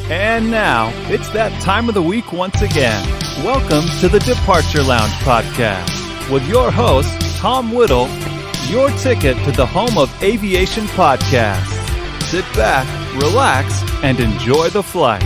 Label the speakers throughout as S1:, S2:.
S1: And now, it's that time of the week once again. Welcome to the Departure Lounge podcast with your host, Tom Whittle, your ticket to the home of aviation podcasts. Sit back, relax, and enjoy the flight.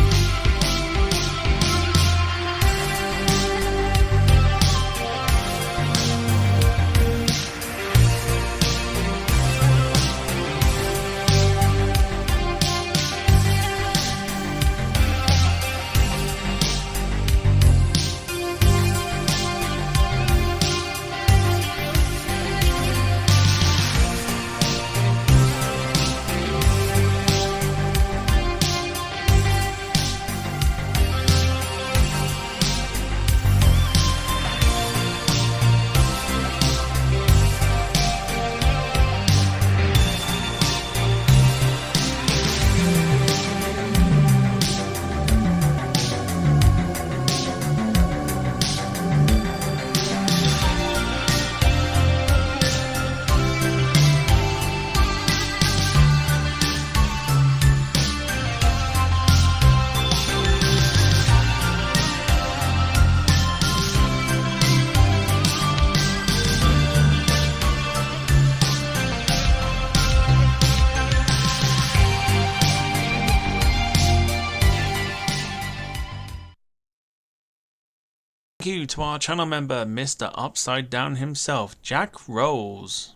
S2: Thank you to our channel member, Mr. Upside Down himself, Jack Rolls.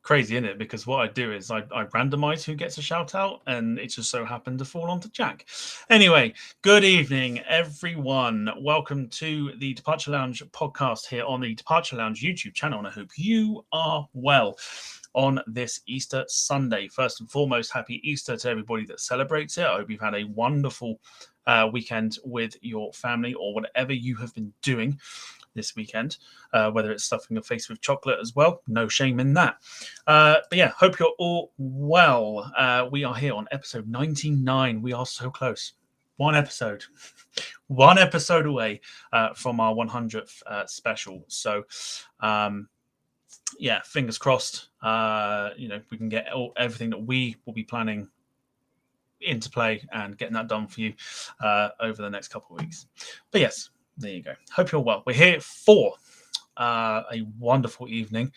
S2: Crazy, isn't it? Because what I do is I randomize who gets a shout out, and it just so happened to fall onto Jack. Anyway, good evening, everyone. Welcome to the Departure Lounge podcast here on the Departure Lounge YouTube channel, and I hope you are well on this Easter Sunday. First and foremost, happy Easter to everybody that celebrates it. I hope you've had a wonderful weekend with your family or whatever you have been doing this weekend, whether it's stuffing your face with chocolate as well. No shame in that. But yeah, hope you're all well. We are here on episode 99. We are so close. One episode away from our 100th special. So yeah, fingers crossed. We can get everything that we will be planning into play and getting that done for you over the next couple of weeks. But yes, there you go. Hope you're well. We're here for a wonderful evening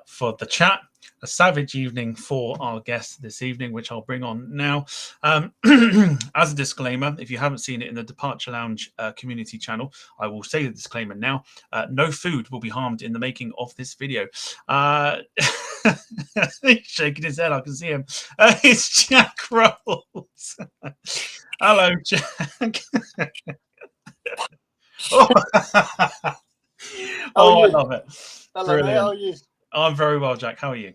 S2: for the chat, a savage evening for our guests this evening, which I'll bring on now. As a disclaimer, if you haven't seen it in the Departure Lounge community channel, I will say the disclaimer now. No food will be harmed in the making of this video. He's shaking his head. I can see him. It's Jack Rolls. Hello, Jack. I love it.
S3: Hello, mate. How are you?
S2: I'm very well, Jack. How are you?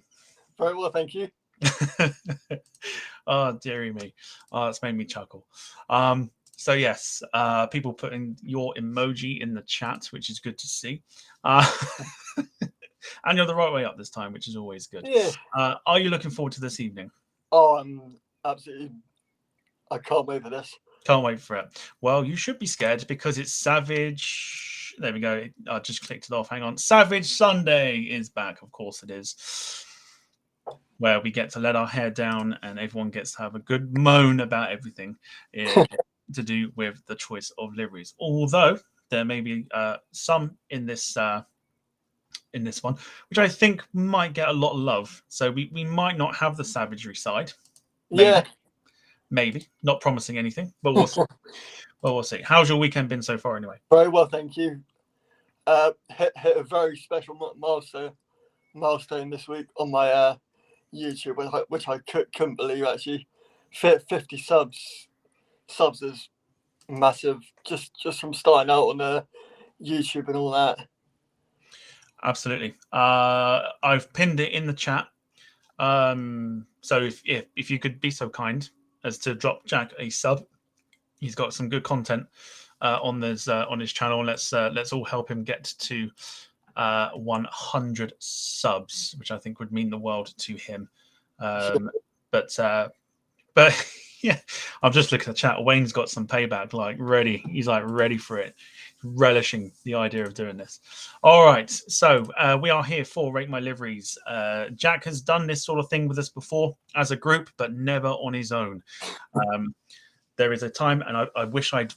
S3: Very well, thank you.
S2: Oh, dearie me. Oh, that's made me chuckle. So yes, people putting your emoji in the chat, which is good to see. And you're the right way up this time, which is always good.
S3: Yeah.
S2: Are you looking forward to this evening?
S3: Oh, I'm absolutely. I can't wait for this.
S2: Can't wait for it. Well, you should be scared because it's Savage. There we go. I just clicked it off. Hang on. Savage Sunday is back. Of course it is. Where we get to let our hair down and everyone gets to have a good moan about everything to do with the choice of liveries. Although there may be some in this one, which I think might get a lot of love. So we might not have the savagery side. Maybe.
S3: Yeah.
S2: Maybe. Not promising anything, but we'll see. We'll see. How's your weekend been so far anyway?
S3: Very well, thank you. Hit a very special milestone this week on my YouTube, which I couldn't believe actually. 50 subs is massive. Just from starting out on YouTube and all that.
S2: Absolutely. I've pinned it in the chat. So if you could be so kind as to drop Jack a sub, he's got some good content on his channel. Let's all help him get to 100 subs, which I think would mean the world to him. But yeah, I'm just looking at the chat. Wayne's got some payback, like ready. He's like ready for it, relishing the idea of doing this. All right, so we are here for Rate My Liveries. Jack has done this sort of thing with us before as a group, but never on his own. there is a time, and I wish I'd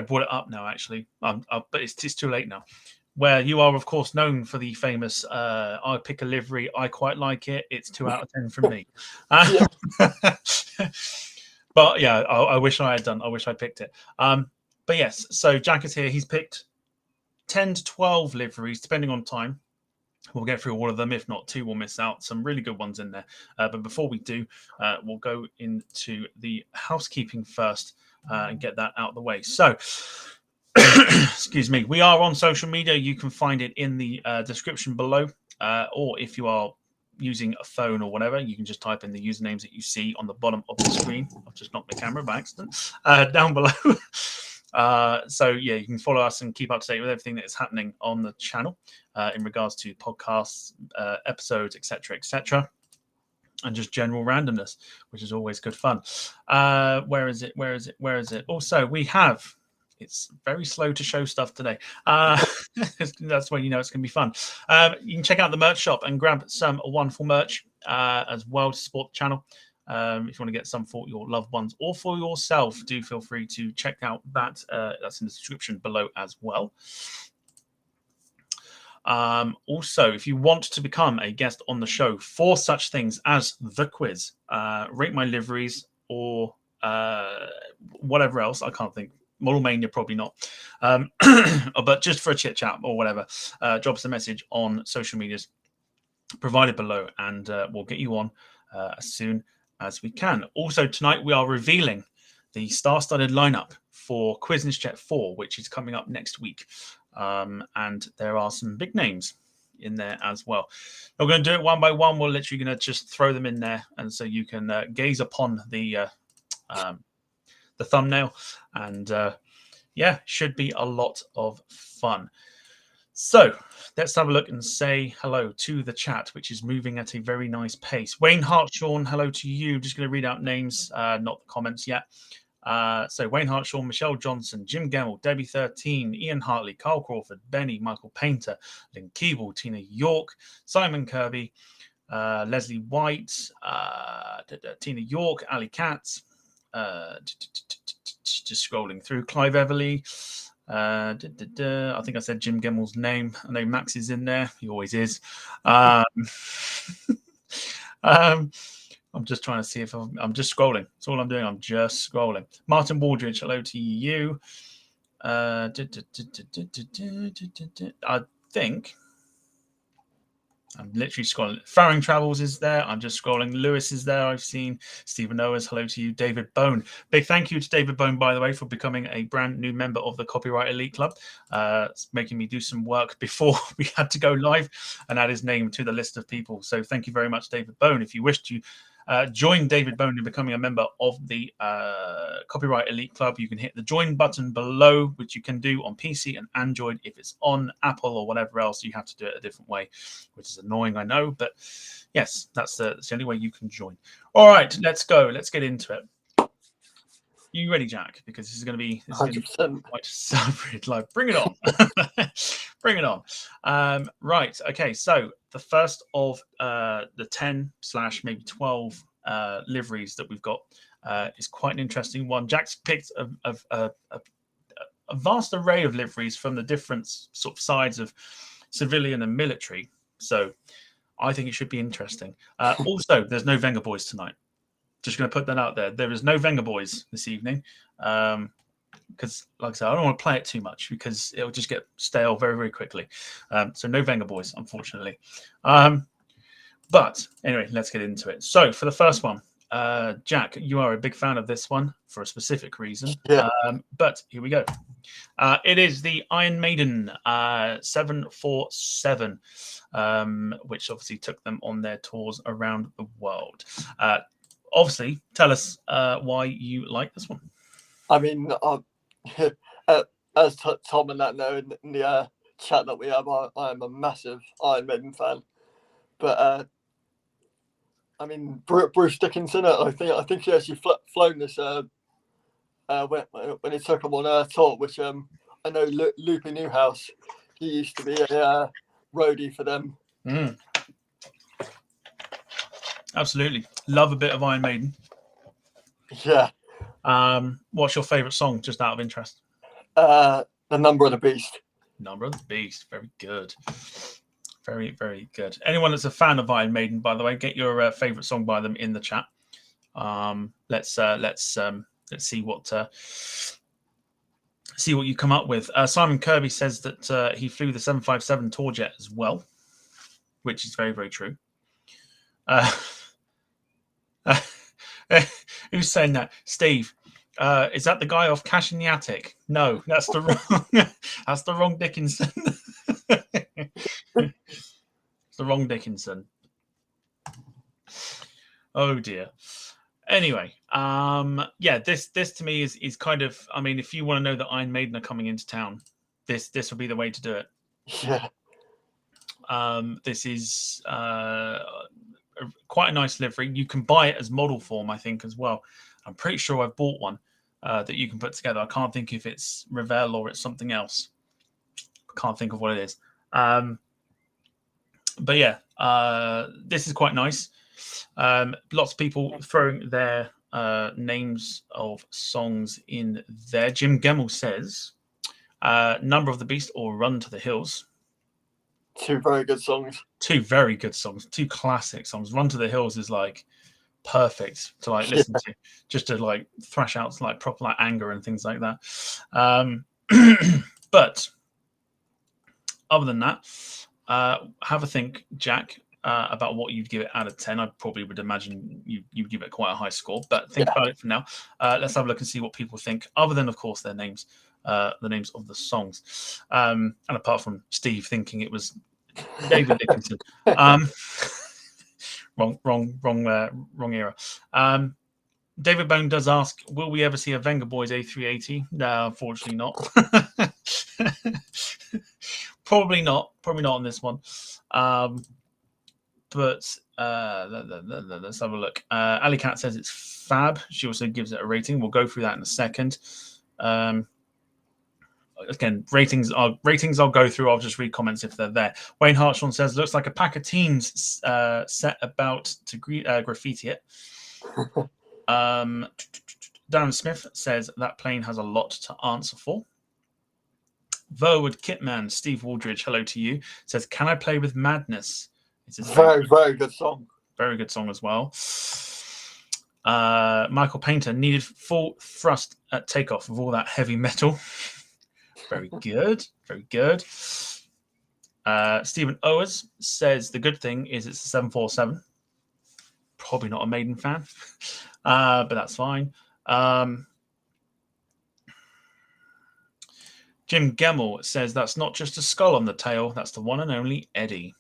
S2: brought it up now. Actually, but it's too late now. Where you are, of course, known for the famous "I pick a livery, I quite like it. It's 2 out of 10 from me."
S3: Yeah.
S2: But yeah, I wish I had done. I wish I picked it. But yes, so Jack is here. He's picked 10 to 12 liveries, depending on time. We'll get through all of them. If not, 2 we'll miss out. Some really good ones in there. But before we do, we'll go into the housekeeping first and get that out of the way. So, excuse me. We are on social media. You can find it in the description below. Or if you are using a phone or whatever, you can just type in the usernames that you see on the bottom of the screen. I've just knocked my camera by accident down below. So yeah, you can follow us and keep up to date with everything that is happening on the channel in regards to podcasts, episodes, etc., and just general randomness, which is always good fun. Where is it? Also, we have. It's very slow to show stuff today. That's when you know it's going to be fun. You can check out the merch shop and grab some wonderful merch as well to support the channel. If you want to get some for your loved ones or for yourself, do feel free to check out that. That's in the description below as well. Also, if you want to become a guest on the show for such things as the quiz, Rate My Liveries, or whatever else, I can't think. Model Mania, probably not. But just for a chit chat or whatever, drop us a message on social medias provided below, and we'll get you on as soon as we can. Also, tonight we are revealing the star-studded lineup for Quizness Jet 4, which is coming up next week. And there are some big names in there as well. We're going to do it one by one. We're literally going to just throw them in there, and so you can gaze upon the thumbnail, and yeah, should be a lot of fun. So let's have a look and say hello to the chat, which is moving at a very nice pace. Wayne Hartshawn, hello to you. Just going to read out names, not the comments yet. So Wayne Hartshawn, Michelle Johnson, Jim Gemmell, Debbie 13, Ian Hartley, Carl Crawford, Benny, Michael Painter, Lynn Keeble, Tina York, Simon Kirby, Leslie White, Tina York, Ali Katz, just scrolling through, Clive Everly. I think I said Jim Gemmell's name. I know Max is in there. He always is. I'm just trying to see if I'm just scrolling. That's all I'm doing. I'm just scrolling. Martin Waldridge, hello to you. I think I'm literally scrolling. Farring Travels is there. I'm just scrolling. Lewis is there. I've seen Stephen Owens. Hello to you. David Bone. Big thank you to David Bone, by the way, for becoming a brand new member of the Copyright Elite Club. It's making me do some work before we had to go live and add his name to the list of people. So thank you very much, David Bone. If you wish to join David Bone in becoming a member of the Copyright Elite Club, you can hit the join button below, which you can do on PC and Android. If it's on Apple or whatever else, you have to do it a different way, which is annoying, I know, but yes, that's the only way you can join. All right, let's go. Let's get into it. You ready, Jack? Because this is going to be
S3: 100%.
S2: quite savage. Like, bring it on. Bring it on. Right. Okay. So the first of the 10 / maybe 12 liveries that we've got is quite an interesting one. Jack's picked a vast array of liveries from the different sort of sides of civilian and military. So I think it should be interesting. Also, there's no Venga Boys tonight. Just going to put that out there. There is no Venga Boys this evening. Because, like I said, I don't want to play it too much because it will just get stale very, very quickly. So no Venga Boys, unfortunately. But anyway, let's get into it. So for the first one, Jack, you are a big fan of this one for a specific reason.
S3: Yeah.
S2: But here we go. It is the Iron Maiden 747, which obviously took them on their tours around the world. Obviously, tell us why you like this one.
S3: I mean, as Tom and that know in the chat that we have, I am a massive Iron Maiden fan. But I mean, Bruce Dickinson, I think he actually flown this when he took him on a tour, which I know Loopy Newhouse, he used to be a roadie for them.
S2: Mm. Absolutely. Love a bit of Iron Maiden.
S3: Yeah.
S2: What's your favourite song, just out of interest?
S3: The Number of the Beast.
S2: Number of the Beast. Very good. Very, very good. Anyone that's a fan of Iron Maiden, by the way, get your favourite song by them in the chat. Let's see what you come up with. Simon Kirby says that he flew the 757 Tourjet as well, which is very, very true. Who's saying that? Steve. Is that the guy off Cash in the Attic? No, that's the wrong Dickinson. It's the wrong Dickinson. Oh dear. Anyway, this to me is kind of, I mean, if you want to know that Iron Maiden are coming into town, this would be the way to do it.
S3: Yeah.
S2: This is quite a nice livery. You can buy it as model form, I think, as well. I'm pretty sure I've bought one that you can put together. I can't think if it's Rafale or it's something else. I can't think of what it is. But yeah, this is quite nice. Lots of people throwing their names of songs in there. Jim Gemmell says, Number of the Beast or Run to the Hills.
S3: Two very good songs.
S2: Two very good songs. Two classic songs. Run to the Hills is like perfect to like listen to, just to like thrash out like proper like anger and things like that. But other than that, have a think, Jack, about what you'd give it out of 10. I probably would imagine you'd give it quite a high score, but think about it for now. Let's have a look and see what people think, other than, of course, their names, the names of the songs. And apart from Steve thinking it was David Dickinson. Wrong era. David Bone does ask, will we ever see a Venga Boys A380? No, unfortunately not. Probably not on this one. But let's have a look. Ali Cat says it's fab. She also gives it a rating. We'll go through that in a second. Again, ratings I'll go through. I'll just read comments if they're there. Wayne Hartshorn says, looks like a pack of teens set about to graffiti it. Darren Smith says that plane has a lot to answer for. Verwood Kitman, Steve Waldridge, hello to you, says, can I play with Madness? It's a
S3: very, very good song.
S2: Very good song as well. Michael Painter, needed full thrust at takeoff of all that heavy metal. Very good. Very good. Stephen Owers says the good thing is it's a 747. Probably not a Maiden fan, but that's fine. Jim Gemmell says that's not just a skull on the tail, that's the one and only Eddie.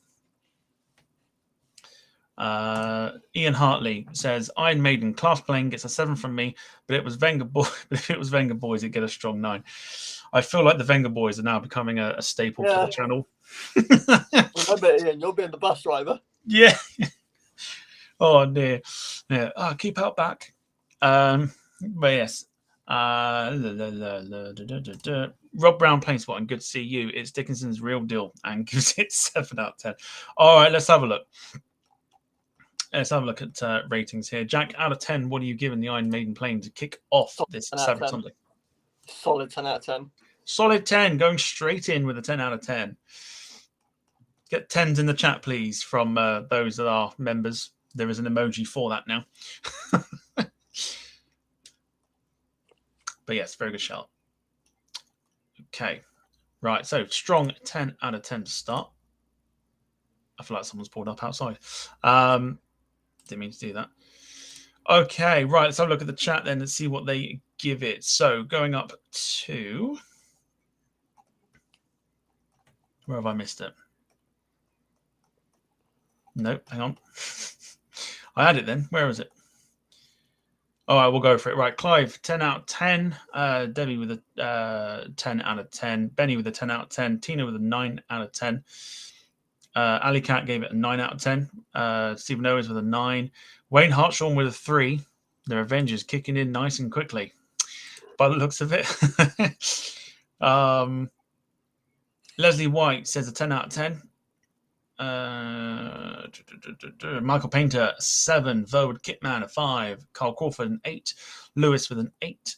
S2: Ian Hartley says Iron Maiden class plane gets a 7 from me, but it was Venga Boy. But if it was Venga Boys, it'd get a strong 9. I feel like the Venga Boys are now becoming a staple to the channel.
S3: Remember, Ian, you're being the bus driver.
S2: Yeah. Oh dear. Yeah. Oh, keep out back. But yes. Rob Brown Planespotting, good to see you. It's Dickinson's real deal and gives it 7 out of 10. All right, let's have a look. Let's have a look at ratings here. Jack, out of 10, what are you giving the Iron Maiden plane to kick off this Sabbath Sunday?
S3: Solid 10 out of 10.
S2: Solid 10, going straight in with a 10 out of 10. Get 10s in the chat, please, from those that are members. There is an emoji for that now. But yes, very good shout. Okay. Right, so strong 10 out of 10 to start. I feel like someone's pulled up outside. Didn't mean to do that. Okay, right, let's have a look at the chat then and see what they give it. So going up to... Where have I missed it? Nope, hang on. I had it then. Where is it? All right, we'll go for it. Right, Clive, 10 out of 10. Debbie with a 10 out of 10. Benny with a 10 out of 10. Tina with a 9 out of 10. Ali Cat gave it a 9 out of 10. Stephen Owens with a 9. Wayne Hartshorn with a 3. The Avengers kicking in nice and quickly, by the looks of it. Leslie White says a 10 out of 10. Michael Painter 7, Verwood Kitman a 5, Carl Crawford an 8, Lewis with an 8,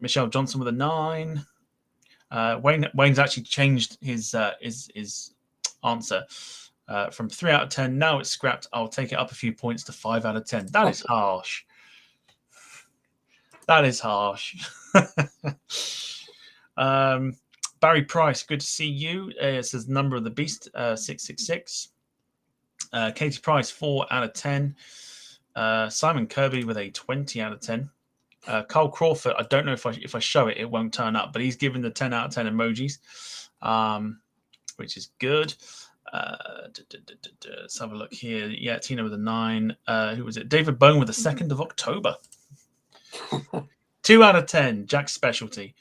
S2: Michelle Johnson with a 9. Wayne's actually changed his answer from 3 out of 10. Now it's scrapped. I'll take it up a few points to 5 out of 10. That is harsh. That is harsh. Barry Price, good to see you. It says Number of the Beast, 666. Katie Price, 4 out of 10. Simon Kirby with a 20 out of 10. Carl Crawford, I don't know if I show it, it won't turn up, but he's given the 10 out of 10 emojis, which is good. Let's have a look here. Yeah, Tina with a 9. Who was it? David Bone with the 2nd of October. 2 out of 10, Jack's specialty.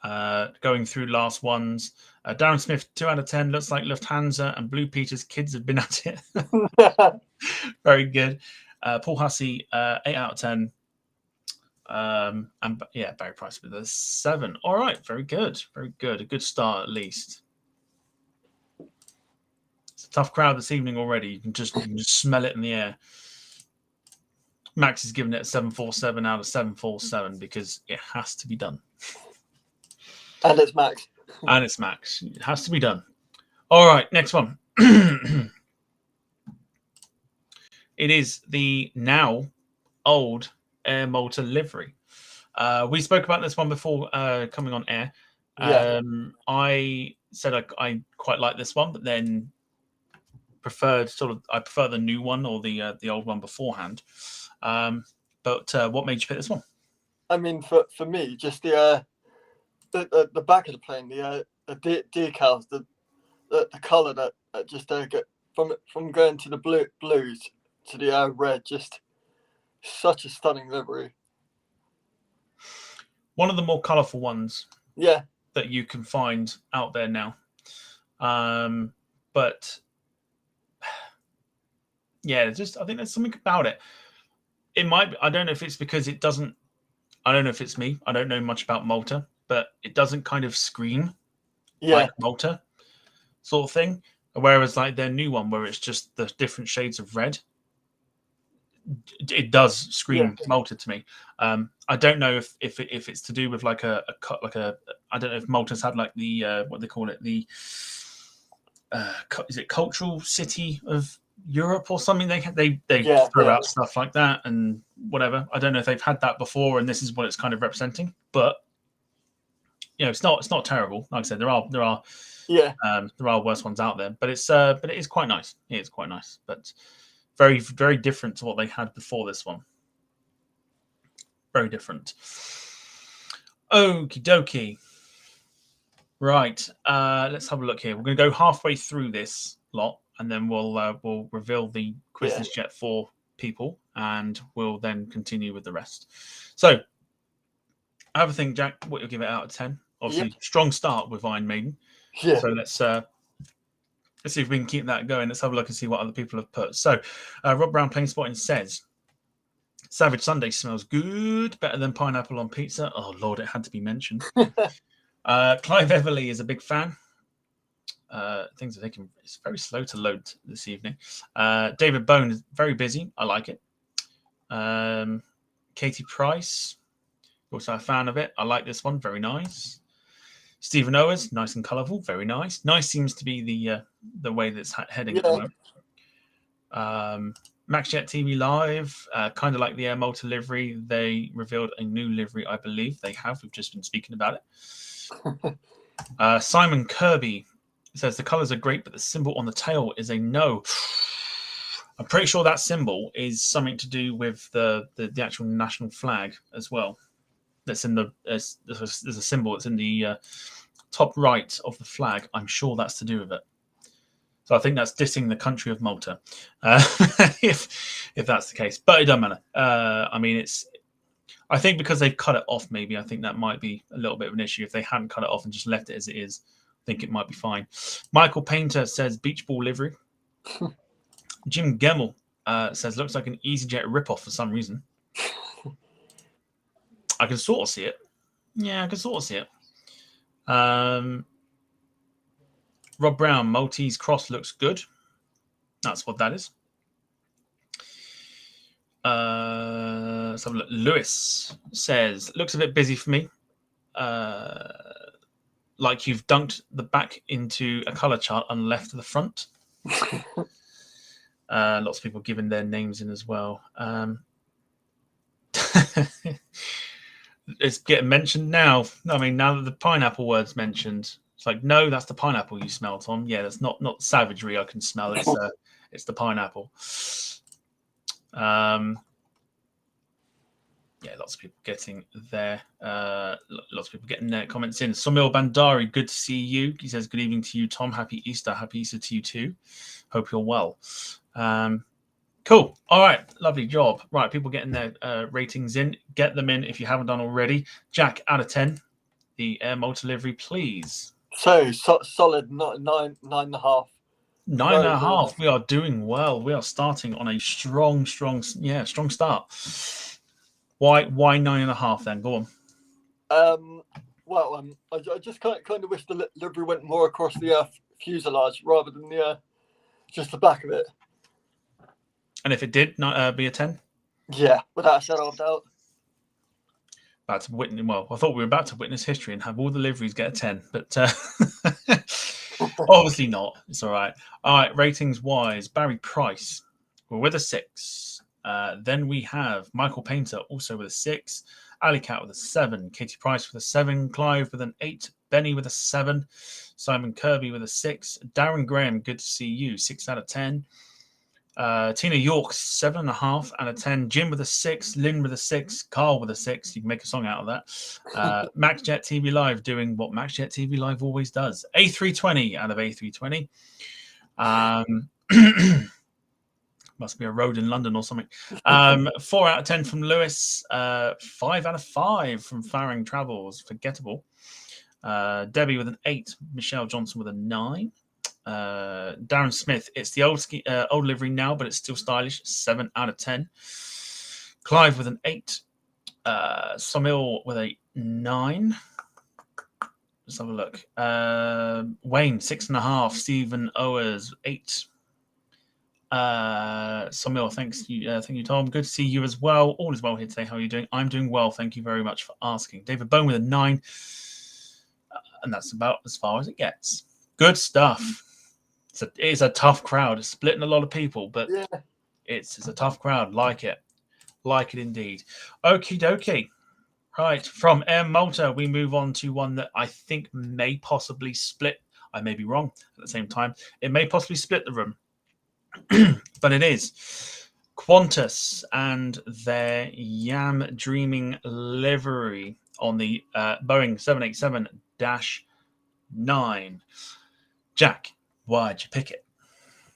S2: Going through last ones. Darren Smith, 2 out of 10. Looks like Lufthansa and Blue Peter's kids have been at it. Very good. Paul Hussey, 8 out of 10. And yeah, Barry Price with a 7. All right, very good. Very good. A good start at least. It's a tough crowd this evening already. You can just smell it in the air. Max is giving it a 747 out of 747 because it has to be done.
S3: And it's Max.
S2: And it's Max. It has to be done. All right, next one. It is the now old Air Malta livery. We spoke about this one before coming on air.
S3: Yeah.
S2: I said I quite like this one, but then I prefer the new one or the old one beforehand. But what made you pick this one?
S3: I mean, for me, just the back of the plane, the decals, the colour that just get from going to the blues to the red, just such a stunning livery.
S2: One of the more colourful ones,
S3: yeah,
S2: that you can find out there now. But yeah, I think there's something about it. It might be, I don't know if it's because it doesn't. I don't know if it's me. I don't know much about Malta, but it doesn't kind of scream like Malta sort of thing. Whereas like their new one, where it's just the different shades of red, it does scream Malta to me. I don't know if it's to do with like a I don't know if Malta's had like the what they call it, the is it cultural city of Europe or something? They throw out stuff like that and whatever. I don't know if they've had that before and this is what it's kind of representing, but you know, it's not terrible. Like I said, there are worse ones out there, but it is quite nice. It is quite nice, but very, very different to what they had before this one. Very different. Okie dokie. Right. Let's have a look here. We're going to go halfway through this lot, and then we'll reveal the Quiz Jet for people, and we'll then continue with the rest. So, I have a think, Jack. What you'll give it out of 10? Obviously, strong start with Iron Maiden.
S3: Yeah.
S2: So let's see if we can keep that going. Let's have a look and see what other people have put. So, Rob Brown Plane Spotting says, Savage Sunday smells good, better than pineapple on pizza. Oh, Lord, it had to be mentioned. Clive Everly is a big fan. Things are taking, it's very slow to load this evening. David Bone is very busy. I like it. Katie Price, also a fan of it. I like this one. Very nice. Stephen Owers, nice and colourful. Very nice. Nice seems to be the way that's heading at the moment. MaxJet TV Live, kind of like the Air Malta livery. They revealed a new livery, I believe. They have. We've just been speaking about it. Simon Kirby says the colours are great, but the symbol on the tail is a no. I'm pretty sure that symbol is something to do with the actual national flag as well. That's in there's a symbol that's in the top right of the flag. I'm sure that's to do with it. So I think that's dissing the country of Malta, if that's the case. But it doesn't matter. I mean, I think because they've cut it off, maybe I think that might be a little bit of an issue. If they hadn't cut it off and just left it as it is, I think it might be fine. Michael Painter says beach ball livery. Jim Gemmell says looks like an EasyJet ripoff for some reason. I can sort of see it. Yeah, I can sort of see it. Rob Brown, Maltese cross looks good. That's what that is. Let's have a look. Lewis says, looks a bit busy for me. Like you've dunked the back into a colour chart and left the front. Lots of people giving their names in as well. It's getting mentioned now. I mean, now that the pineapple word's mentioned, it's like, no, that's the pineapple you smell, Tom. Yeah, that's not savagery I can smell. It's the pineapple. Yeah, lots of people getting there. Lots of people getting their comments in. Somil Bandari, good to see you. He says, good evening to you, Tom. Happy Easter. Happy Easter to you too. Hope you're well. Cool. All right. Lovely job. Right. People getting their ratings in. Get them in if you haven't done already. Jack, out of 10, the Air Malta livery, please.
S3: So solid 9.5.
S2: 9.5. We are doing well. We are starting on a strong start. Why 9.5 then? Go on.
S3: I just kind of wish the livery went more across the fuselage rather than just the back of it.
S2: And if it did not be a 10?
S3: Yeah, without a shadow of doubt.
S2: About to witness. Well, I thought we were about to witness history and have all the liveries get a 10, but obviously not. It's all right. All right, ratings wise, Barry Price, we're with a 6. Then we have Michael Painter, also with a 6. Ali Cat with a 7. Katie Price with a 7. Clive with an 8. Benny with a 7. Simon Kirby with a 6. Darren Graham, good to see you, 6 out of 10. Tina York, 7.5 out of 10. Jim with a 6. Lynn with a 6. Carl with a 6. You can make a song out of that. MaxJet TV Live doing what MaxJet TV Live always does. A320 out of A320. Must be a road in London or something. 4 out of 10 from Lewis. 5 out of 5 from Farring Travels. Forgettable. Debbie with an 8. Michelle Johnson with a 9. Darren Smith, it's the old livery now, but it's still stylish. 7 out of 10. Clive with an 8. Somil with a 9. Let's have a look. Wayne, 6.5. Stephen Owers, 8. Somil, thank you, Tom. Good to see you as well. All is well here today. How are you doing? I'm doing well. Thank you very much for asking. David Bone with a 9. And that's about as far as it gets. Good stuff. It is a tough crowd. It's splitting a lot of people, but yeah. It's a tough crowd. Like it indeed. Okie dokie. Right, from Air Malta, we move on to one that I think may possibly split. I may be wrong at the same time. It may possibly split the room, but it is Qantas and their Yam Dreaming livery on the Boeing 787-9. Jack, why'd you pick it?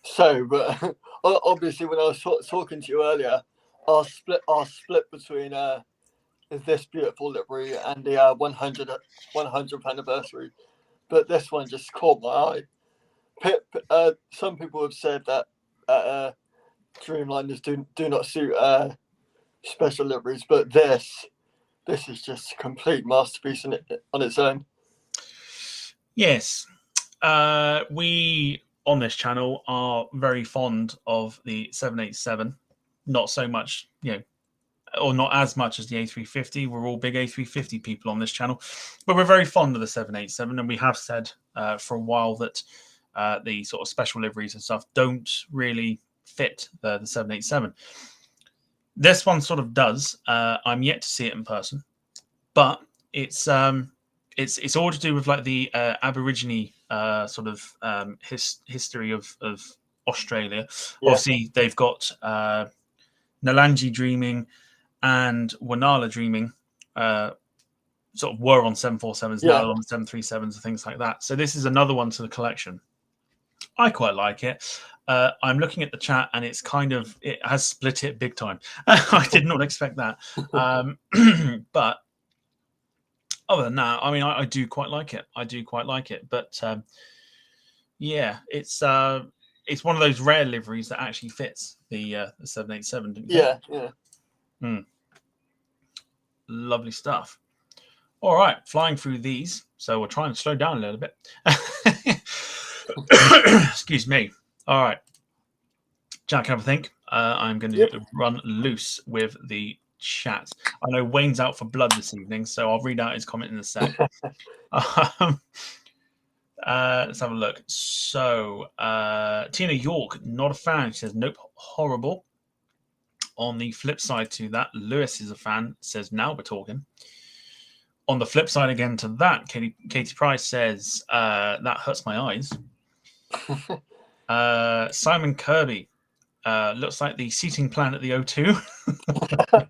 S3: So, obviously, when I was talking to you earlier, our split between this beautiful livery and the 100th anniversary, but this one just caught my eye. Some people have said that Dreamliners do not suit special liveries, but this is just a complete masterpiece on its own.
S2: Yes. We on this channel are very fond of the 787, not so much, or not as much as the A350. We're all big A350 people on this channel, but we're very fond of the 787, and we have said for a while that the sort of special liveries and stuff don't really fit the 787. This one sort of does. I'm yet to see it in person, but it's all to do with like the Aborigine history of Australia. Yeah. Obviously, they've got Nalanji Dreaming and Wanala Dreaming sort of were on 747s, now on 737s and things like that. So this is another one to the collection. I quite like it. I'm looking at the chat and it has split it big time. I did not expect that. But other than that, I mean, I do quite like it. But it's one of those rare liveries that actually fits the 787.
S3: Yeah.
S2: Lovely stuff. All right, flying through these. So we're trying to slow down a little bit. Excuse me. All right. Jack, have a think. I'm going to
S3: Yep.
S2: run loose with the chat. I know Wayne's out for blood this evening, so I'll read out his comment in a sec. Let's have a look. So, Tina York, not a fan. She says, nope, horrible. On the flip side to that, Lewis is a fan, says, now we're talking. On the flip side again to that, Katie Price says, that hurts my eyes. Simon Kirby, looks like the seating plan at the O2.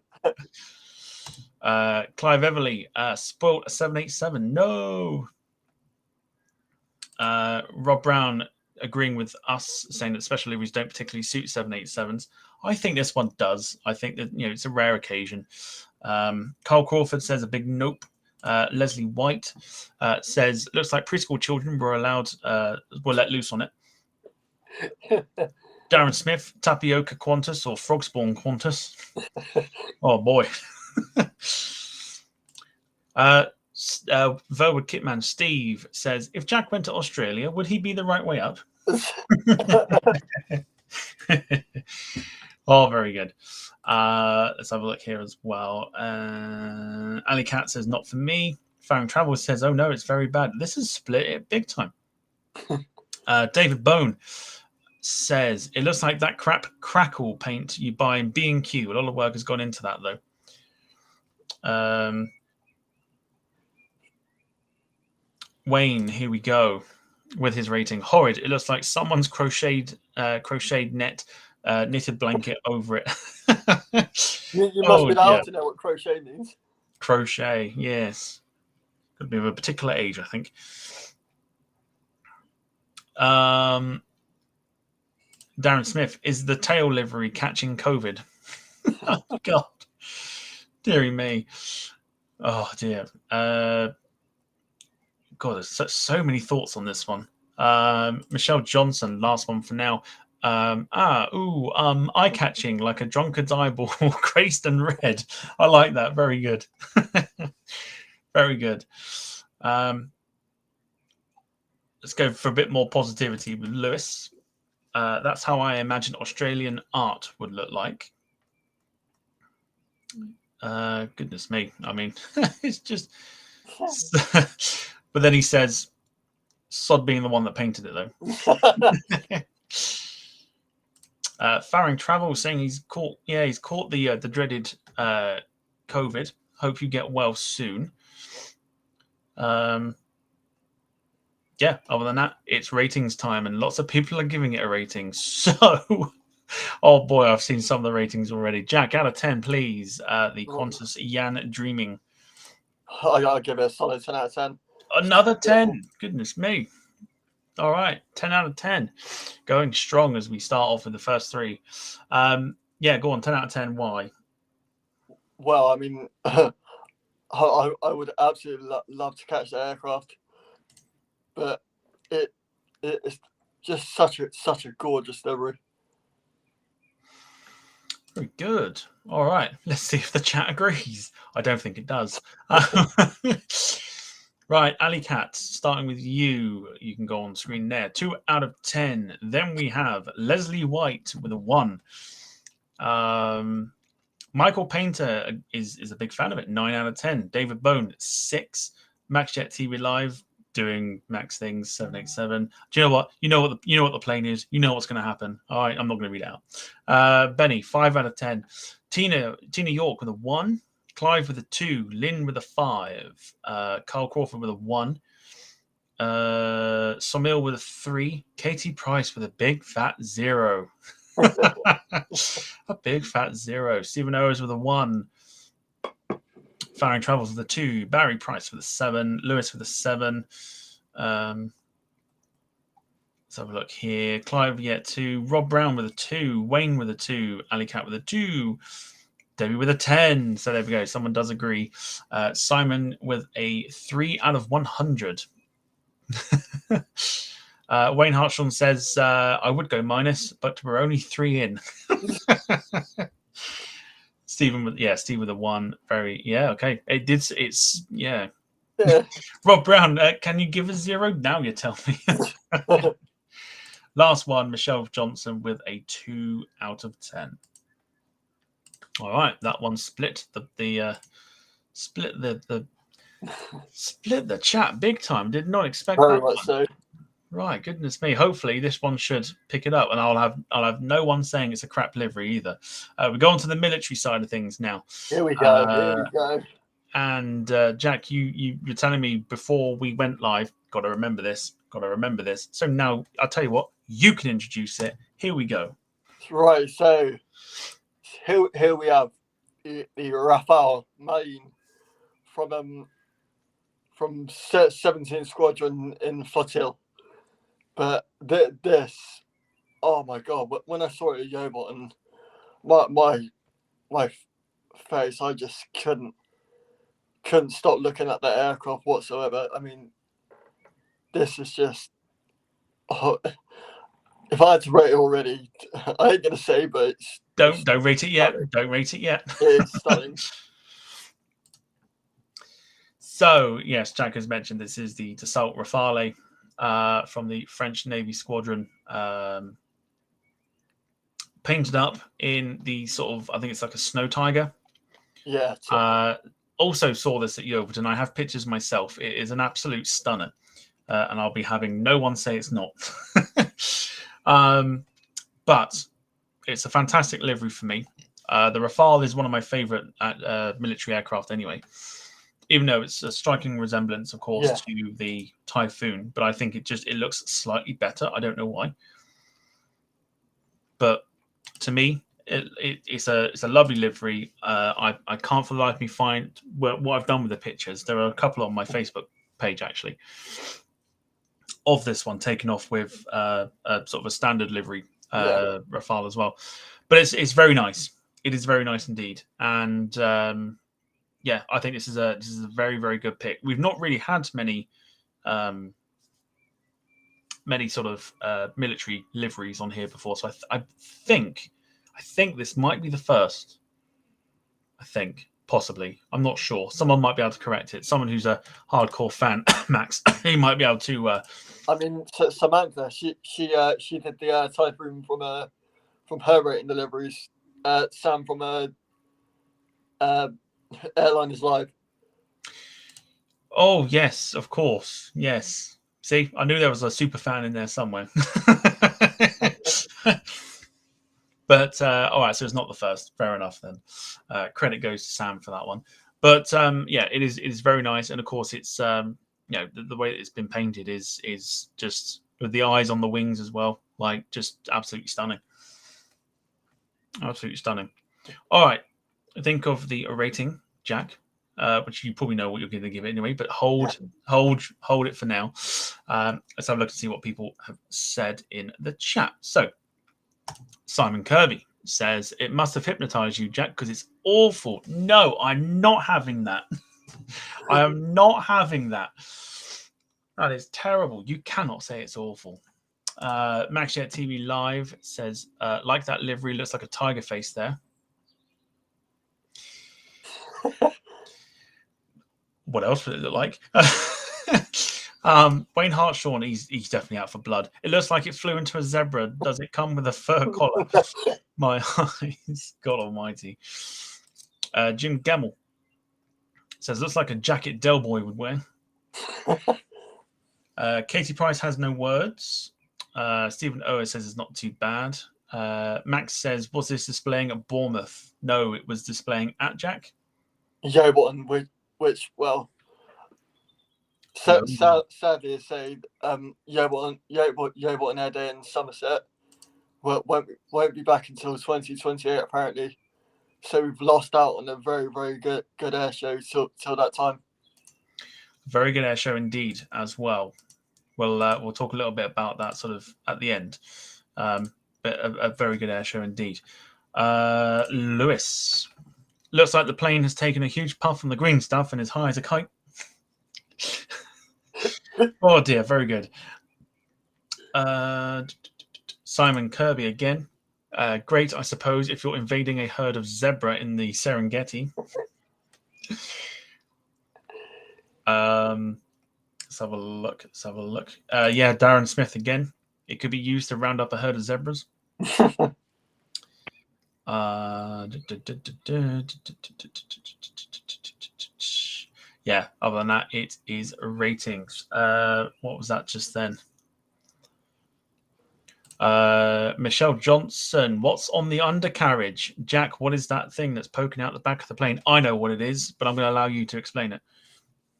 S2: Clive Everly, spoiled a 787. No. Rob Brown agreeing with us, saying that special liveries don't particularly suit 787s. I think this one does. I think that it's a rare occasion. Carl Crawford says a big nope. Leslie White says looks like preschool children were let loose on it. Darren Smith, tapioca Qantas or frog spawn Qantas. Oh boy. Verwood Kitman Steve says, if Jack went to Australia, would he be the right way up? Oh, very good. Let's have a look here as well. Ali Cat says, not for me. Farron Travel says, oh no, it's very bad. This is split it big time. David Bone says, it looks like that crap crackle paint you buy in B&Q. A lot of work has gone into that, though. Wayne, here we go with his rating. Horrid. It looks like someone's crocheted net, knitted blanket over it.
S3: You must be able to know what crochet means.
S2: Crochet, yes. Could be of a particular age, I think. Darren Smith, is the tail livery catching COVID? Oh, God. Deary me. Oh, dear. God, there's so many thoughts on this one. Michelle Johnson, last one for now. Eye-catching, like a drunkard's eyeball, creased and red. I like that. Very good. Very good. Let's go for a bit more positivity with Lewis. That's how I imagine Australian art would look like. Goodness me. I mean, it's just... But then he says, sod being the one that painted it, though. Farring Travel saying he's caught the dreaded COVID. Hope you get well soon. Other than that, it's ratings time, and lots of people are giving it a rating. So, oh boy, I've seen some of the ratings already. Jack, out of 10, please. The Qantas Yan Dreaming.
S3: I gotta give it a solid 10 out of 10.
S2: Another 10. Goodness me. All right. 10 out of 10. Going strong as we start off with the first three. Go on. 10 out of 10. Why?
S3: Well, I mean, I would absolutely love to catch the aircraft, but it's just such a gorgeous livery.
S2: Very good. All right. Let's see if the chat agrees. I don't think it does. Right, Ali Cat, starting with you. You can go on screen there. 2 out of 10. Then we have Leslie White with a 1. Michael Painter is a big fan of it. 9 out of 10. David Bone, 6. MaxJet TV Live doing Max things. 787. Do you know what? You know what the plane is. You know what's going to happen. All right, I'm not going to read it out. Benny, 5 out of 10. Tina York with a 1. Clive with a 2, Lynn with a 5, Carl Crawford with a 1, Somil with a 3, Katie Price with a big fat 0. A big fat 0. Stephen Owers with a 1, Farring Travels with a 2, Barry Price with a 7, Lewis with a 7. Let's have a look here. Clive, 2, Rob Brown with a 2, Wayne with a 2, Ali Cat with a 2, Debbie with a 10. So there we go. Someone does agree. Simon with a 3 out of 100. Wayne Hartshorn says, I would go minus, but we're only 3 in. Steve with a 1. Okay. Yeah. Rob Brown, can you give a 0? Now you tell me. Last one, Michelle Johnson with a 2 out of 10. All right, that one split split the chat big time. Did not expect
S3: Very
S2: that
S3: much
S2: one.
S3: so.
S2: Right, goodness me. Hopefully this one should pick it up, and I'll have no one saying it's a crap livery either. We go on to the military side of things now.
S3: Here we go. Here we go.
S2: And Jack, you're telling me before we went live, got to remember this. So now I'll tell you what, you can introduce it. Here we go.
S3: Right, so here we have the Rafale Maiden from 17 Squadron in Flotille. But this, oh my god! When I saw it at Yobot, and my face, I just couldn't stop looking at that aircraft whatsoever. I mean, this is just. Oh, if I had to rate it already, I ain't gonna say, but it's
S2: don't rate it yet.
S3: Stunning.
S2: Don't rate it yet.
S3: It's stunning.
S2: So yes, Jack has mentioned this is the Dassault Rafale from the French Navy Squadron, painted up in the sort of, I think it's like a snow tiger.
S3: Yeah.
S2: Also saw this at Yeovilton. I have pictures myself. It is an absolute stunner, and I'll be having no one say it's not. But it's a fantastic livery for me. The Rafale is one of my favorite military aircraft anyway, even though it's a striking resemblance, of course, to the Typhoon. But I think it looks slightly better. I don't know why. But to me, it's a lovely livery. I can't for the life of me find what I've done with the pictures. There are a couple on my Facebook page, actually, of this one taken off with a sort of a standard livery Rafale as well. But it's very nice. It is very nice indeed. And I think this is a very, very good pick. We've not really had many sort of military liveries on here before, so I think this might be the first. I think possibly. I'm not sure. Someone might be able to correct it. Someone who's a hardcore fan, Max, he might be able to.
S3: I mean, Samantha, she did the Typhoon from her rating deliveries. Sam from Airliners Live.
S2: Oh yes, of course, yes. See, I knew there was a super fan in there somewhere. But all right, so it's not the first. Fair enough then. Credit goes to Sam for that one. But it is very nice, and of course, it's the way that it's been painted is just with the eyes on the wings as well, like just absolutely stunning. Absolutely stunning. All right, think of the rating, Jack. Which you probably know what you're going to give it anyway, but hold it for now. Let's have a look and see what people have said in the chat. So, Simon Kirby says, it must have hypnotized you, Jack, because it's awful. No, I'm not having that. I am not having that. That is terrible. You cannot say it's awful. Maxjet TV Live says, like that livery, looks like a tiger face there. What else would it look like? Wayne Hartshawn, he's definitely out for blood. It looks like it flew into a zebra. Does it come with a fur collar? My eyes, God almighty. Jim Gemmell says, looks like a jacket Del Boy would wear. Katie Price has no words. Stephen Ower says it's not too bad. Max says, was this displaying at Bournemouth? No, it was displaying at Jack.
S3: Yeovilton, which sadly to say, Yeovilton Air Day in Somerset won't be back until 2028 apparently. So we've lost out on a very, very good air show till that time.
S2: Very good air show indeed as well. We'll talk a little bit about that sort of at the end. But a very good air show indeed. Lewis. Looks like the plane has taken a huge puff from the green stuff and is high as a kite. Oh dear, very good. Simon Kirby again. Great, I suppose, if you're invading a herd of zebra in the Serengeti. Let's have a look. Yeah, Darren Smith again. It could be used to round up a herd of zebras. Yeah, other than that, it is ratings. What was that just then? Michelle Johnson, what's on the undercarriage? Jack, what is that thing that's poking out the back of the plane? I know what it is, but I'm going to allow you to explain it.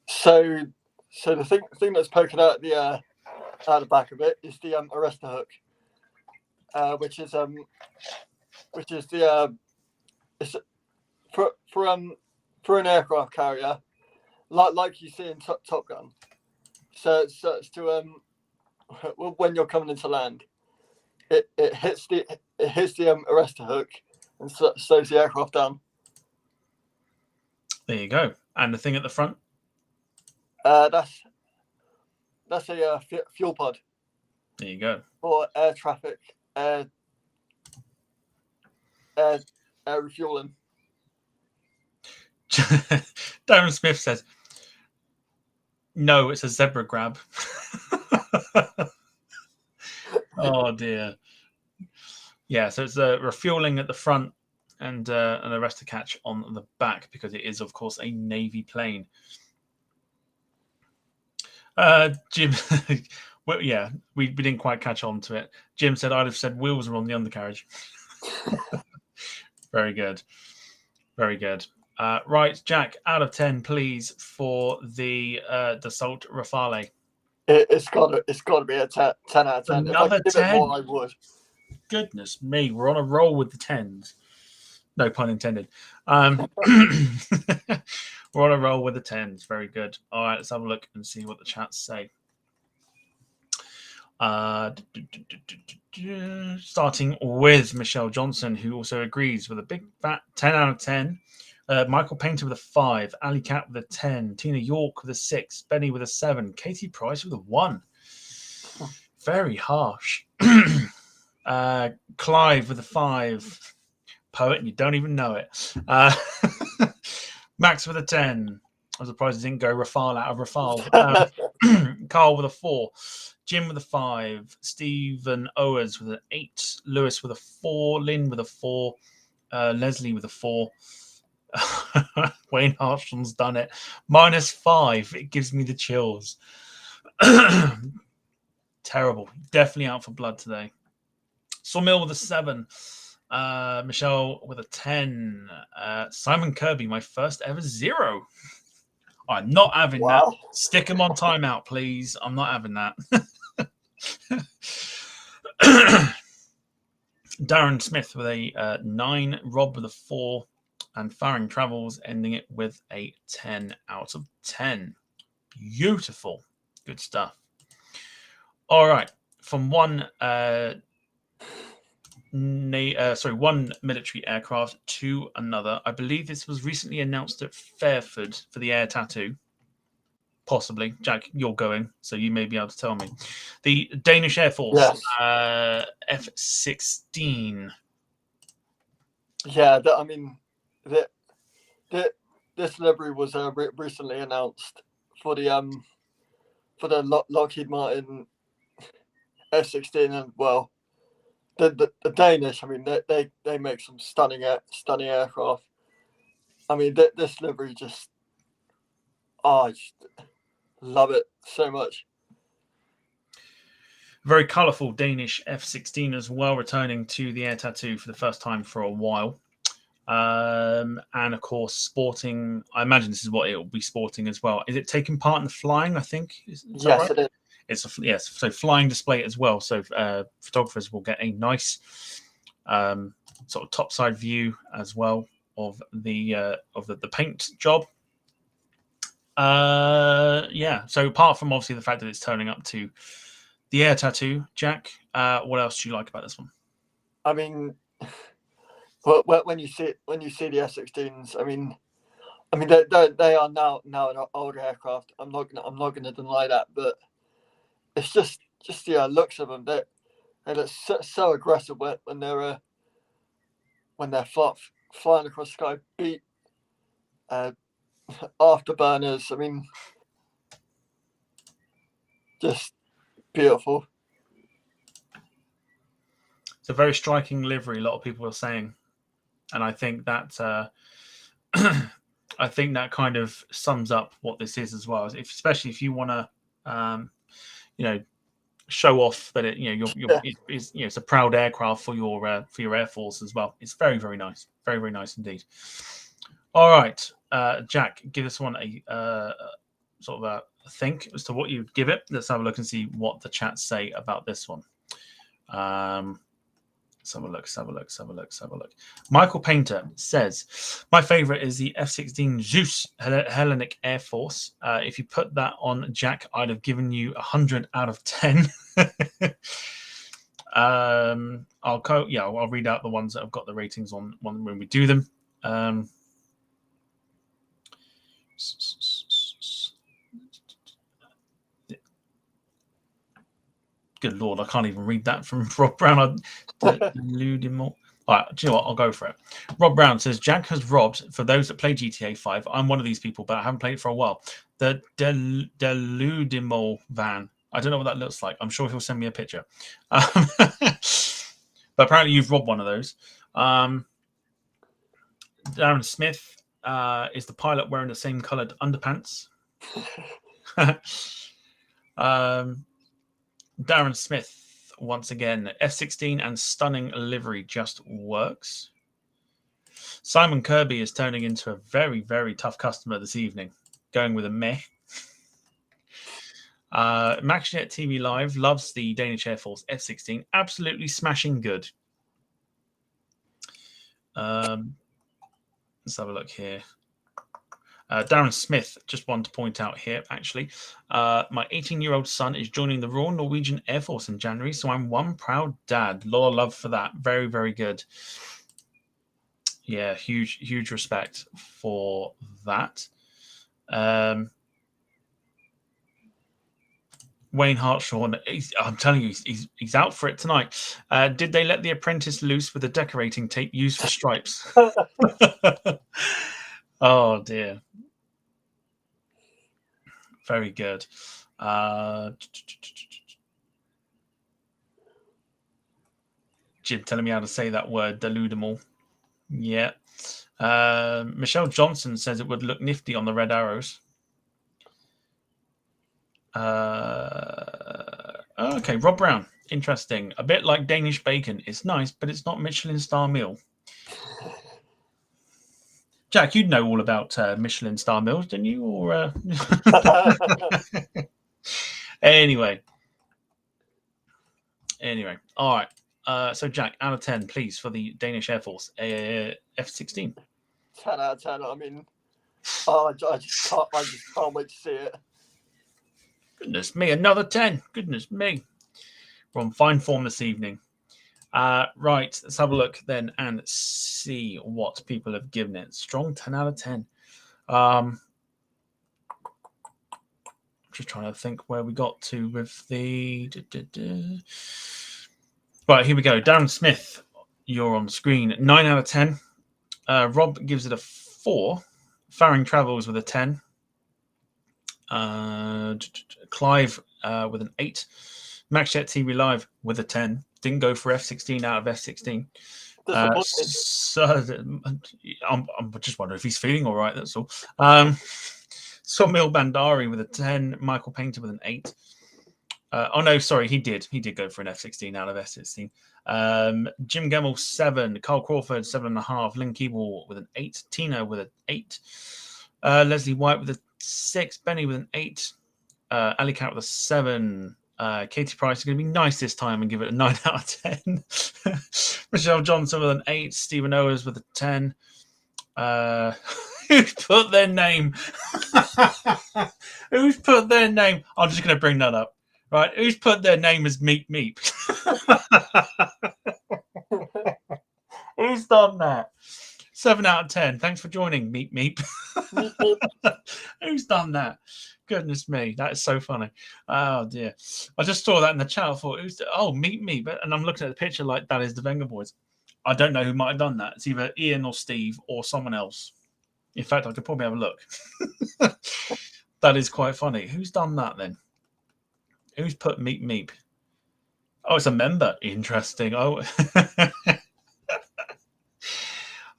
S3: So the thing that's poking out the back of it is the arrestor hook, which is the it's for an aircraft carrier, like you see in Top Gun. So it's to when you're coming into land, it hits the arrestor hook and slows the aircraft down.
S2: There you go. And the thing at the front?
S3: That's a fuel pod.
S2: There you go.
S3: For air traffic, air refueling.
S2: Darren Smith says, no, it's a zebra grab. Oh, dear. Yeah, so it's refueling at the front and an arrestor catch on the back because it is, of course, a Navy plane. Jim, well, yeah, we didn't quite catch on to it. Jim said, I'd have said wheels are on the undercarriage. Very good. Very good. Right, Jack, out of 10, please, for the Dassault Rafale.
S3: It's got to be a 10 out of 10.
S2: Another
S3: if I could give
S2: 10?
S3: it more, I would.
S2: Goodness me, we're on a roll with the 10s. No pun intended. We're on a roll with the 10s. Very good. All right, let's have a look and see what the chats say. Starting with Michelle Johnson, who also agrees with a big fat 10 out of 10. Michael Painter with a 5, Ali Cat with a 10, Tina York with a 6, Benny with a 7, Katie Price with a 1. Very harsh. Clive with a 5. Poet, and you don't even know it. Max with a 10. I'm surprised it didn't go Rafale out of Rafale. Carl with a 4. Jim with a 5. Stephen Owers with an 8. Lewis with a 4. Lynn with a 4. Leslie with a 4. Wayne Hartshaw's done it. -5. It gives me the chills. Terrible. Definitely out for blood today. Sawmill with a 7. Michelle with a 10. Simon Kirby, my first ever 0. I'm not having that. Stick him on timeout, please. I'm not having that. Darren Smith with a 9. Rob with a 4. And Farring Travels ending it with a 10 out of 10. Beautiful. Good stuff. All right. From one military aircraft to another. I believe this was recently announced at Fairford for the Air Tattoo. Possibly. Jack, you're going, so you may be able to tell me. The Danish Air Force, yes. F-16.
S3: Yeah, this livery was recently announced for the Lockheed Martin F-16, and well, the Danish. I mean, they make some stunning aircraft. I mean, this livery I just love it so much.
S2: Very colourful Danish F-16 as well, returning to the Air Tattoo for the first time for a while. And of course, sporting. I imagine this is what it will be sporting as well. Is it taking part in the flying? I think. Is
S3: yes,
S2: right?
S3: It is.
S2: Yes, so flying display as well. So photographers will get a nice sort of topside view as well of the paint job. Yeah. So apart from obviously the fact that it's turning up to the Air Tattoo, Jack, what else do you like about this one?
S3: I mean, when you see the F-16s, I mean they are now an older aircraft. I'm not gonna deny that, but it's just the looks of them. They look so aggressive when they're flying across the sky. Beat afterburners. I mean, just beautiful.
S2: a very striking livery. A lot of people are saying, and I think that I think that kind of sums up what this is as well. Especially if you want to, show off that it's a proud aircraft for your Air Force as well. It's very, very nice, very, very nice indeed. All right, Jack, give this one a sort of a think as to what you'd give it. Let's have a look and see what the chats say about this one. Let's have a look. Michael Painter says, my favorite is the F-16 Zeus Hellenic Air Force. If you put that on Jack, I'd have given you 100 out of 10. I'll read out the ones that have got the ratings on when we do them. Good Lord, I can't even read that from Rob Brown. All right, do you know what? I'll go for it. Rob Brown says, Jack has robbed, for those that play GTA 5, I'm one of these people, but I haven't played it for a while, the Deludimo van. I don't know what that looks like. I'm sure he'll send me a picture. But apparently you've robbed one of those. Darren Smith is the pilot wearing the same coloured underpants. Darren Smith, once again, F-16 and stunning livery just works. Simon Kirby is turning into a very, very tough customer this evening, going with a meh. MaxJet TV Live loves the Danish Air Force F-16. Absolutely smashing good. Let's have a look here. Darren Smith, just wanted to point out here, actually, my 18-year-old son is joining the Royal Norwegian Air Force in January, so I'm one proud dad. Lot of love for that. Very, very good. Yeah, huge respect for that. Wayne Hartshaw, I'm telling you, he's out for it tonight. Did they let the apprentice loose with the decorating tape used for stripes? Oh, dear. Very good. Jim telling me how to say that word, deludimal. Yeah. Michelle Johnson says it would look nifty on the red arrows. Okay, Rob Brown. Interesting. A bit like Danish bacon. It's nice, but it's not Michelin star meal. Jack, you'd know all about Michelin star meals, didn't you? Or Anyway. All right. So, Jack, out of 10, please, for the Danish Air Force F-16.
S3: 10 out of 10. I mean, I just can't wait to see it.
S2: Goodness me, another 10. Goodness me. We're on fine form this evening. Right, let's have a look then and see what people have given it. Strong 10 out of 10. Just trying to think where we got to with the... Right, here we go. Darren Smith, you're on screen. 9 out of 10. Rob gives it a 4. Faring Travels with a 10. Clive with an 8. MaxJet TV Live with a 10. Didn't go for F-16 out of F-16. So I'm just wondering if he's feeling all right, that's all. Somil Bandari with a 10. Michael Painter with an 8. Oh, no, sorry, he did go for an F-16 out of F-16. Jim Gemmell, 7. Carl Crawford, 7.5. Lynn Keeble with an 8. Tina with an 8. Leslie White with a 6. Benny with an 8. Ali Cat with a 7. Katie Price is going to be nice this time and give it a 9 out of 10. Michelle Johnson with an 8. Stephen Owers with a 10. Who's put their name? Who's put their name? I'm just going to bring that up. Right, who's put their name as Meep Meep? Who's done that? 7 out of 10. Thanks for joining, Meep Meep. Who's done that? Goodness me, that is so funny. Oh dear. I just saw that in the chat. I thought, Meep Meep. And I'm looking at the picture like that is the Wenger boys. I don't know who might have done that. It's either Ian or Steve or someone else. In fact, I could probably have a look. That is quite funny. Who's done that then? Who's put Meep Meep? Oh, it's a member. Interesting. Oh,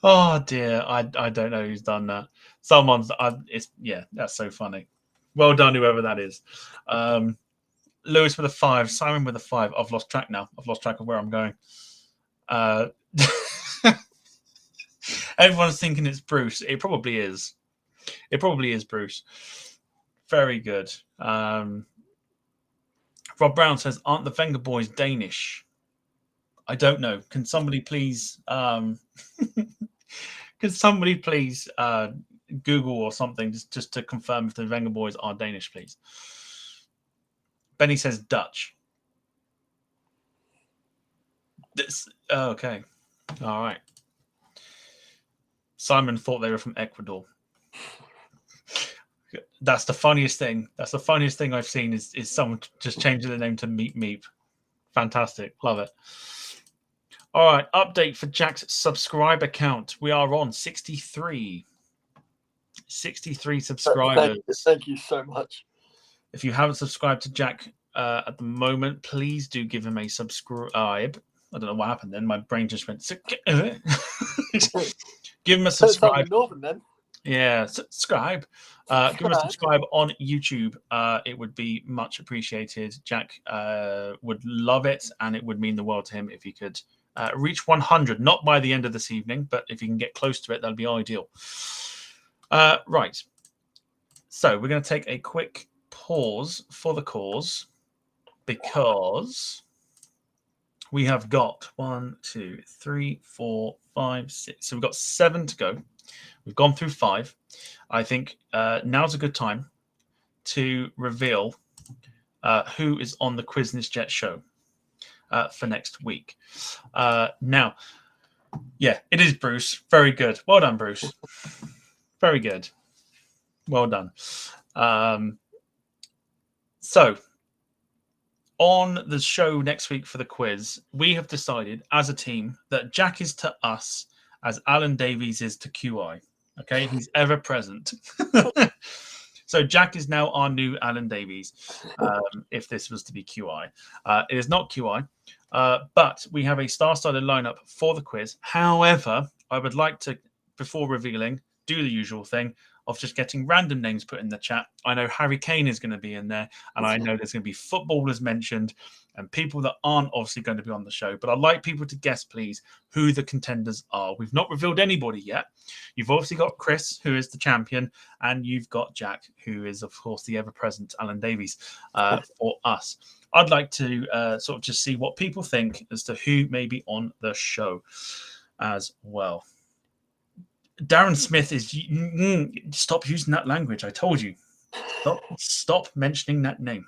S2: oh dear. I don't know who's done that. That's so funny. Well done, whoever that is. Lewis with a 5, Simon with a 5. I've lost track now. I've lost track of where I'm going. Everyone's thinking it's Bruce. It probably is. It probably is Bruce. Very good. Rob Brown says, aren't the Wenger boys Danish? I don't know. Can somebody please Google or something just to confirm if the Wenger boys are Danish, please? Benny says Dutch. Okay. All right. Simon thought they were from Ecuador. That's the funniest thing. That's the funniest thing I've seen is someone just changing the name to Meep Meep. Fantastic. Love it. All right. Update for Jack's subscriber count. We are on 63. 63 subscribers.
S3: Thank you so much.
S2: If you haven't subscribed to Jack at the moment, please do give him a subscribe. I don't know what happened then. My brain just went. Give him a subscribe.
S3: Northern, then.
S2: Yeah, subscribe. Give him a subscribe on YouTube. It would be much appreciated. Jack would love it, and it would mean the world to him if he could reach 100. Not by the end of this evening, but if he can get close to it, that'd be ideal. Right. So we're going to take a quick pause for the cause because we have got 1, 2, 3, 4, 5, 6. So we've got 7 to go. We've gone through 5. I think now's a good time to reveal who is on the Quizness Jet show for next week. Now, yeah, it is Bruce. Very good. Well done, Bruce. Very good. Well done. So, on the show next week for the quiz, we have decided as a team that Jack is to us as Alan Davies is to QI. Okay, he's ever present. So Jack is now our new Alan Davies, if this was to be QI. It is not QI, but we have a star-studded lineup for the quiz. However, I would like to, before revealing, do the usual thing of just getting random names put in the chat. I know Harry Kane is going to be in there, and I know there's going to be footballers mentioned and people that aren't obviously going to be on the show. But I'd like people to guess, please, who the contenders are. We've not revealed anybody yet. You've obviously got Chris, who is the champion, and you've got Jack, who is, of course, the ever-present Alan Davies for us. I'd like to sort of just see what people think as to who may be on the show as well. Darren Smith is... Stop using that language. I told you. Stop mentioning that name.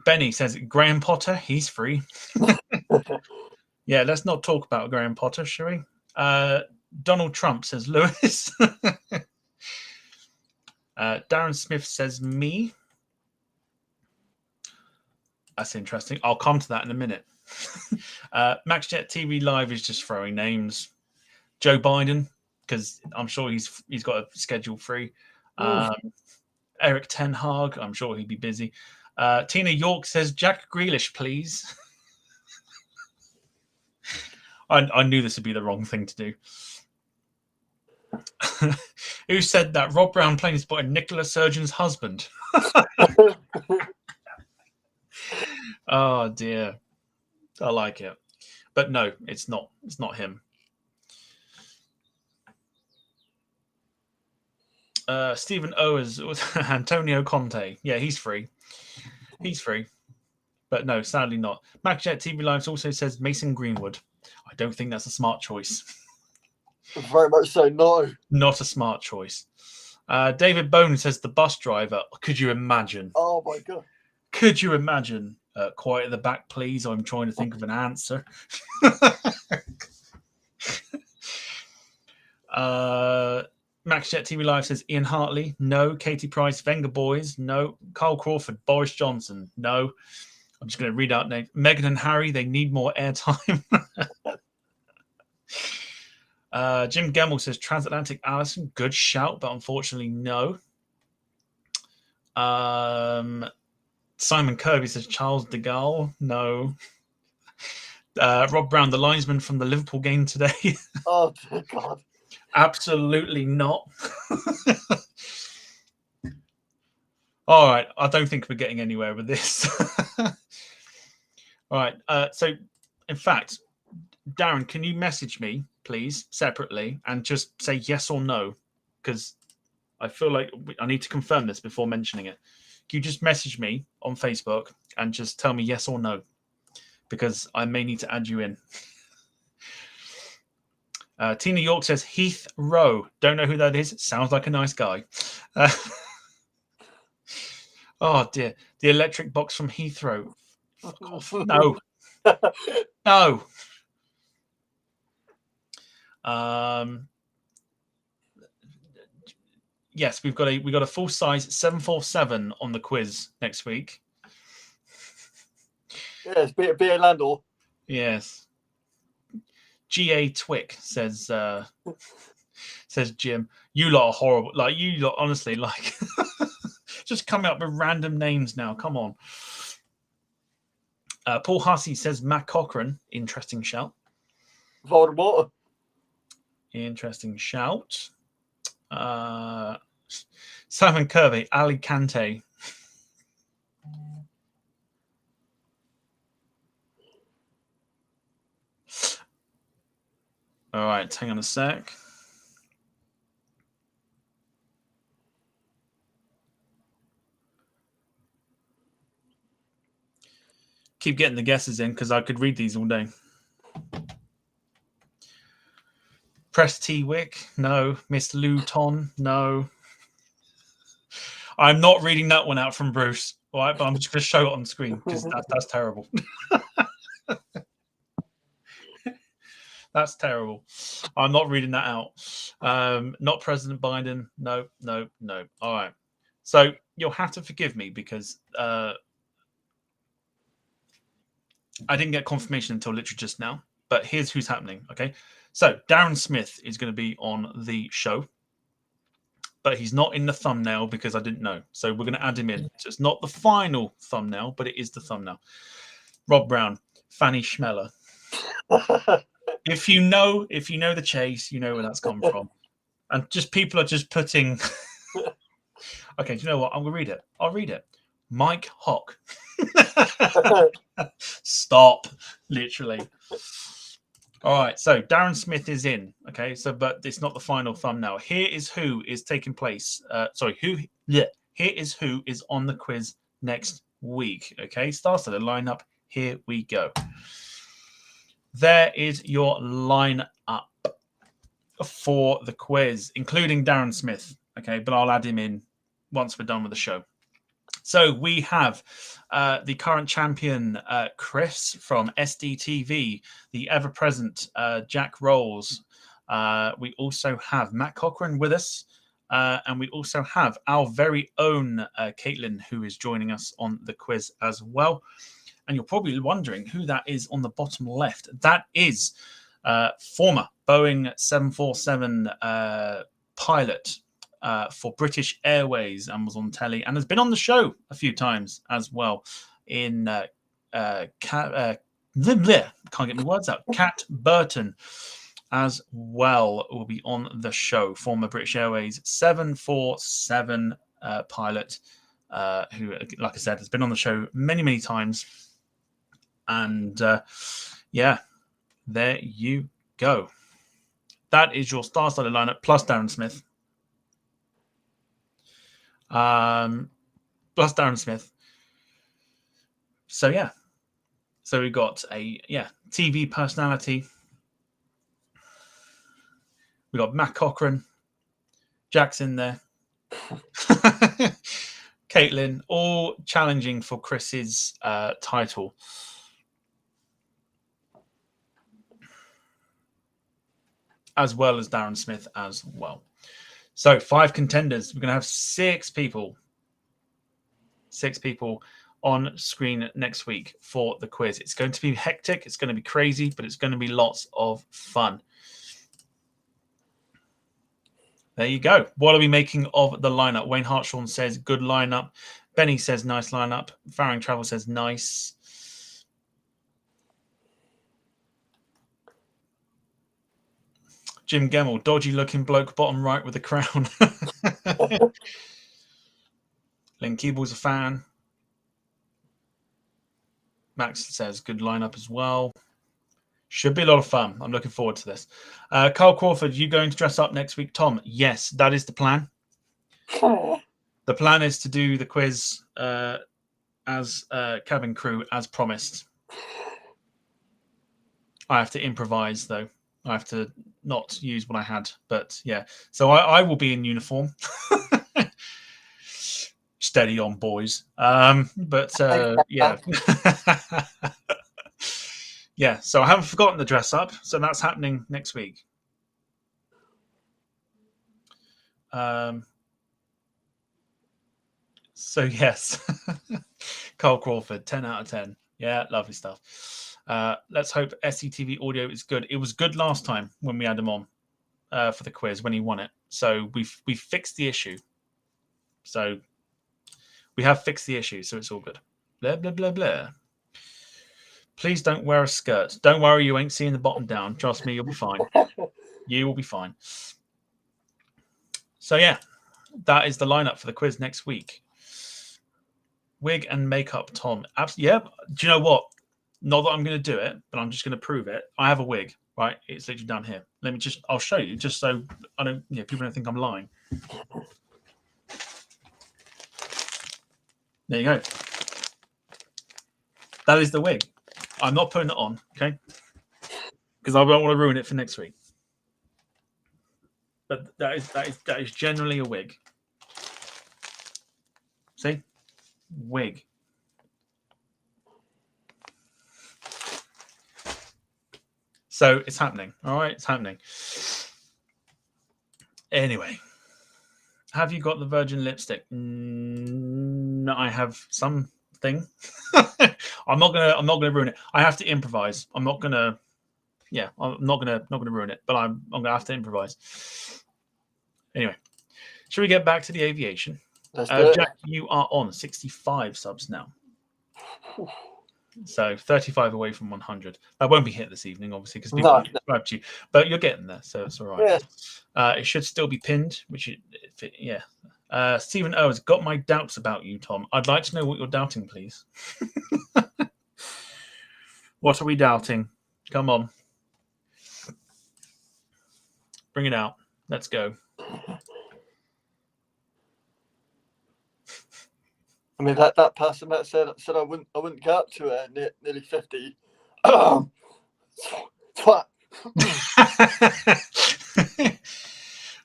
S2: Benny says, Graham Potter, he's free. Yeah, let's not talk about Graham Potter, shall we? Donald Trump says, Lewis. Darren Smith says, me. That's interesting. I'll come to that in a minute. MaxJet TV Live is just throwing names. Joe Biden, because I'm sure he's got a schedule free. Eric Ten Hag, I'm sure he'd be busy. Tina York says, Jack Grealish, please. I knew this would be the wrong thing to do. Who said that? Rob Brown playing spotted Nicola Surgeon's husband. Oh, dear. I like it. But no, it's not. It's not him. Stephen Owers, Antonio Conte. Yeah, he's free. He's free. But no, sadly not. MacJet TV Lives also says Mason Greenwood. I don't think that's a smart choice.
S3: Very much so, no.
S2: Not a smart choice. David Bone says the bus driver. Could you imagine?
S3: Oh, my God. Could
S2: you imagine? Quiet at the back, please. I'm trying to think of an answer. MaxJet TV Live says Ian Hartley. No. Katie Price, Wenger Boys. No. Carl Crawford, Boris Johnson. No. I'm just going to read out names. Meghan and Harry, they need more airtime. Jim Gemmell says Transatlantic Allison. Good shout, but unfortunately, no. Simon Kirby says Charles de Gaulle. No. Rob Brown, the linesman from the Liverpool game today.
S3: Oh, dear God.
S2: Absolutely not. All right. I don't think we're getting anywhere with this. All right. So, in fact, Darren, can you message me, please, separately, and just say yes or no? Because I feel like I need to confirm this before mentioning it. Can you just message me on Facebook and just tell me yes or no? Because I may need to add you in. Tina York says Heath Rowe. Don't know who that is. Sounds like a nice guy. Oh, dear. The electric box from Heathrow. Fuck off. No. No. Yes, we've got a full size 747 on the quiz next week.
S3: Yes, be a landlord.
S2: Yes. G.A. Twick says Jim, you lot are horrible. Like, you lot, honestly, like, just coming up with random names now. Come on. Paul Hussey says Matt Cochran. Interesting shout.
S3: Voldemort.
S2: Interesting shout. Simon Kirby, Ali Kante. All right, hang on a sec. Keep getting the guesses in because I could read these all day. Press T Wick, no. Miss Luton, no. I'm not reading that one out from Bruce, all right? But I'm just going to show it on screen because that's terrible. That's terrible. I'm not reading that out. Not President Biden. No. All right. So you'll have to forgive me because I didn't get confirmation until literally just now. But here's who's happening, okay? So Darren Smith is going to be on the show. But he's not in the thumbnail because I didn't know. So we're going to add him in. So it's not the final thumbnail, but it is the thumbnail. Rob Brown, Fanny Schmeller. If you know the chase, you know where that's come from. And just people are just putting. Okay, do you know what? I'm gonna read it. I'll read it. Mike Hock. Stop. Literally. All right. So Darren Smith is in. Okay. So, but it's not the final thumbnail. Here is who is taking place. Here is who is on the quiz next week. Okay. Star-studded lineup. Here we go. There is your lineup for the quiz, including Darren Smith. Okay, but I'll add him in once we're done with the show. So we have the current champion, Chris from SDTV, the ever-present Jack Rolls. We also have Matt Cochran with us. And we also have our very own Caitlin, who is joining us on the quiz as well. And you're probably wondering who that is on the bottom left. That is former Boeing 747 pilot for British Airways and was on telly and has been on the show a few times as well. In can't get my words out. Kat Burton as well will be on the show. Former British Airways 747 pilot who, like I said, has been on the show many, many times. And yeah, there you go. That is your star-studded lineup plus Darren Smith. Plus Darren Smith. So yeah. So we've got a TV personality. We got Matt Cochran. Jack's in there. Caitlin, all challenging for Chris's title. As well as Darren Smith as well. So 5 contenders. We're going to have 6 people. 6 people on screen next week for the quiz. It's going to be hectic. It's going to be crazy, but it's going to be lots of fun. There you go. What are we making of the lineup? Wayne Hartshorn says, good lineup. Benny says nice lineup. Faring Travel says nice. Jim Gemmell, dodgy looking bloke, bottom right with a crown. Lynn Keeble's a fan. Max says good lineup as well. Should be a lot of fun. I'm looking forward to this. Carl Crawford, you going to dress up next week, Tom? Yes, that is the plan. The plan is to do the quiz as cabin crew, as promised. I have to improvise, though. I have to not use what I had. But, yeah. So I will be in uniform. Steady on, boys. But, yeah. Yeah, so I haven't forgotten the dress up. So that's happening next week. So, yes. Carl Crawford, 10 out of 10. Yeah, lovely stuff. Let's hope SCTV audio is good. It was good last time when we had him on for the quiz when he won it. So we've fixed the issue. So we have fixed the issue, so it's all good. Blah, blah, blah, blah. Please don't wear a skirt. Don't worry, you ain't seeing the bottom down. Trust me, you'll be fine. You will be fine. So, yeah, that is the lineup for the quiz next week. Wig and makeup, Tom. Yeah. Do you know what? Not that I'm going to do it, but I'm just going to prove it. I have a wig, right? It's literally down here. I'll show you just so I don't, people don't think I'm lying. There you go. That is the wig. I'm not putting it on, okay? Because I don't want to ruin it for next week. But that is generally a wig. See? Wig. So it's happening. All right, it's happening. Anyway, have you got the virgin lipstick? No, I have something. I'm not gonna ruin it. I have to improvise. I'm not gonna ruin it, but I'm gonna have to improvise. Anyway, should we get back to the aviation? Jack, you are on 65 subs now. So 35 away from 100. That won't be hit this evening, obviously, because people subscribed to you. But you're getting there, so it's all right. Yeah. It should still be pinned, Stephen O has got my doubts about you, Tom. I'd like to know what you're doubting, please. What are we doubting? Come on. Bring it out. Let's go.
S3: I mean, that person that said I wouldn't get up to nearly 50. Twat.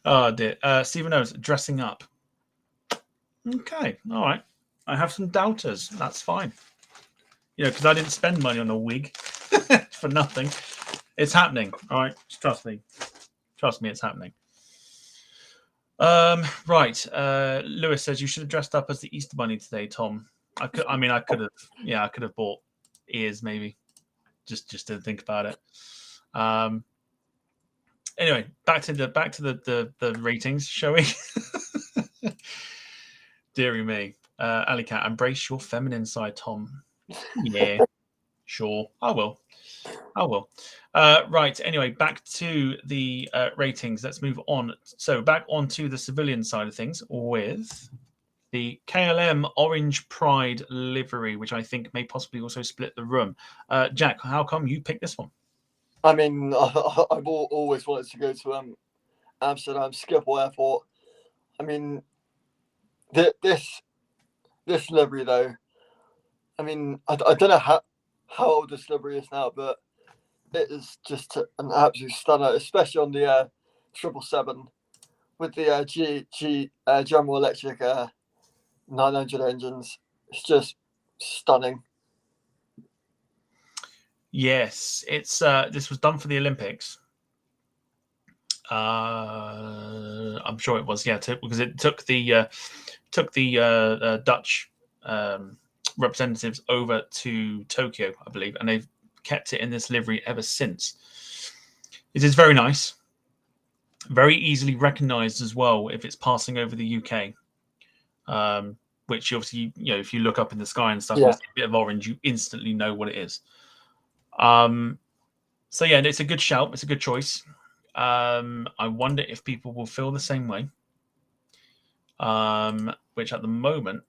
S2: Oh dear. Stephen knows dressing up. Okay, all right. I have some doubters. That's fine. Because I didn't spend money on a wig for nothing. It's happening. All right, just trust me. Trust me, it's happening. Right. Lewis says you should have dressed up as the Easter Bunny today, Tom. I could have. Yeah, I could have bought ears maybe. Just didn't think about it. Anyway, back to the ratings, shall we? Deary me. Alicat, embrace your feminine side, Tom. Yeah, sure. I will. Right. Anyway, back to the ratings. Let's move on. So back onto the civilian side of things with the KLM Orange Pride livery, which I think may possibly also split the room. Jack, how come you picked this one?
S3: I mean, I've always wanted to go to Amsterdam Schiphol Airport. I mean, this livery though. I mean, I don't know how old this livery is now, but it is just an absolute stunner, especially on the 777 with the General Electric 900 engines. It's just stunning.
S2: Yes, it's this was done for the Olympics. I'm sure it was, because it took the Dutch representatives over to Tokyo, I believe, and they've kept it in this livery ever since. It is very nice, very easily recognised as well if it's passing over the UK. which obviously, if you look up in the sky and stuff,
S3: Yeah.
S2: you see a bit of orange, you instantly know what it is. So yeah, it's a good shout. It's a good choice. I wonder if people will feel the same way. Which at the moment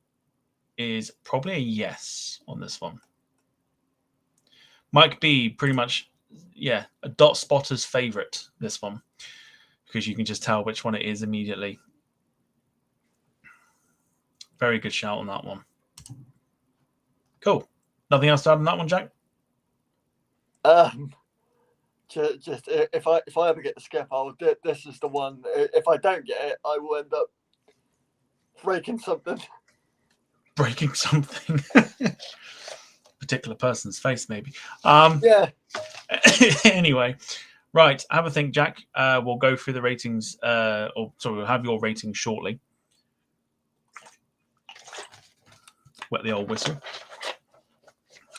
S2: is probably a yes on this one. Mike B, pretty much, a dot spotter's favorite, this one, because you can just tell which one it is immediately. Very good shout on that one. Cool. Nothing else to add on that one, Jack?
S3: Just if I ever get the skip, this is the one. If I don't get it, I will end up breaking something.
S2: Breaking something. Particular person's face, maybe.
S3: Yeah.
S2: Anyway, right. Have a think, Jack. We'll go through the ratings. We'll have your ratings shortly. Wet the old whistle.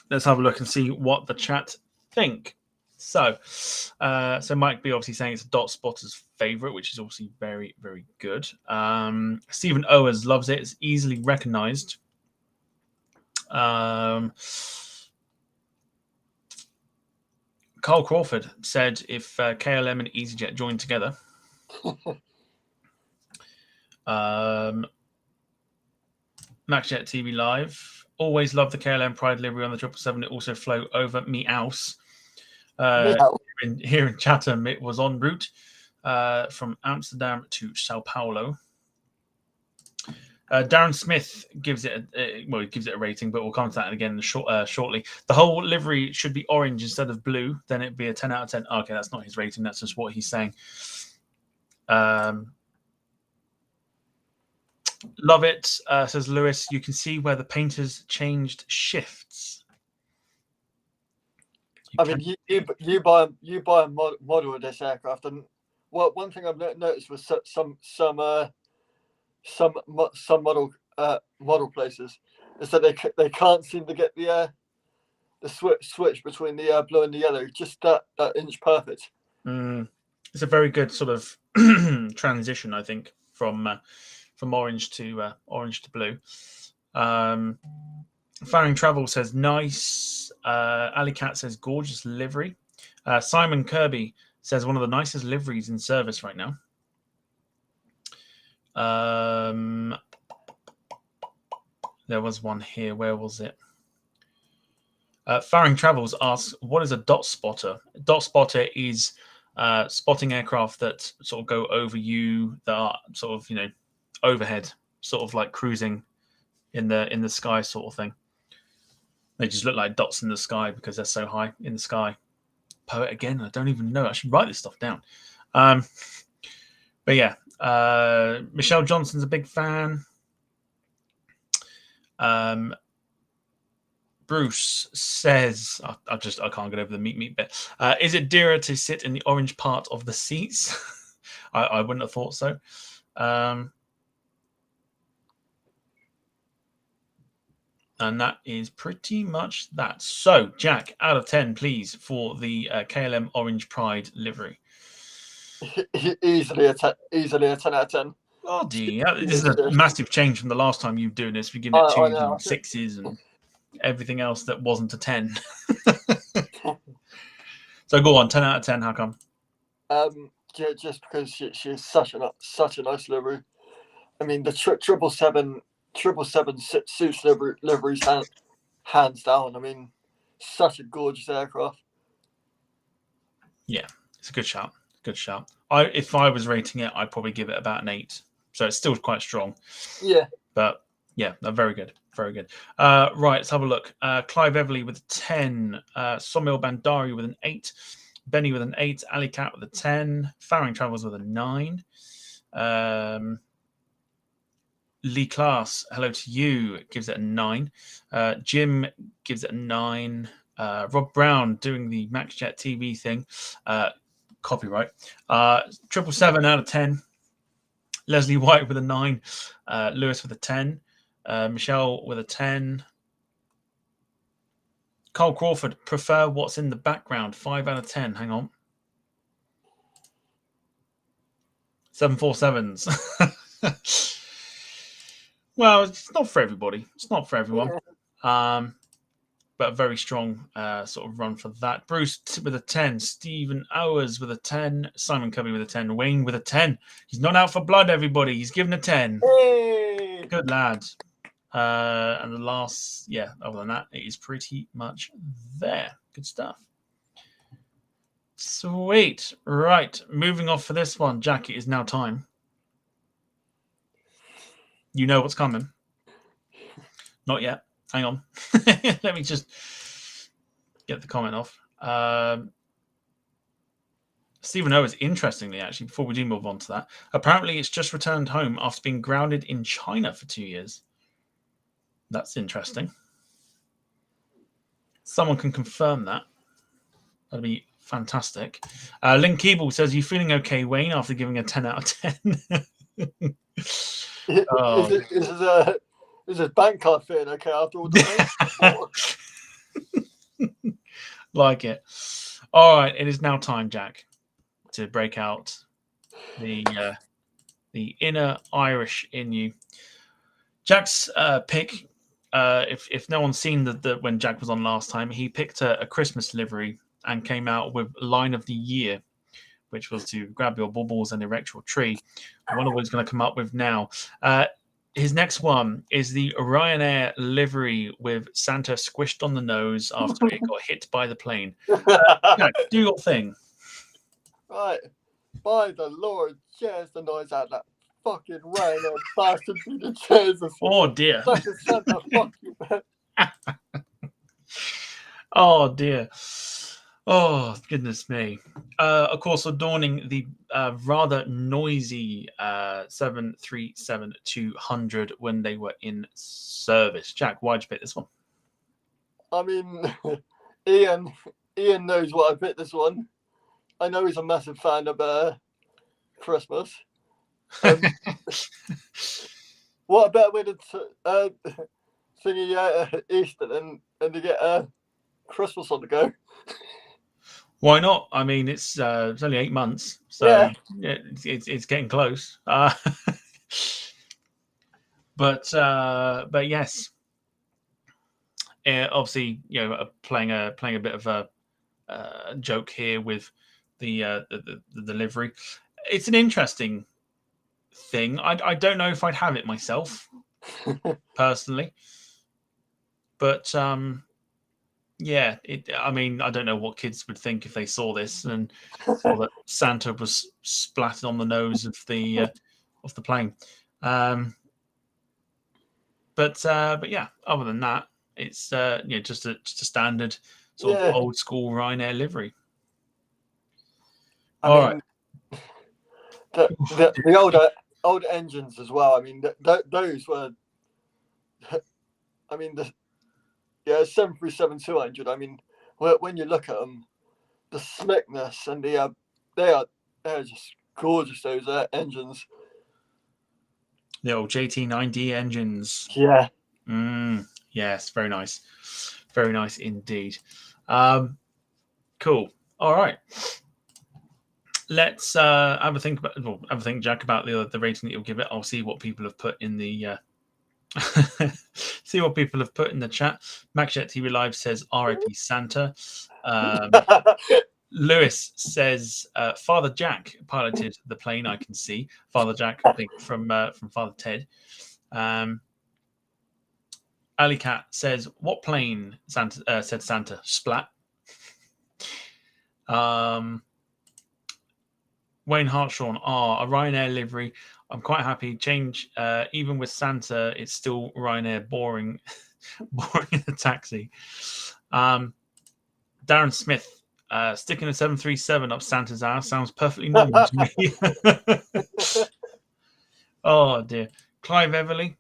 S2: Let's have a look and see what the chat think. So Mike B obviously saying it's a dot spotter's favorite, which is obviously very, very good. Stephen Owers loves it. It's easily recognized. Carl Crawford said if KLM and EasyJet joined together. MaxJet TV Live. Always love the KLM Pride livery on the 777. It also flew over Meows. Here in Chatham, it was en route from Amsterdam to Sao Paulo. Darren Smith gives it a rating, but we'll come to that again shortly. The whole livery should be orange instead of blue, then it'd be a 10 out of 10. Okay, that's not his rating, that's just what he's saying. Love it, says Lewis. You can see where the painters changed shifts.
S3: You buy a model of this aircraft, and one thing I've noticed was some model places is that they can't seem to get the switch between the blue and the yellow just that inch perfect.
S2: It's a very good sort of transition, I think, from orange to blue. Faring Travel says nice. Ali Cat says gorgeous livery. Simon Kirby says one of the nicest liveries in service right now. There was one here. Where was it? Faring Travels asks, what is a dot spotter? A dot spotter is spotting aircraft that sort of go over you, that are sort of, overhead, sort of like cruising in the sky sort of thing. They just look like dots in the sky because they're so high in the sky. Poet again, I don't even know. I should write this stuff down. But yeah, Michelle Johnson's a big fan. Bruce says, I can't get over the meat bit. Is it dearer to sit in the orange part of the seats? I wouldn't have thought so. And that is pretty much that. So, Jack, out of 10, please, for the KLM Orange Pride livery.
S3: Easily a 10 out of 10.
S2: Oh, dear. This is a massive change from the last time you were doing this. We're giving it 2s and 6s and everything else that wasn't a 10. So, go on, 10 out of 10. How come?
S3: Just because she's such a nice livery. I mean, the 777 suits liveries hands down. I mean, such a gorgeous aircraft.
S2: Yeah, it's a good shout. Good shout. If I was rating it, I'd probably give it about an 8. So it's still quite strong.
S3: Yeah.
S2: But yeah, very good. Very good. Right, let's have a look. Clive Everly with a 10. Somil Bandari with an 8. Benny with an 8. Ali Cat with a 10. Faring Travels with a 9. Lee Class, hello to you, gives it a 9. Jim gives it a 9. Rob Brown doing the MaxJet TV thing. Copyright. 777 out of 10. Leslie White with a 9. Lewis with a 10. Michelle with a 10. Carl Crawford, prefer what's in the background. 5 out of 10. Hang on. 747s. Well, it's not for everybody. It's not for everyone. But a very strong sort of run for that. Bruce with a 10. Stephen Owers with a 10. Simon Covey with a 10. Wayne with a 10. He's not out for blood, everybody. He's given a 10.
S3: Hey!
S2: Good lad. And the last, other than that, it is pretty much there. Good stuff. Sweet. Right. Moving off for this one. Jack, it is now time. You know what's coming. Not yet. Hang on. Let me just get the comment off. Stephen Owens, interestingly, actually, before we do move on to that, apparently it's just returned home after being grounded in China for 2 years. That's interesting. Someone can confirm that. That'd be fantastic. Lynn Keeble says, "You feeling okay, Wayne, after giving a 10 out of 10?
S3: Is his bank card feeling okay after all the
S2: Like it. All right, it is now time, Jack, to break out the inner Irish in you. Jack's pick, if no one's seen the when Jack was on last time, he picked a Christmas livery and came out with line of the year, which was to grab your baubles and erect your tree. I wonder what he's going to come up with now. His next one is the Orion Air livery with Santa squished on the nose after it got hit by the plane. Jack, do your thing.
S3: Right. By the Lord, cheers the noise out of that fucking rain and bastard through the chairs.
S2: Oh, dear.
S3: Santa, fuck you, man.
S2: Oh, dear. Oh, goodness me. Of course, adorning the rather noisy 737-200 when they were in service. Jack, why'd you pick this one?
S3: I mean, Ian knows why I picked this one. I know he's a massive fan of Christmas. What a better way to thingy Easter than to get Christmas on the go.
S2: Why not? I mean, it's only 8 months, so yeah, it's getting close. But yes, obviously, playing a bit of a joke here with the delivery. It's an interesting thing. I don't know if I'd have it myself personally, but yeah, I mean, I don't know what kids would think if they saw this and saw that Santa was splattered on the nose of the plane. But yeah, other than that, it's just a standard sort of old school Ryanair livery.
S3: I mean, the older engines as well. I mean, those were. I mean, 737-200. I mean, when you look at them, the slickness and they're just gorgeous. Those engines.
S2: The old JT9D engines.
S3: Yeah.
S2: Yes, very nice. Very nice indeed. Cool. All right. Let's have a think, Jack, about the rating that you'll give it. I'll see what people have put in the see what people have put in the chat. MacJet TV Live says R.I.P. Santa. Lewis says Father Jack piloted the plane. I can see Father Jack, I think, from Father Ted. Ali Cat says, "What plane?" Santa said Santa. Splat. Wayne Hartshawn, a Ryanair livery. I'm quite happy. Change, even with Santa, it's still Ryanair boring, boring in the taxi. Darren Smith, sticking a 737 up Santa's ass sounds perfectly normal to me. Oh dear. Clive Everly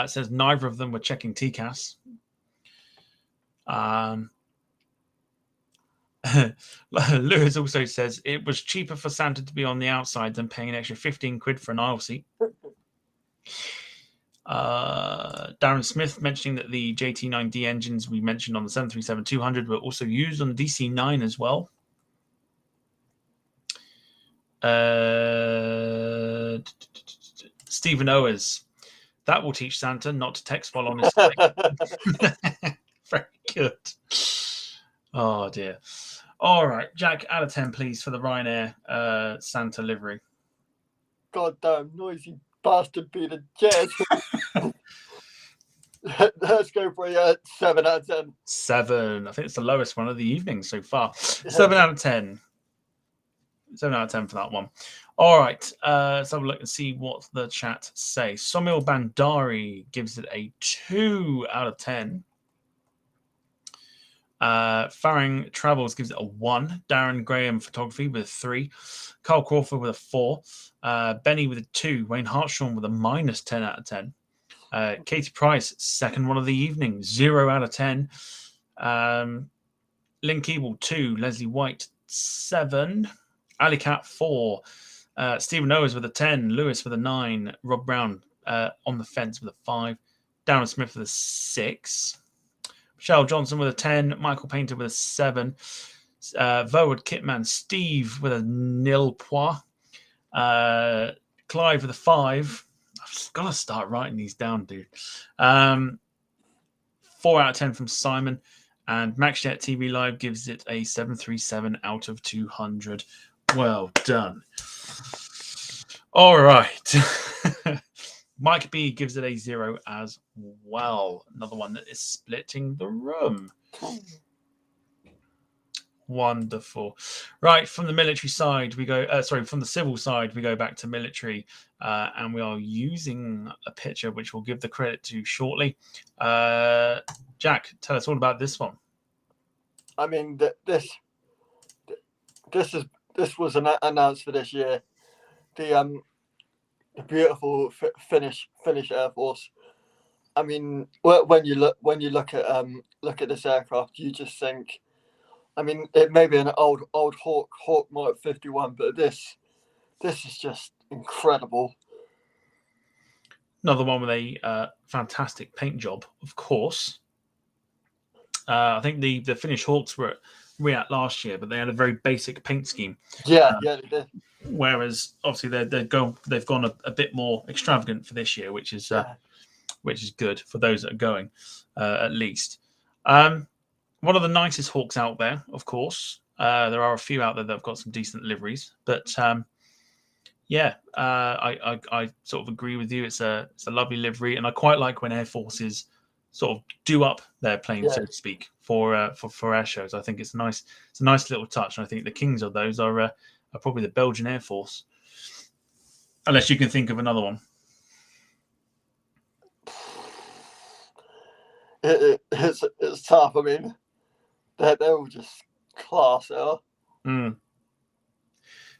S2: says neither of them were checking TCAS. Lewis also says it was cheaper for Santa to be on the outside than paying an extra 15 quid for an aisle seat. Darren Smith mentioning that the JT9D engines we mentioned on the 737-200 were also used on the DC-9 as well. Stephen Owers That will teach Santa not to text while on his flight. Very good. Oh, dear. All right, Jack, out of 10, please, for the Ryanair Santa livery.
S3: Goddamn noisy bastard Peter Jazz. Let's go for a 7 out of 10.
S2: 7. I think it's the lowest one of the evening so far. 7 out of 10. 7 out of 10 for that one. All right, let's have a look and see what the chat say. Somil Bandari gives it a 2 out of 10. Farang Travels gives it a 1. Darren Graham Photography with a 3. Carl Crawford with a 4. Benny with a 2. Wayne Hartshorn with a -10 out of 10. Katie Price, second one of the evening, 0 out of 10. Lynn Keeble, 2. Leslie White, 7. Ali Cat, 4. Stephen Owens with a 10. Lewis with a 9. Rob Brown on the fence with a 5. Darren Smith with a 6. Michelle Johnson with a 10. Michael Painter with a 7. Verwood Kitman. Steve with a 0 point. Clive with a 5. I've got to start writing these down, dude. 4 out of 10 from Simon. And MaxJet TV Live gives it a 737 out of 200. Well done. All right. Mike B gives it a 0 as well. Another one that is splitting the room. Wonderful. Right, from the military side, we go, from the civil side, we go back to military, and we are using a picture which we'll give the credit to shortly. Jack, tell us all about this one.
S3: I mean, this was announced for this year. The beautiful Finnish Air Force. I mean, when you look at this aircraft, you just think, I mean, it may be an old Hawk Mark 51, but this is just incredible.
S2: Another one with a fantastic paint job, of course. I think the Finnish Hawks were at Riyadh last year, but they had a very basic paint scheme.
S3: Yeah, they did.
S2: Whereas obviously they've gone a bit more extravagant for this year, which is good for those that are going, at least. One of the nicest Hawks out there, of course. There are a few out there that have got some decent liveries, but I sort of agree with you. It's a lovely livery, and I quite like when air forces sort of do up their plane, so to speak, for air shows. I think it's a nice little touch, and I think the kings of those are probably the Belgian Air Force, unless you can think of another one.
S3: It's tough. I mean, they're all just class.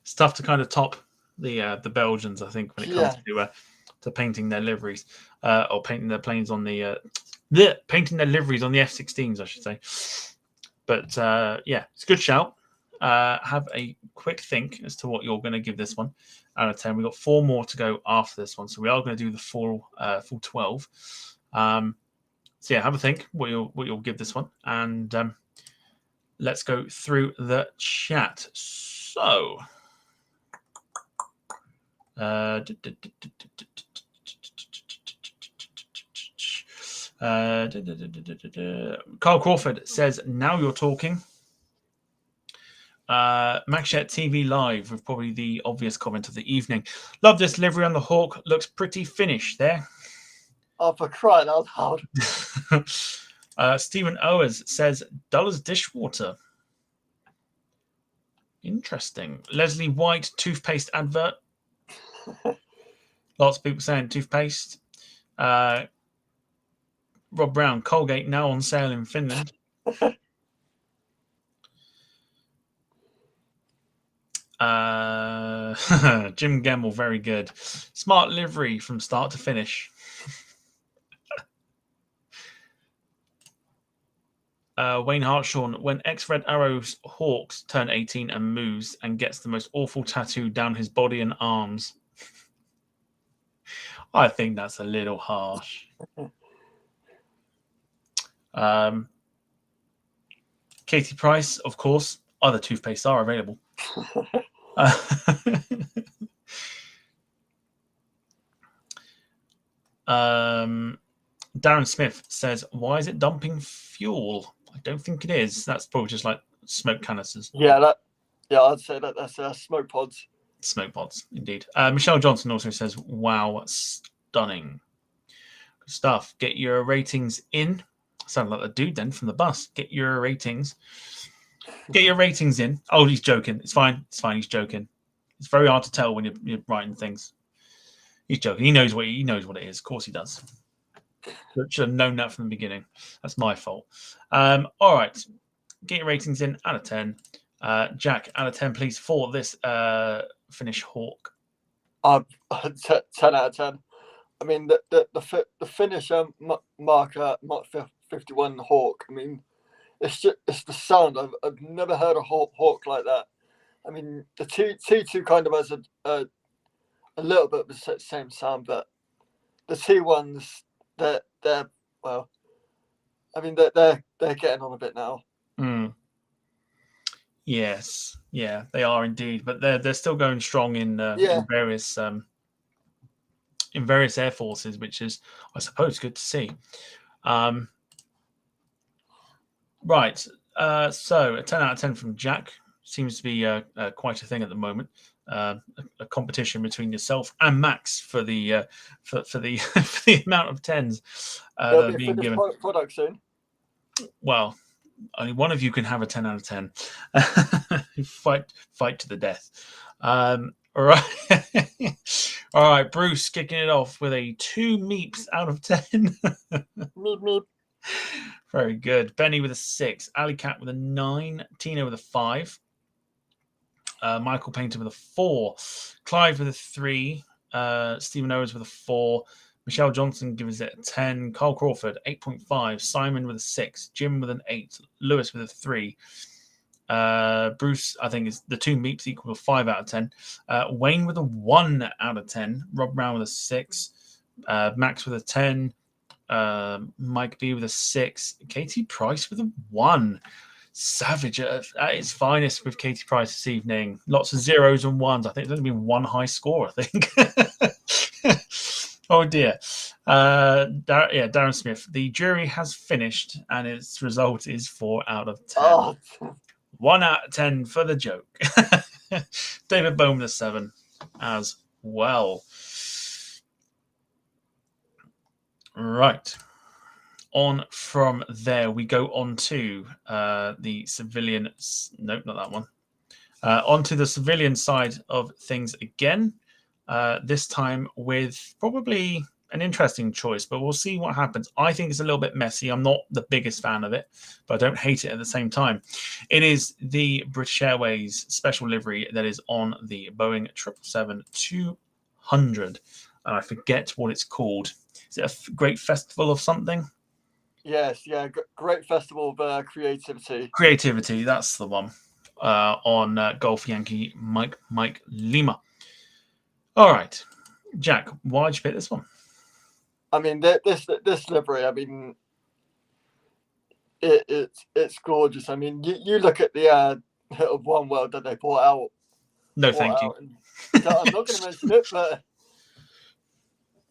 S2: It's tough to kind of top the Belgians, I think, when it comes to painting their liveries, or painting their planes on painting their liveries on the F-16s, I should say. But it's a good shout. Have a quick think as to what you're going to give this one out of 10. We've got 4 more to go after this one, so we are going to do the full 12. Have a think what you'll give this one, and let's go through the chat. So, Carl Crawford says, "Now you're talking." MaxJet TV Live with probably the obvious comment of the evening. Love this livery on the Hawk. Looks pretty Finnish there.
S3: Oh, for crying out loud.
S2: Stephen Owers says, dull as dishwater. Interesting. Leslie White, toothpaste advert. Lots of people saying toothpaste. Rob Brown, Colgate now on sale in Finland. Jim Gemmell, very good. Smart livery from start to finish. Wayne Hartshorn, when ex-Red Arrows Hawks turn 18 and moves and gets the most awful tattoo down his body and arms. I think that's a little harsh. Katie Price, of course, other toothpastes are available. Darren Smith says, "Why is it dumping fuel?" I don't think it is. That's probably just like smoke canisters.
S3: Yeah, I'd say that's smoke pods.
S2: Smoke pods, indeed. Michelle Johnson also says, "Wow, stunning. Good stuff. Get your ratings in." Sound like a dude then from the bus. Get your ratings. Get your ratings in. Oh, he's joking. It's fine. It's fine. He's joking. It's very hard to tell when you're writing things. He's joking. He knows what it is. Of course he does. Should have known that from the beginning. That's my fault. All right. Get your ratings in out of 10. Jack, out of 10, please, for this Finnish Hawk.
S3: 10 out of 10. I mean, the Finnish Mark 51 Hawk. I mean, it's the sound. I've never heard a hawk like that. I mean, the T2 kind of has a little bit of the same sound, but the T1s, they're well, I mean, they're getting on a bit now.
S2: Mm. Yes, yeah, they are indeed, but they're still going strong in various air forces, which is, I suppose, good to see. Right, so a 10 out of 10 from Jack seems to be quite a thing at the moment. A competition between yourself and Max for the for the for the amount of 10s that are being given.
S3: Product soon.
S2: Well, only one of you can have a 10 out of 10. Fight to the death. All right. All right, Bruce kicking it off with a 2 meeps out of 10.
S3: Meep meep.
S2: Very good. Benny with a 6. Ali Cat with a 9. Tina with a 5. Michael Painter with a 4. Clive with a 3. Stephen Owens with a 4. Michelle Johnson gives it a 10. Carl Crawford, 8.5. Simon with a 6. Jim with an 8. Lewis with a 3. Bruce, I think, is the 2 meeps equal to 5 out of 10. Wayne with a 1 out of 10. Rob Brown with a 6. Max with a 10. Mike B with a 6. Katie Price with a 1. Savage at its finest with Katie Price this evening. Lots of 0s and 1s. I think there's only been one high score, I think. Oh dear. Darren Smith. The jury has finished and its result is 4 out of 10.
S3: Oh.
S2: 1 out of 10 for the joke. David Bowman, the 7 as well. Right. On from there, we go on to the civilian. Nope, not that one. Onto the civilian side of things again. This time with probably an interesting choice, but we'll see what happens. I think it's a little bit messy. I'm not the biggest fan of it, but I don't hate it at the same time. It is the British Airways special livery that is on the Boeing 777-200. And I forget what it's called. Is it a great festival of something?
S3: Yes, yeah, great festival of creativity.
S2: Creativity, that's the one. On Golf Yankee Mike Lima. All right, Jack, why'd you pick this one?
S3: I mean, this livery. I mean, it's gorgeous. I mean, you look at the of One World that they brought out.
S2: No, thank you.
S3: So I'm not going to mention it, but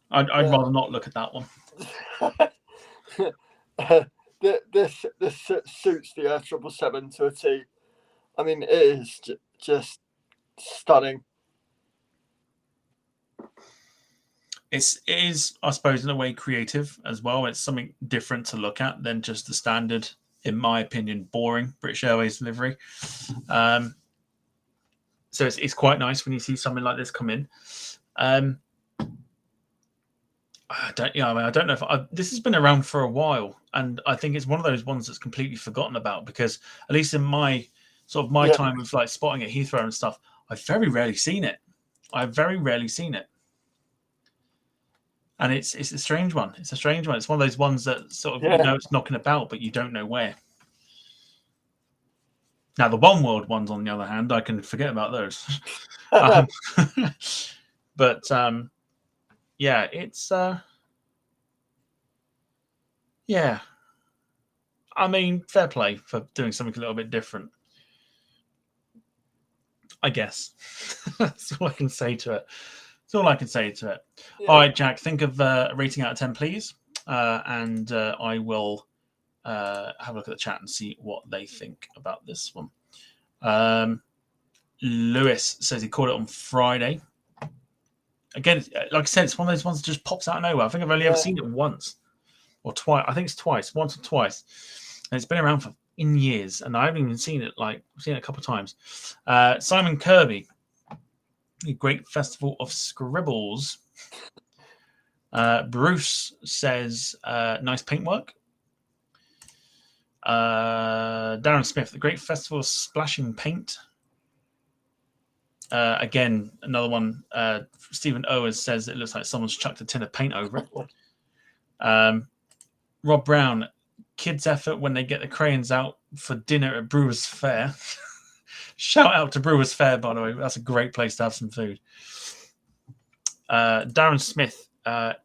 S2: I'd rather not look at that one.
S3: This suits the 777 to a T. I mean, it is just stunning.
S2: It is, I suppose, in a way creative as well. It's something different to look at than just the standard, in my opinion, boring British Airways livery. So it's quite nice when you see something like this come in. I don't know if this has been around for a while, and I think it's one of those ones that's completely forgotten about because, at least in my time of like spotting at Heathrow and stuff, I've very rarely seen it. And it's a strange one. It's a strange one. It's one of those ones that sort of it's knocking about, but you don't know where. Now the One World ones, on the other hand, I can forget about those. But yeah, it's yeah. I mean, fair play for doing something a little bit different, I guess. That's all I can say to it. That's all I can say to it.
S3: Yeah.
S2: All right, Jack, think of a rating out of 10, please. And I will have a look at the chat and see what they think about this one. Lewis says he caught it on Friday. Again, like I said, it's one of those ones that just pops out of nowhere. I think I've only ever seen it once or twice. I think it's twice, once or twice. And it's been around for years, and I haven't even seen it. I've seen it a couple of times. Simon Kirby, the Great Festival of Scribbles. Bruce says, nice paintwork. Darren Smith, the Great Festival of Splashing Paint. Again, another one. Stephen Owers says it looks like someone's chucked a tin of paint over it. Rob Brown, kids' effort when they get the crayons out for dinner at Brewers Fair. Shout out to Brewers Fair, by the way. That's a great place to have some food. Darren Smith,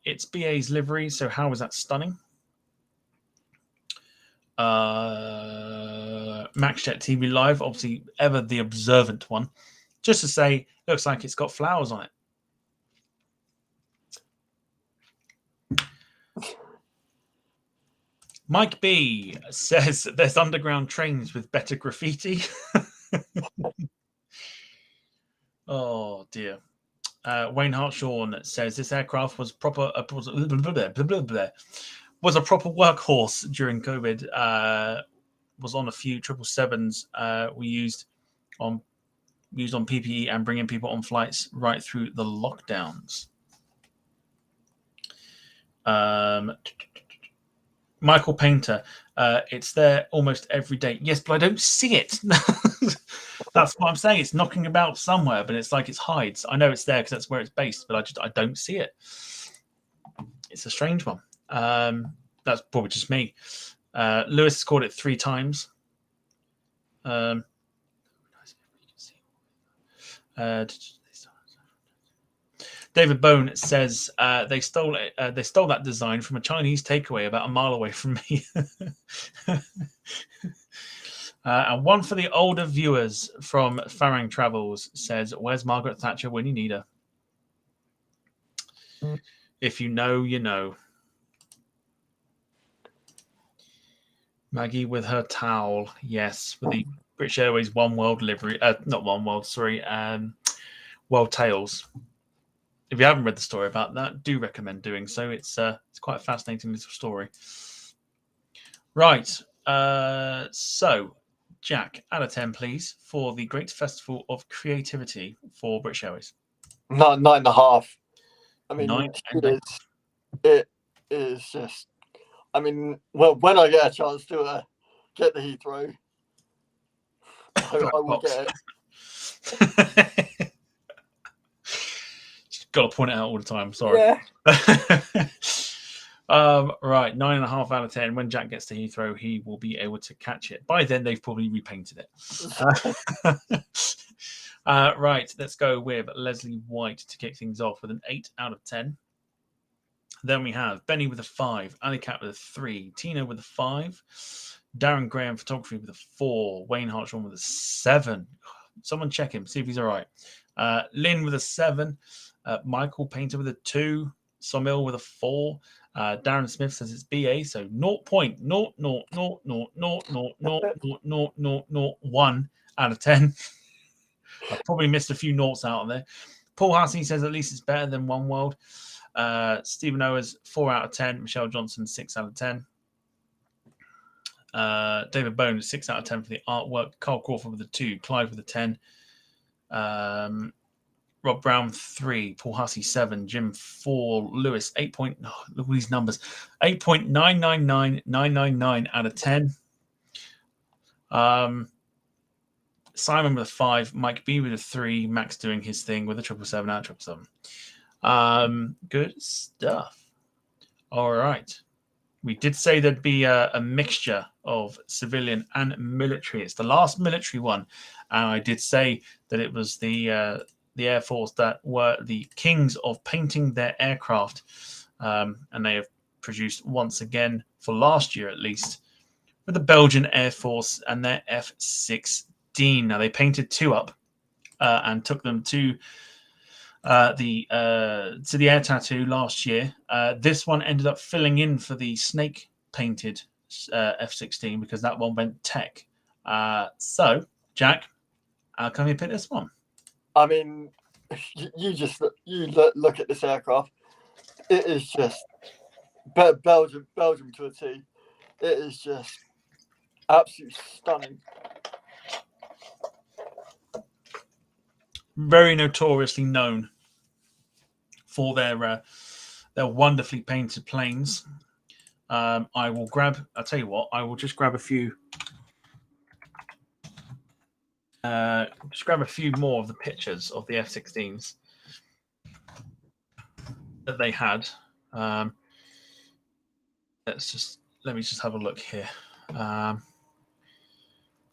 S2: it's BA's livery, so how was that stunning? MaxJet TV Live, obviously ever the observant one. Just to say, looks like it's got flowers on it. Mike B says there's underground trains with better graffiti. Oh dear. Wayne Hartshorn says this aircraft was proper was a proper workhorse during COVID. Was on a few 777s we used on PPE and bringing people on flights right through the lockdowns. Michael Painter, it's there almost every day. Yes, but I don't see it. That's what I'm saying. It's knocking about somewhere, but it's like it hides. I know it's there because that's where it's based, but I don't see it. It's a strange one. That's probably just me. Lewis scored it 3 times. David Bone says they stole that design from a Chinese takeaway about a mile away from me. And one for the older viewers from Farang Travels says, "Where's Margaret Thatcher when you need her? If you know, you know." Maggie with her towel, yes, with the British Airways One World livery, not One World, sorry, World Tales. If you haven't read the story about that, do recommend doing so. It's quite a fascinating little story. Right, so Jack, out of 10, please, for the Great Festival of Creativity for British Airways.
S3: 9.5. I mean,
S2: 9.
S3: it is just. I mean, well, when I get a chance to get the Heathrow, I will get it.
S2: Just got to point it out all the time. Sorry.
S3: Yeah.
S2: Right, 9.5 out of 10. When Jack gets to Heathrow, he will be able to catch it. By then, they've probably repainted it. Right, let's go with Leslie White to kick things off with an 8 out of 10. Then we have Benny with a 5, Ali Cat with a 3, Tina with a 5, Darren Graham Photography with a 4, Wayne Hartshorn with a 7. Someone check him, see if he's all right. Lynn with a 7, Michael Painter with a 2, Somil with a 4. Darren Smith says it's BA, so 0.00000000001 out of 10. I've probably missed a few noughts out of there. Paul Hussey says at least it's better than One World. Stephen Owers, 4 out of 10. Michelle Johnson, 6 out of 10. David Bone, 6 out of 10 for the artwork. Carl Crawford with a 2. Clive with a 10. Rob Brown, 3. Paul Hussey, 7. Jim, 4. Lewis, 8. Look at these numbers. 8.999999 out of 10. Simon with a 5. Mike B with a 3. Max doing his thing with a 777 out of 777. Good stuff. All right. We did say there'd be a mixture of civilian and military. It's the last military one. And I did say that it was the Air Force that were the kings of painting their aircraft. And they have produced once again, for last year at least, with the Belgian Air Force and their F-16. Now, they painted 2 up and took them to the air tattoo last year. This one ended up filling in for the snake painted F-16 because that one went tech. So, Jack, how come you picked this one?
S3: I mean, look at this aircraft. It is just Belgium to a T. It is just absolutely stunning.
S2: Very notoriously known for their wonderfully painted planes. I'll tell you what, I will just grab a few. Just grab a few more of the pictures of the F-16s that they had. Let me just have a look here.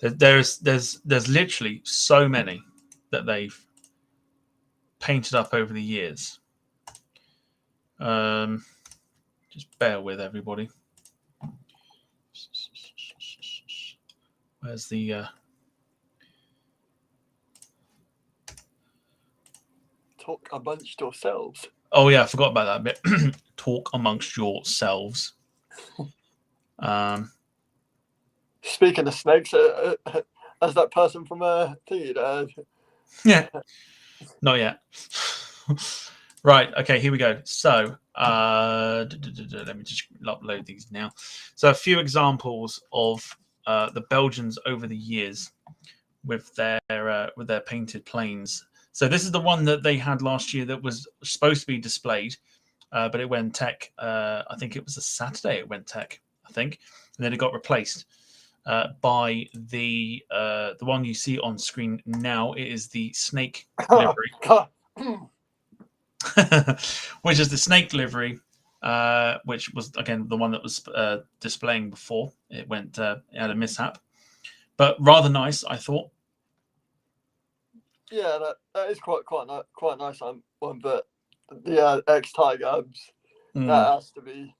S2: There's literally so many that they've painted up over the years. Just bear with everybody. Where's the
S3: talk amongst yourselves?
S2: Oh yeah, I forgot about that bit. Talk amongst yourselves.
S3: Speaking of snakes, as that person from thingy,
S2: yeah, not yet. Right, okay, here we go. So, let me just upload these now. So, a few examples of the Belgians over the years with their painted planes. So, this is the one that they had last year that was supposed to be displayed, but it went tech. I think it was a Saturday. It went tech, I think, and then it got replaced by the one you see on screen now. It is the snake livery. Which is the snake livery, which was again the one that was displaying before it went it had a mishap, but rather nice, I thought.
S3: Yeah, that is quite nice one, but the ex-Tiger, that has to be.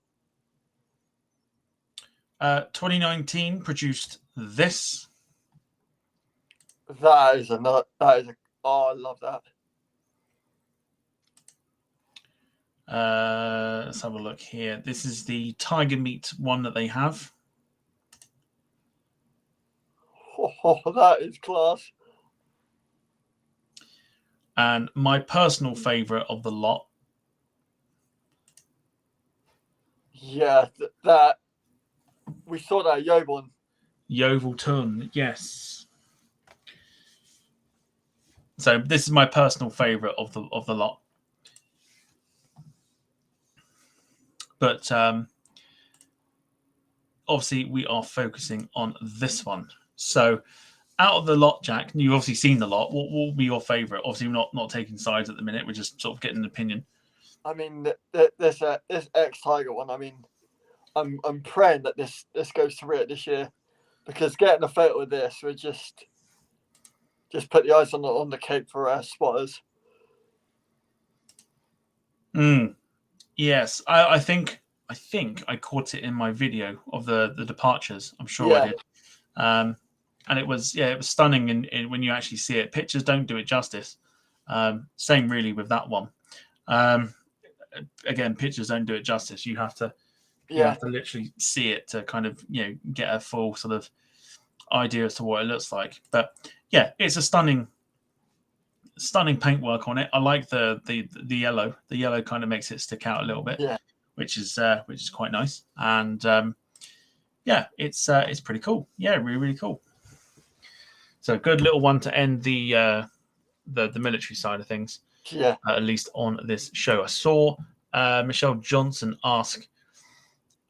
S2: 2019 produced this.
S3: That is oh, I love that.
S2: Let's have a look here. This is the Tiger Meat one that they have.
S3: Oh, that is class.
S2: And my personal favourite of the lot.
S3: Yeah, that we saw that Yeovil.
S2: Yeovilton, yes. So this is my personal favourite of the lot. But obviously, we are focusing on this one. So, out of the lot, Jack, you've obviously seen the lot. What will be your favourite? Obviously, we're not taking sides at the minute. We're just sort of getting an opinion.
S3: I mean, this ex-Tiger one. I mean, I'm praying that this goes through it this year, because getting a photo of this would just put the ice on the cake for spotters.
S2: Yes, I think I caught it in my video of the departures. I'm sure I did. And it was stunning in when you actually see it. Pictures don't do it justice. Same really with that one. Again, pictures don't do it justice. You have to literally see it to kind of get a full sort of idea as to what it looks like. But yeah, it's a stunning paintwork on it. I like the yellow. The yellow kind of makes it stick out a little bit, which is quite nice. And it's pretty cool. Yeah, really, really cool. So good little one to end the military side of things.
S3: Yeah.
S2: At least on this show. I saw Michelle Johnson ask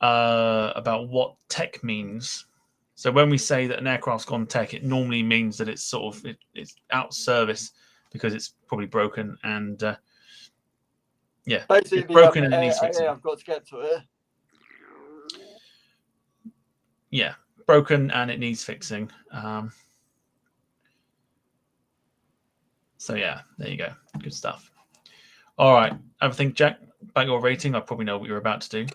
S2: about what tech means. So when we say that an aircraft's gone tech, it normally means that it's sort of it's out of service because it's probably broken and
S3: basically
S2: it's broken and it needs fixing.
S3: I've got to get to it.
S2: Yeah, broken and it needs fixing. So yeah, there you go. Good stuff. All right, everything, Jack. About your rating, I probably know what you're about to do.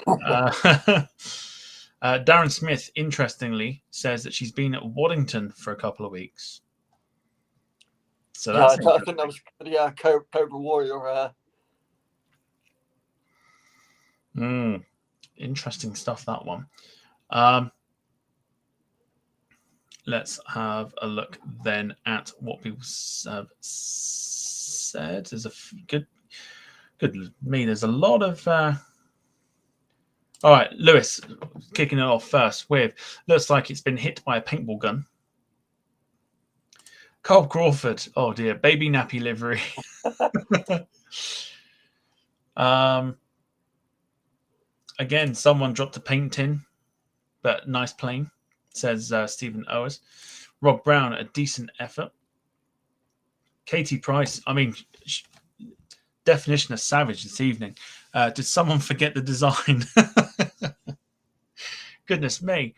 S2: Darren Smith, interestingly, says that she's been at Waddington for a couple of weeks. So
S3: Yeah,
S2: that's
S3: I think that was the Cobra Warrior.
S2: Interesting stuff, that one. Let's have a look then at what people have said. There's a good me. There's a lot of. All right, Lewis, kicking it off first with looks like it's been hit by a paintball gun. Carl Crawford, oh dear, baby nappy livery. Again, someone dropped a paint tin, but nice plane, says Stephen Owers. Rob Brown, a decent effort. Katie Price, I mean, definition of savage this evening. Did someone forget the design? Goodness me.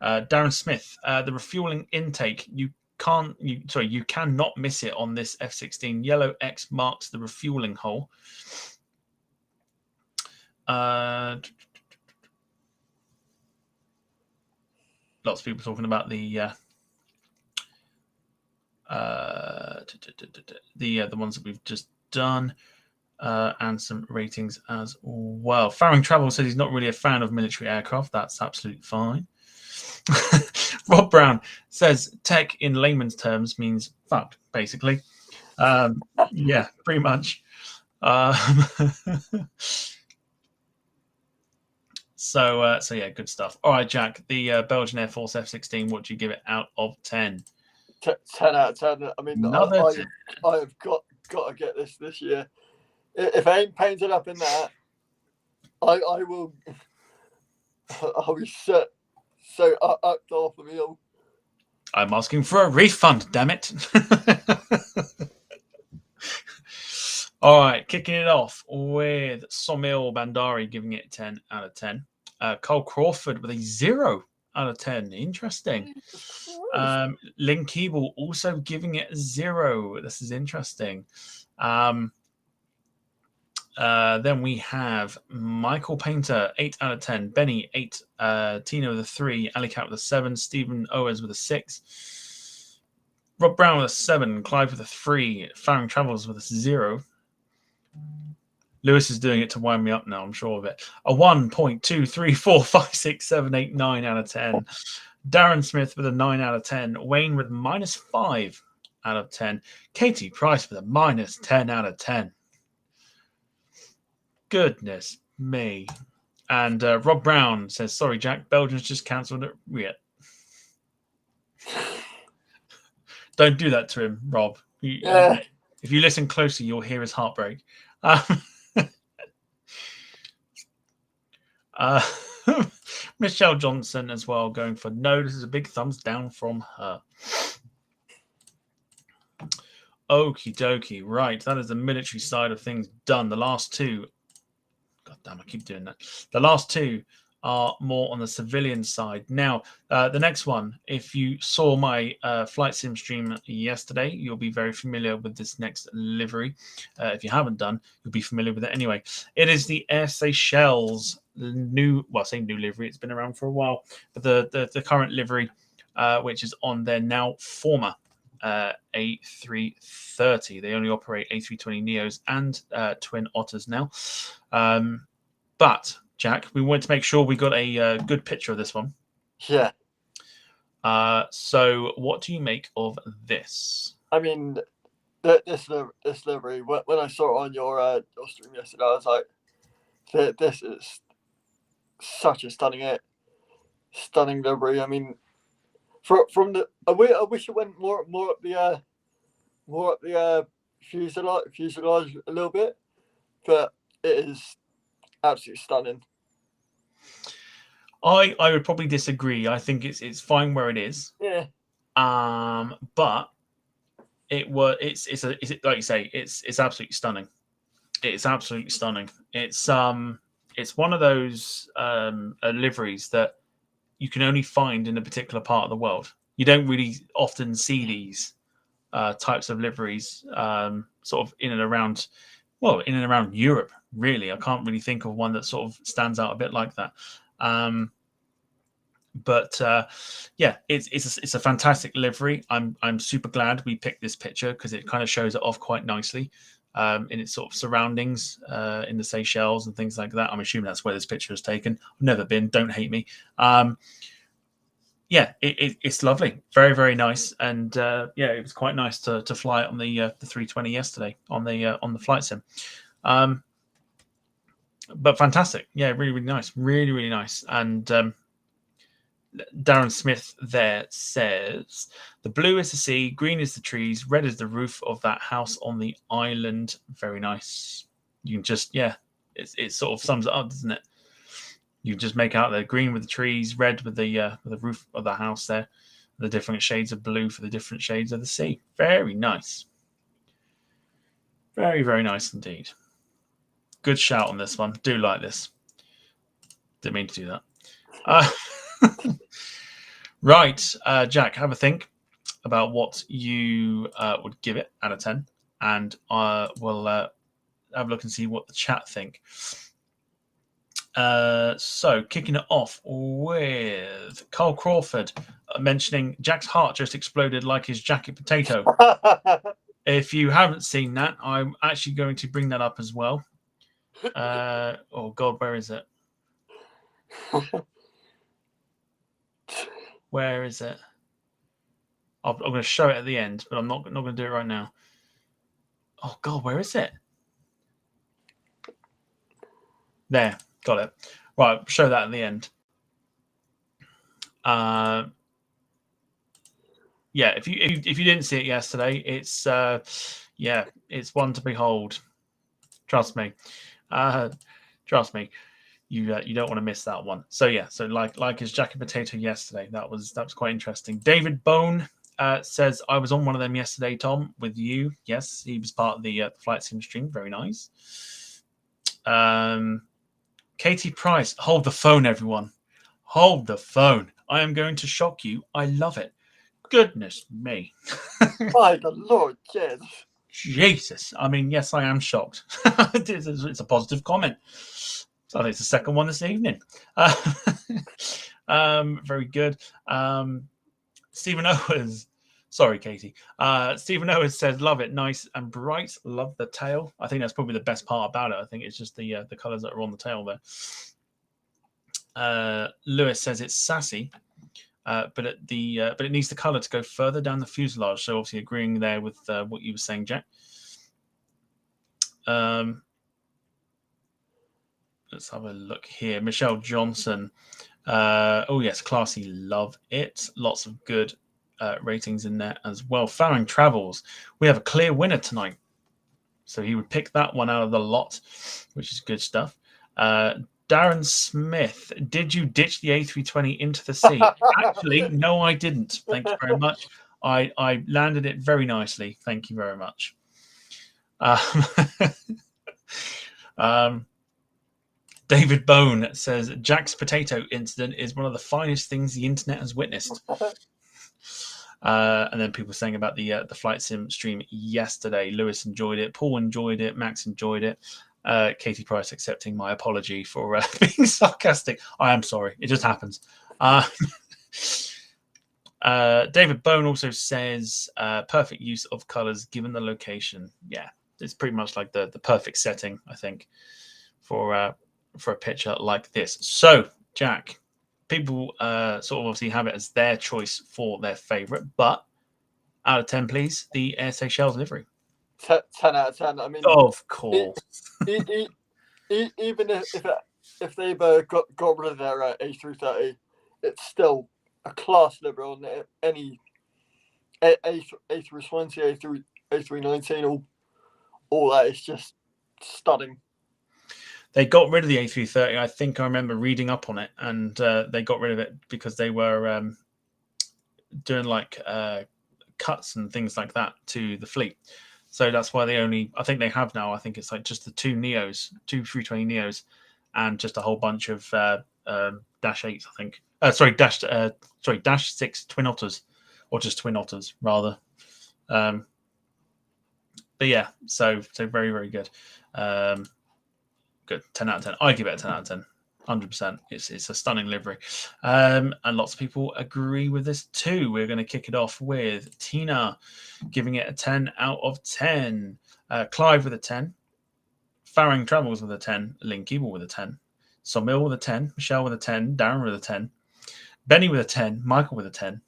S2: Darren Smith, the refueling intake, you cannot miss it on this F-16. Yellow X marks the refueling hole. Lots of people talking about the ones that we've just done, and some ratings as well. Farring Travel says he's not really a fan of military aircraft. That's absolutely fine. Rob Brown says tech in layman's terms means fucked, basically. Yeah, pretty much. So yeah, good stuff. All right, Jack, the Belgian Air Force F-16, what do you give it out of 10?
S3: 10 out of 10. I mean, I have got to get this year. If I ain't painted up in that, I will. I'll be so up off the wheel.
S2: I'm asking for a refund, damn it. All right, kicking it off with Somil Bandari giving it 10 out of 10. Cole Crawford with a 0 out of 10. Interesting. Lynn Keeble also giving it a 0. This is interesting. Then we have Michael Painter, 8 out of 10. Benny, 8. Tino with a 3. Ali Cat with a 7. Stephen Owens with a 6. Rob Brown with a 7. Clive with a 3. Farring Travels with a 0. Lewis is doing it to wind me up now, I'm sure of it. A 1.2, 3, 4, 5, 6, 7, 8, 9 out of 10. Darren Smith with a 9 out of 10. Wayne with -5 out of 10. Katie Price with a -10 out of 10. Goodness me. And Rob Brown says, sorry, Jack, Belgium's just cancelled it. Yeah. Don't do that to him, Rob. If you listen closely, you'll hear his heartbreak. Michelle Johnson as well going for no. This is a big thumbs down from her. Okie dokie. Right. That is the military side of things done. The last two. God damn, I keep doing that. The last two are more on the civilian side. Now, the next one, if you saw my flight sim stream yesterday, you'll be very familiar with this next livery. If you haven't done, you'll be familiar with it anyway. It is the Air Seychelles new livery. It's been around for a while, but the current livery, which is on their now former A330. They only operate A320 Neos and Twin Otters now. But Jack, we wanted to make sure we got a good picture of this one.
S3: Yeah.
S2: So what do you make of this?
S3: I mean, this livery, when I saw it on your stream yesterday, I was like, this is such a stunning livery. I mean, from the I wish it went more up the fuselage a little bit, but it is absolutely stunning.
S2: I would probably disagree. I think it's fine where it is.
S3: Yeah.
S2: But it's like you say, it's absolutely stunning. It's absolutely stunning. It's one of those liveries that you can only find in a particular part of the world. You don't really often see these types of liveries sort of in and around well, in and around Europe, really. I can't really think of one that sort of stands out a bit like that. But yeah, it's a fantastic livery. I'm super glad we picked this picture because it kind of shows it off quite nicely in its sort of surroundings in the Seychelles and things like that. I'm assuming that's where this picture is taken. I've never been. Don't hate me. Yeah, it's lovely, very very nice, and yeah, it was quite nice to fly it on the 320 yesterday on the flight sim. But fantastic, yeah, really really nice, really really nice, and Darren Smith there says the blue is the sea, green is the trees, red is the roof of that house on the island. Very nice. You can just it sort of sums it up, doesn't it? You can just make out the green with the trees, red with the roof of the house there, the different shades of blue for the different shades of the sea. Very nice. Very, very nice indeed. Good shout on this one. Do like this. Didn't mean to do that. Right, Jack, have a think about what you would give it out of 10, and we'll have a look and see what the chat think. So kicking it off with Carl Crawford mentioning Jack's heart just exploded like his jacket potato. If you haven't seen that, I'm actually going to bring that up as well. Oh God, where is it? Where is it? I'm going to show it at the end, but I'm not going to do it right now. Oh God, where is it? There, got it. Right, show that at the end. Yeah, if you didn't see it yesterday, it's it's one to behold. Trust me, trust me. You don't want to miss that one. So yeah, so like his jacket potato yesterday, that was quite interesting. David Bone says I was on one of them yesterday, Tom, with you. Yes, he was part of the flight sim stream. Very nice. Katie Price, hold the phone, everyone. Hold the phone. I am going to shock you. I love it. Goodness me.
S3: By the Lord, yes.
S2: Jesus. I mean, yes, I am shocked. It's a positive comment. So I think it's the second one this evening. Very good. Stephen Owens. Sorry, Katie. Stephen Owens says, love it. Nice and bright. Love the tail. I think that's probably the best part about it. I think it's just the colours that are on the tail there. Lewis says it's sassy. But it needs the colour to go further down the fuselage. So obviously agreeing there with what you were saying, Jack. Let's have a look here. Michelle Johnson. Oh yes, classy. Love it. Lots of good ratings in there as well. Farring Travels. We have a clear winner tonight. So he would pick that one out of the lot, which is good stuff. Darren Smith, did you ditch the A320 into the sea? Actually, no, I didn't. Thank you very much. I landed it very nicely. Thank you very much. David Bone says Jack's potato incident is one of the finest things the internet has witnessed. And then people saying about the flight sim stream yesterday. Lewis enjoyed it. Paul enjoyed it. Max enjoyed it. Katie Price accepting my apology for being sarcastic. I am sorry. It just happens. David Bone also says perfect use of colours given the location. Yeah, it's pretty much like the perfect setting, I think, for a picture like this. So, Jack, people sort of obviously have it as their choice for their favourite, but out of 10, please, the Air Seychelles livery.
S3: 10 out of 10. I mean,
S2: of course.
S3: Even if they've got rid of their A330, it's still a class livery on any A320, A319, all that is just stunning.
S2: They got rid of the A330. I think I remember reading up on it, and they got rid of it because they were doing like cuts and things like that to the fleet. So that's why I think they have now. I think it's like just the two 320 Neos, and just a whole bunch of Dash 8s. I think. Dash 6 Twin Otters, or just Twin Otters rather. but yeah, so very, very good. Good. 10 out of 10. I give it a 10 out of 10. 100%. It's a stunning livery. And lots of people agree with this too. We're going to kick it off with Tina giving it a 10 out of 10. Clive with a 10. Farring Travels with a 10. Lynn Keeble with a 10. Somil with a 10. Michelle with a 10. Darren with a 10. Benny with a 10. Michael with a 10.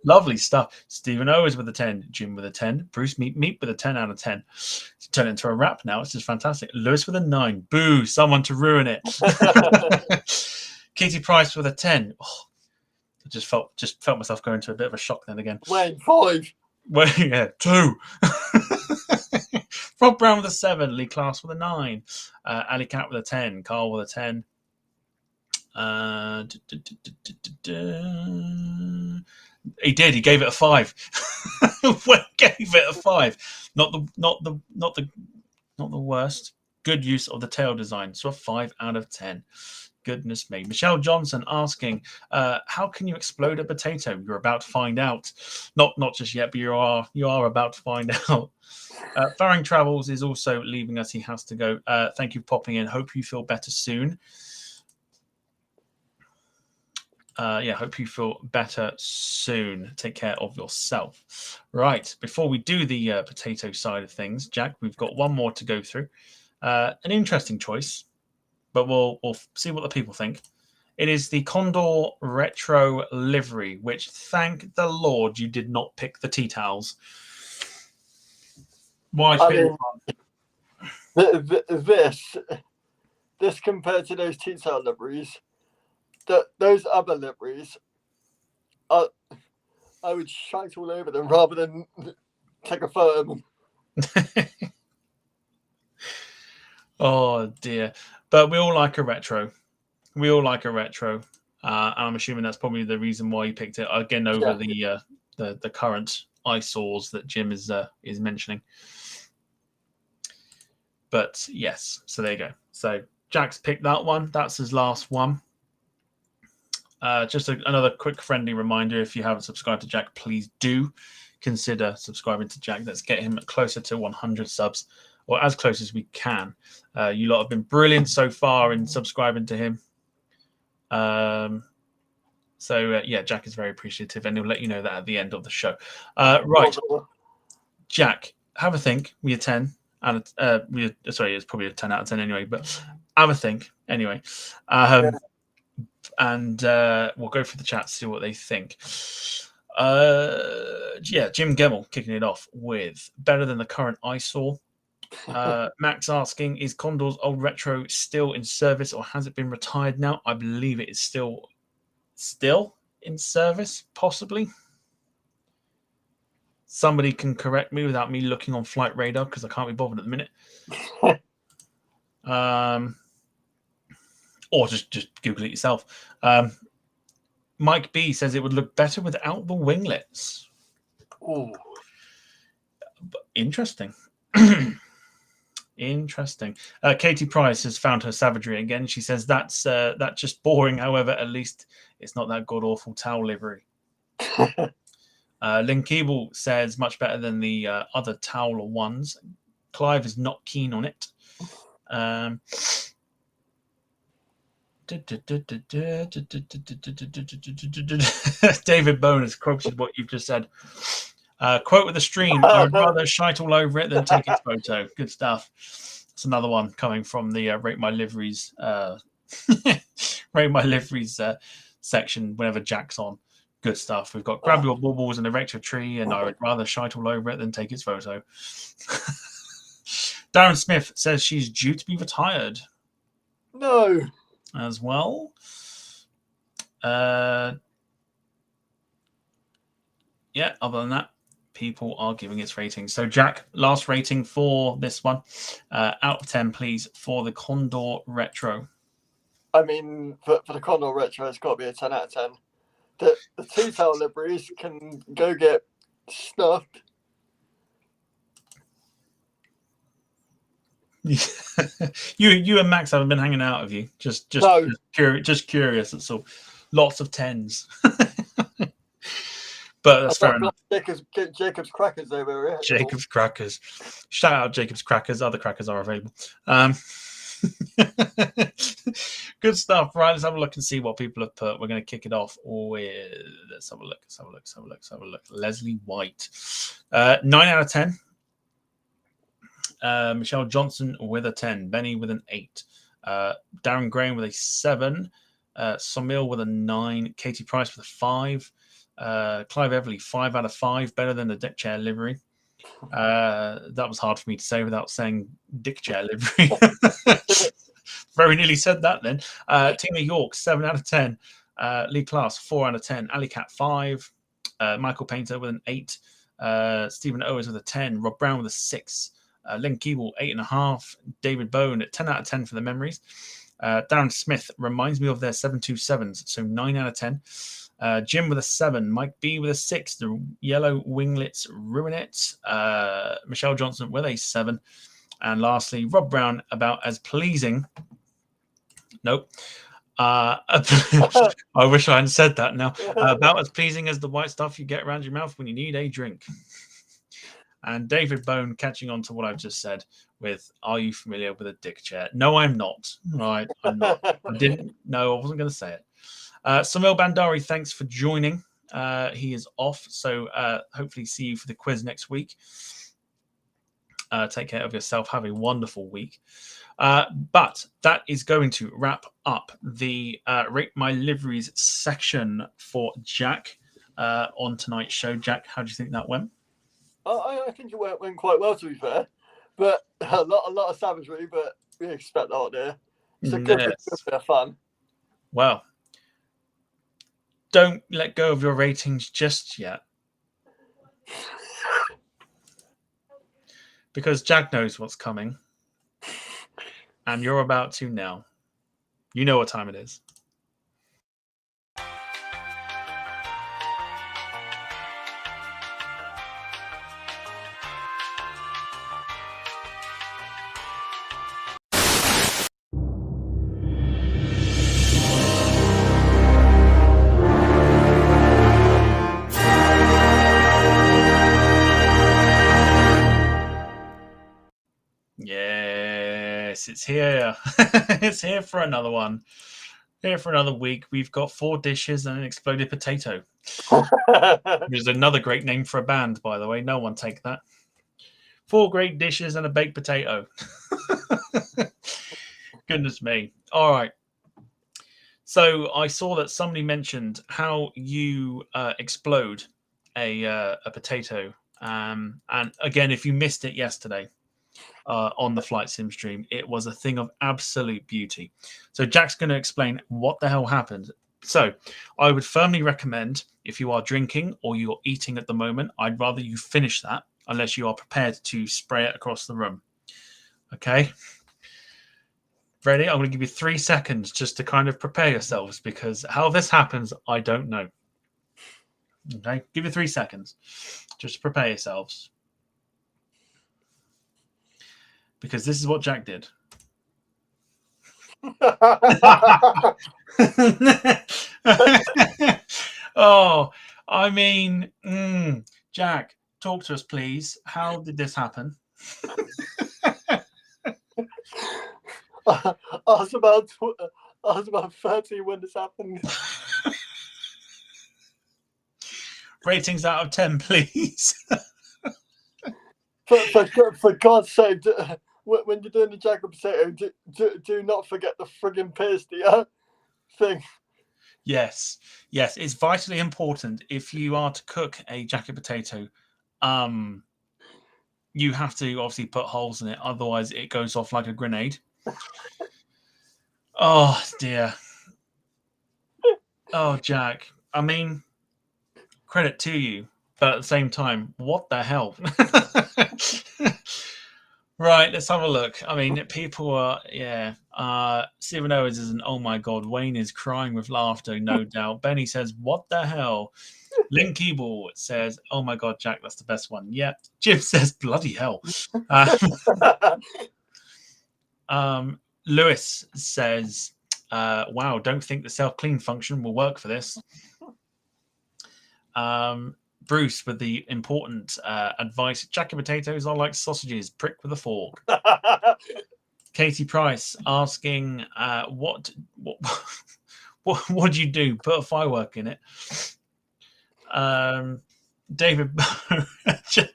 S2: Lovely stuff. Stephen Owens with a 10. Jim with a 10. Bruce Meep with a 10 out of 10. It's turned into a rap now. It's just fantastic. Lewis with a 9. Boo, someone to ruin it. Katie Price with a 10. Oh, I just felt myself going to a bit of a shock then again.
S3: Wayne, 5.
S2: Well, yeah, 2. Rob Brown with a 7. Lee Class with a 9. Ali Cat with a 10. Carl with a 10. He did. He gave it a 5. Gave it a 5. Not the worst. Good use of the tail design. So a 5 out of 10. Goodness me. Michelle Johnson asking, how can you explode a potato? You're about to find out. Not just yet, but you are about to find out. Farring Travels is also leaving us. He has to go. Thank you for popping in. Hope you feel better soon. Hope you feel better soon. Take care of yourself. Right, before we do the potato side of things, Jack, we've got one more to go through. An interesting choice, but we'll see what the people think. It is the Condor Retro livery, which, thank the Lord, you did not pick the tea towels. Why?
S3: This compared to those tea towel liveries, those other liveries, I would shite all over them rather than take a photo of them.
S2: Oh dear. But we all like a retro. I'm assuming that's probably the reason why you picked it again over the current eyesores that Jim is mentioning. But yes, so there you go. So Jack's picked that one. That's his last one. Just another quick friendly reminder, if you haven't subscribed to Jack, please do consider subscribing to Jack. Let's get him closer to 100 subs, or as close as we can. You lot have been brilliant so far in subscribing to him. Jack is very appreciative, and he'll let you know that at the end of the show. Right, Jack, have a think. We are 10. And it's probably a 10 out of 10 anyway, but have a think anyway. And we'll go through the chat to see what they think. Jim Gemmell kicking it off with better than the current eyesore. Max asking, is Condor's old retro still in service, or has it been retired now? I believe it is still in service, possibly. Somebody can correct me without me looking on Flight Radar, because I can't be bothered at the minute. Or just Google it yourself. Mike B says it would look better without the winglets.
S3: Ooh.
S2: Interesting. Interesting. Katie Price has found her savagery again. She says that's just boring. However, at least it's not that god-awful towel livery. Lynn Keeble says much better than the other towel ones. Clive is not keen on it. David Bonus quotes what you've just said. Quote with the stream, I would rather shite all over it than take its photo. Good stuff. That's another one coming from the Rate My Liveries section whenever Jack's on. Good stuff. We've got grab your baubles and erect your tree, and I would rather shite all over it than take its photo. Darren Smith says she's due to be retired.
S3: No.
S2: As well. Other than that, people are giving its ratings. So, Jack, last rating for this one. Out of 10, please, for the Condor Retro.
S3: I mean, for the Condor Retro, it's got to be a 10 out of 10. The two-tail liveries can go get stuffed.
S2: You and Max haven't been hanging out, have you? Just curious. That's all. Lots of 10s. But that's fair
S3: I've
S2: enough.
S3: got Jacob's Crackers over here.
S2: Jacob's Crackers. Shout out Jacob's Crackers. Other crackers are available. Good stuff. Right, let's have a look and see what people have put. We're going to kick it off with, let's have a look. Leslie White. 9 out of 10. Michelle Johnson with a 10. Benny with an 8. Darren Graham with a 7. Somil with a 9. Katie Price with a 5. Clive Everly, 5 out of 5. Better than the deck chair livery. That was hard for me to say without saying dick chair livery. Very nearly said that then. Tina York, 7 out of 10. Lee Class, 4 out of 10. Ali Cat, 5. Michael Painter with an 8. Stephen Owens with a 10. Rob Brown with a 6. Len Keeble, 8.5. David Bone at 10 out of 10 for the memories. Darren Smith reminds me of their 727s, so 9 out of 10. Jim with a 7. Mike B with a 6. The Yellow Winglets ruin it. Michelle Johnson with a 7. And lastly, Rob Brown, about as pleasing. Nope. I wish I hadn't said that now. About as pleasing as the white stuff you get around your mouth when you need a drink. And David Bone catching on to what I've just said with, are you familiar with a dick chair? No, I'm not. Right, I'm not. I didn't. No, I wasn't going to say it. Samil Bandari, thanks for joining. He is off, so hopefully see you for the quiz next week. Take care of yourself. Have a wonderful week. But that is going to wrap up the Rate My Liveries section for Jack on tonight's show. Jack, how do you think that went?
S3: I think it went quite well, to be fair. But a lot of savagery, but we expect that there. It's a good bit of fun.
S2: Well, don't let go of your ratings just yet. Because Jack knows what's coming. And you're about to now. You know what time it is. Yes, it's here. It's here for another one. Here for another week. We've got 4 dishes and an exploded potato. Which is another great name for a band, by the way. No one take that. 4 great dishes and a baked potato. Goodness me. All right. So I saw that somebody mentioned how you explode a potato. And again, if you missed it yesterday, on the Flight Sim stream, it was a thing of absolute beauty. So Jack's going to explain what the hell happened. So I would firmly recommend, if you are drinking or you're eating at the moment, I'd rather you finish that unless you are prepared to spray it across the room. Okay? Ready? I'm going to give you 3 seconds just to kind of prepare yourselves, because how this happens, I don't know. Okay? Give you 3 seconds just to prepare yourselves. Because this is what Jack did. Oh, I mean, Jack, talk to us, please. How did this happen?
S3: I was about 30 when this happened.
S2: Ratings out of 10, please.
S3: For God's sake, when you're doing the jacket potato, do not forget the friggin' pasty thing.
S2: Yes, it's vitally important if you are to cook a jacket potato. You have to obviously put holes in it, otherwise it goes off like a grenade. Oh dear. Oh, Jack. I mean, credit to you, but at the same time, what the hell? Right, let's have a look. I mean, people are, Stephen Owens is an, oh my God, Wayne is crying with laughter, no doubt. Benny says, what the hell? Lynn Keeble says, oh my God, Jack, that's the best one. Yep. Jim says, bloody hell. Lewis says, wow, don't think the self-clean function will work for this. Bruce with the important advice. Jacket potatoes are like sausages, prick with a fork. Katie Price asking, what do you do? Put a firework in it. David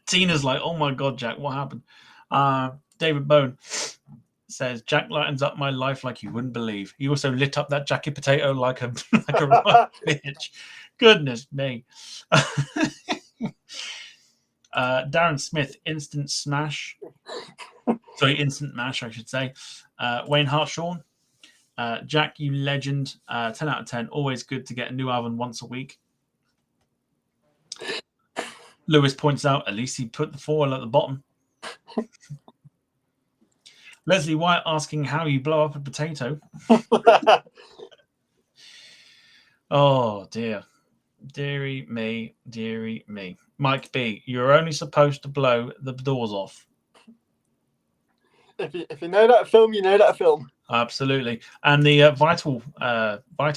S2: Tina's like, oh my God, Jack, what happened? David Bone says, Jack lightens up my life like you wouldn't believe. He also lit up that jacket potato like a right bitch. Goodness me. Darren Smith, instant mash, I should say. Wayne Hartshaw, Jack, you legend. 10 out of 10. Always good to get a new oven once a week. Lewis points out, at least he put the foil at the bottom. Leslie White asking how you blow up a potato. Oh, dear. Deary me, deary me. Mike B, you're only supposed to blow the doors off.
S3: If you know that film, you know that film.
S2: Absolutely. And the vital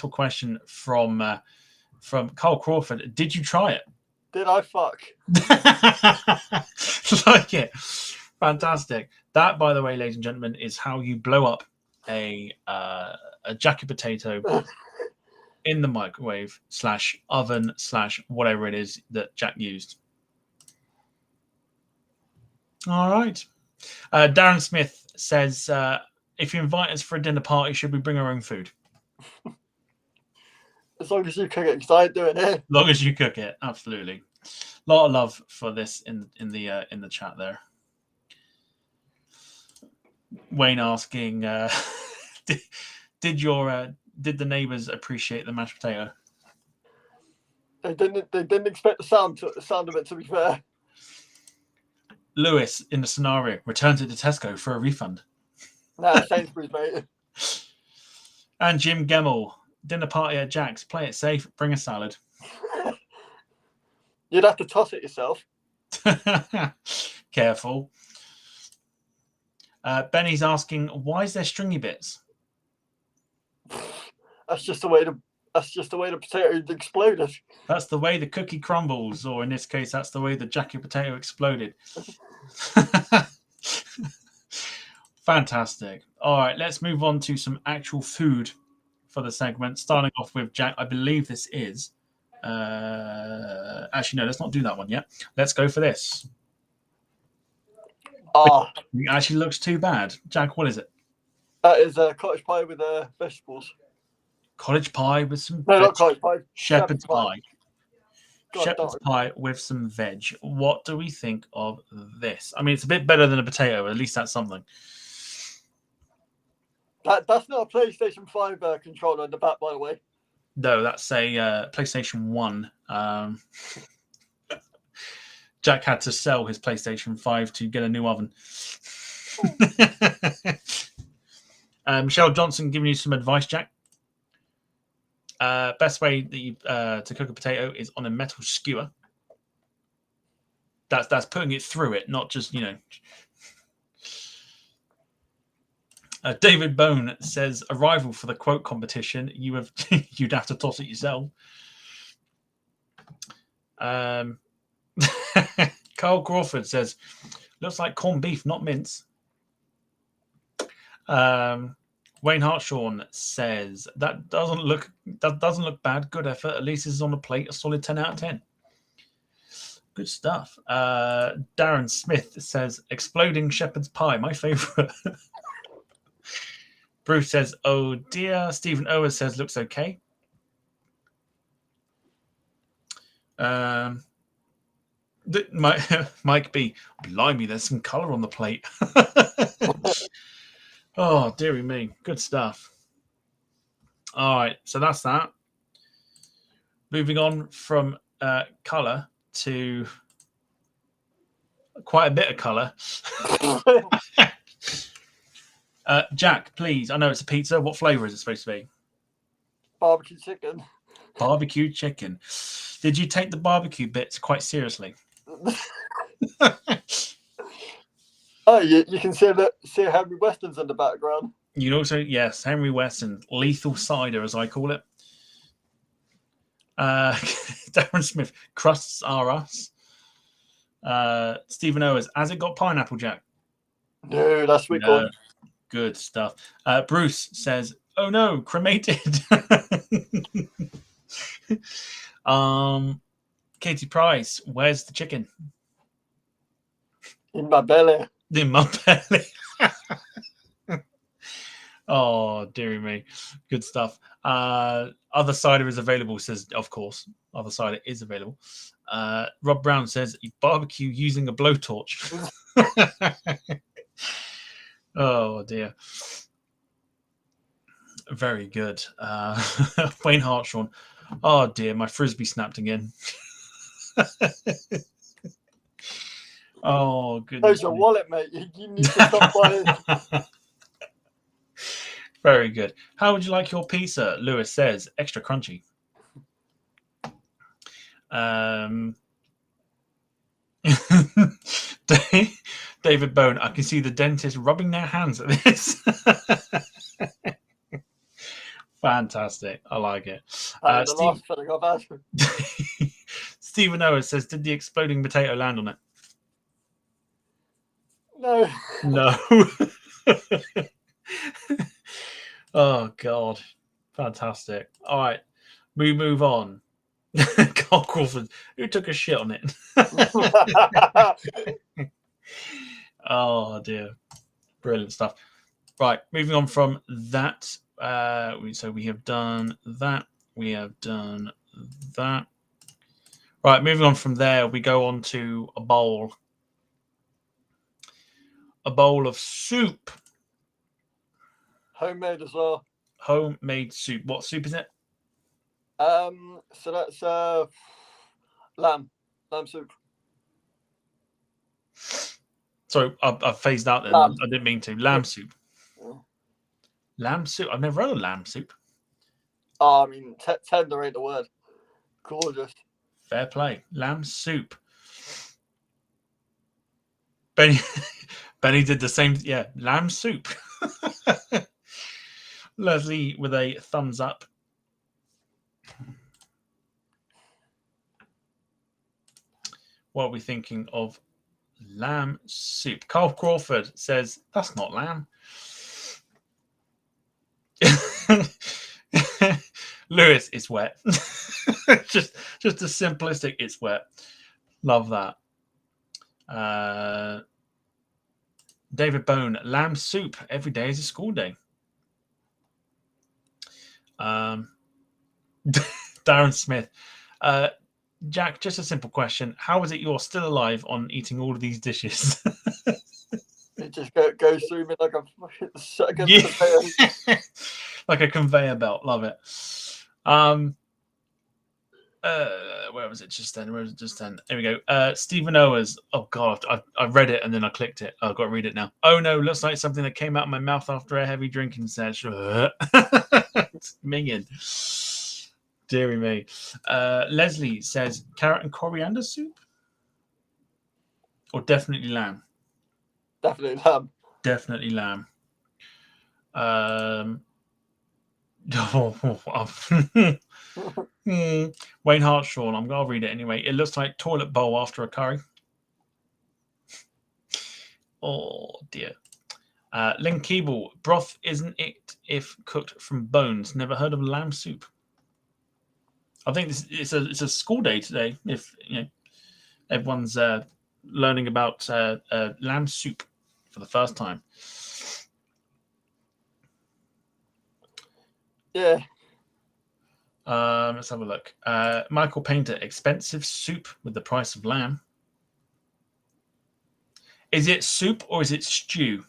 S2: question from Carl Crawford, did you try it?
S3: Did I fuck?
S2: Like it. Fantastic. That, by the way, ladies and gentlemen, is how you blow up a jacket potato in the microwave / oven / whatever it is that Jack used. All right. Darren Smith says, if you invite us for a dinner party, should we bring our own food?
S3: As long as you cook it, because I ain't doing it.
S2: As long as you cook it, absolutely. A lot of love for this in the chat there. Wayne asking, did the neighbours appreciate the mashed potato?
S3: They didn't expect the sound of it, to be fair.
S2: Lewis, in the scenario, returns it to Tesco for a refund.
S3: Nah, Sainsbury's, mate.
S2: And Jim Gemmell, dinner party at Jack's. Play it safe. Bring a salad.
S3: You'd have to toss it yourself.
S2: Careful. Benny's asking, why is there stringy bits?
S3: That's just the way the potato exploded.
S2: That's the way the cookie crumbles, or in this case, that's the way the jacket potato exploded. Fantastic. All right, let's move on to some actual food for the segment. Starting off with Jack, I believe this is. Actually, no, let's not do that one yet. Let's go for this. It actually looks too bad. Jack, what is it?
S3: That is a cottage pie with vegetables.
S2: Cottage pie with some
S3: not cottage pie.
S2: Shepherd's pie.
S3: Shepherd's
S2: pie with some veg. What do we think of this? I mean, it's a bit better than a potato. At least that's something.
S3: That's not a PlayStation 5 controller in the back, by the way.
S2: No, that's a PlayStation 1. Jack had to sell his PlayStation 5 to get a new oven. Michelle Johnson giving you some advice, Jack. Best way that to cook a potato is on a metal skewer. That's putting it through it, not just, David Bone says, arrival for the quote competition. You'd have to toss it yourself. Carl Crawford says, looks like corned beef, not mince. Wayne Hartshaw says, that doesn't look bad. Good effort. At least this is on the plate. A solid 10 out of 10. Good stuff. Darren Smith says, exploding shepherd's pie, my favorite. Bruce says, oh dear. Stephen Owen says, looks okay. Mike B, blimey, there's some colour on the plate. Oh, dearie me. Good stuff. All right, so that's that. Moving on from colour to quite a bit of colour. Jack, please. I know it's a pizza. What flavour is it supposed to be?
S3: Barbecue chicken.
S2: Barbecue chicken. Did you take the barbecue bits quite seriously?
S3: Oh, you can see Henry Weston's in the background.
S2: You also, yes, Henry Weston, lethal cider, as I call it. Darren Smith, crusts are us. Stephen Owens, has it got pineapple, Jack?
S3: No, that's week one.
S2: Good stuff. Bruce says, oh no, cremated. Katie Price, where's the chicken?
S3: In my belly.
S2: In my belly. Oh, dearie me. Good stuff. Other cider is available, says, of course. Other cider is available. Rob Brown says, barbecue using a blowtorch. Oh, dear. Very good. Wayne Hartshorn. Oh, dear. My frisbee snapped again. Oh, goodness.
S3: There's your wallet, mate. You need to stop buying.
S2: Very good. How would you like your pizza? Lewis says, extra crunchy. David Bone, I can see the dentist rubbing their hands at this. Fantastic. I like it.
S3: The last thing I've had.
S2: Stephen Owens says, did the exploding potato land on it?
S3: No.
S2: No. Oh, God. Fantastic. All right. We move on. Carl Crawford, who took a shit on it? Oh, dear. Brilliant stuff. Right. Moving on from that. So we have done that. We have done that. Right. Moving on from there, we go on to a bowl. A bowl of soup.
S3: Homemade as well.
S2: Homemade soup. What soup is it?
S3: So that's lamb soup.
S2: Sorry, I phased out then.
S3: Lamb.
S2: I didn't mean to. Lamb soup.
S3: Yeah.
S2: Lamb soup. I've never heard of lamb soup.
S3: Oh, I mean, tender ain't the word. Gorgeous.
S2: Fair play. Lamb soup. Benny did the same. Yeah, lamb soup. Leslie with a thumbs up. What are we thinking of lamb soup? Carl Crawford says, that's not lamb. Lewis, it's wet. just a simplistic, it's wet. Love that. David Bone, lamb soup. Every day is a school day. Darren Smith. Jack, just a simple question. How is it you're still alive on eating all of these dishes?
S3: It just goes through me like a fucking
S2: conveyor. Like a conveyor belt. Love it. Where was it just then? There we go. Stephen Owens. Oh, God. I read it and then I clicked it. I've got to read it now. Oh, no. Looks like something that came out of my mouth after a heavy drinking session. Minging. Deary me. Leslie says, carrot and coriander soup? Or definitely lamb?
S3: Definitely lamb.
S2: Definitely lamb. Wayne Hartshorn, I'm going to read it anyway. It looks like toilet bowl after a curry. Oh, dear. Lynn Keeble, broth isn't it if cooked from bones? Never heard of lamb soup. I think it's a school day today. If everyone's learning about lamb soup for the first time.
S3: Yeah.
S2: Let's have a look. Michael Painter, expensive soup with the price of lamb. Is it soup or is it stew?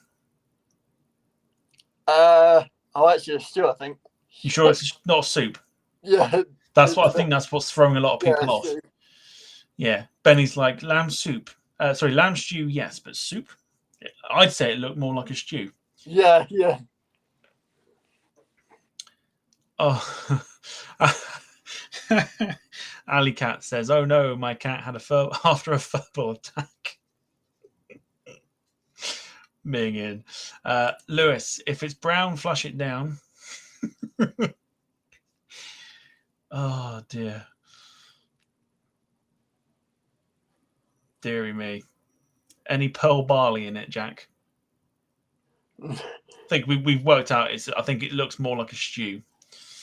S3: Actually a stew, I think.
S2: You sure it's not soup?
S3: Yeah.
S2: That's what I think. That's what's throwing a lot of people off.
S3: Stew.
S2: Yeah. Benny's like, lamb soup. Lamb stew, yes, but soup? I'd say it looked more like a stew.
S3: Yeah.
S2: Oh. Alley Cat says, oh no, my cat had after a furball attack. Being in. Lewis, if it's brown, flush it down. Oh dear. dearie me. Any pearl barley in it, Jack? I think we've worked out. I think it looks more like a stew.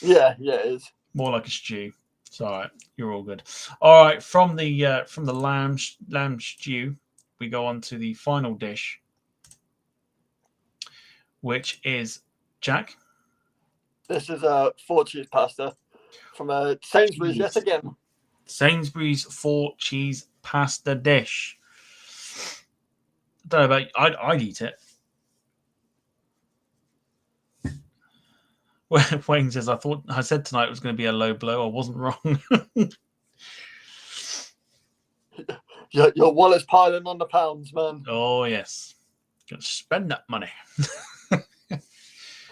S3: Yeah, it is.
S2: More like a stew. It's all right. You're all good. All right. From the lamb stew, we go on to the final dish, which is Jack.
S3: This is a 4-cheese pasta from Sainsbury's yet again.
S2: Sainsbury's 4-cheese pasta dish. I don't know about I'd eat it. Wayne says, I said tonight it was going to be a low blow. I wasn't wrong.
S3: Your wallet's piling on the pounds, man.
S2: Oh, yes. Got to spend that money.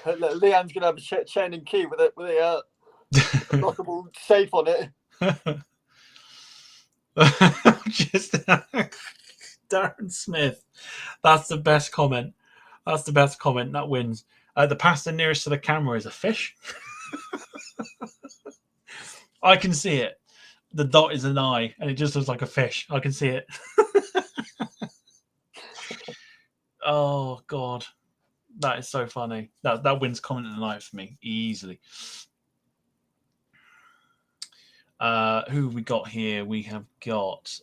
S3: Leanne's going to have a chain and key with a lockable safe on it.
S2: Just Darren Smith. That's the best comment. That wins. The pasta nearest to the camera is a fish. I can see it. The dot is an eye, and it just looks like a fish. I can see it. Oh, God. That is so funny. That wins comment of the night for me, easily. Who have we got here? We have got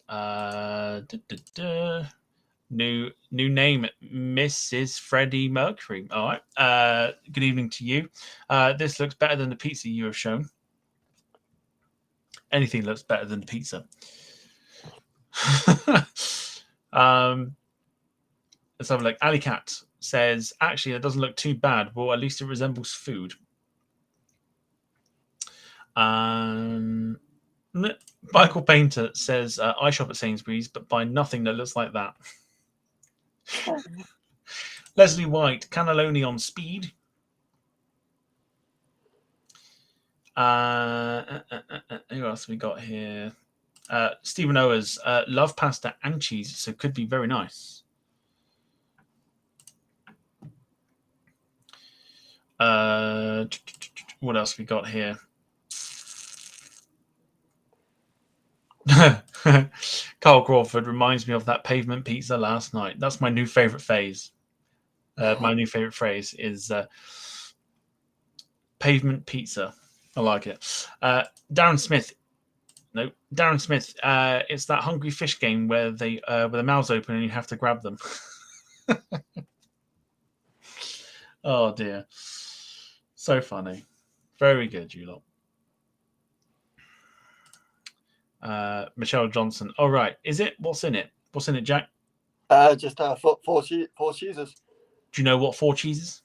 S2: new name, Mrs. Freddie Mercury. All right. Good evening to you. This looks better than the pizza you have shown. Anything looks better than pizza. Let's have a look. Ali Cat says, actually, it doesn't look too bad. Well, at least it resembles food. Michael Painter says, I shop at Sainsbury's, but buy nothing that looks like that. Leslie White, cannelloni on speed. Who else have we got here? Stephen Owers, love pasta and cheese, so could be very nice. What else have we got here? Carl Crawford reminds me of that pavement pizza last night. That's my new favorite phase. My new favorite phrase is pavement pizza. I like it. Darren Smith. No, Darren Smith. It's that hungry fish game where they with their mouths open and you have to grab them. Oh dear. So funny. Very good, you lot. Michelle Johnson. All right. Is it? What's in it? What's in it, Jack?
S3: Just four cheeses.
S2: Do you know what 4 cheeses?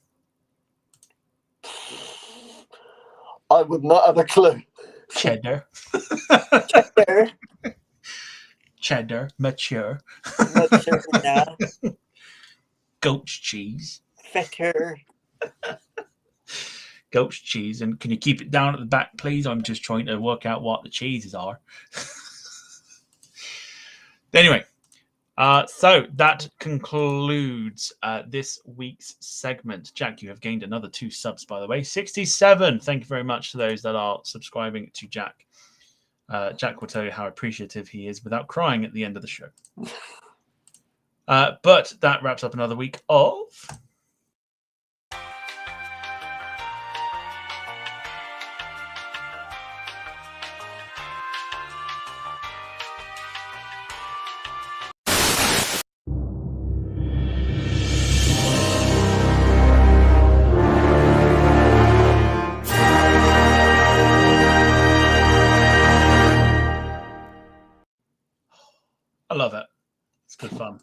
S3: I would not have a clue.
S2: Cheddar. Cheddar. Mature.
S3: Yeah.
S2: Goat's cheese.
S3: Fetter.
S2: Goat's cheese. And can you keep it down at the back, please? I'm just trying to work out what the cheeses are. Anyway, so that concludes this week's segment. Jack, you have gained another 2 subs, by the way. 67. Thank you very much to those that are subscribing to Jack. Jack will tell you how appreciative he is without crying at the end of the show. But that wraps up another week of... I love it. It's good fun.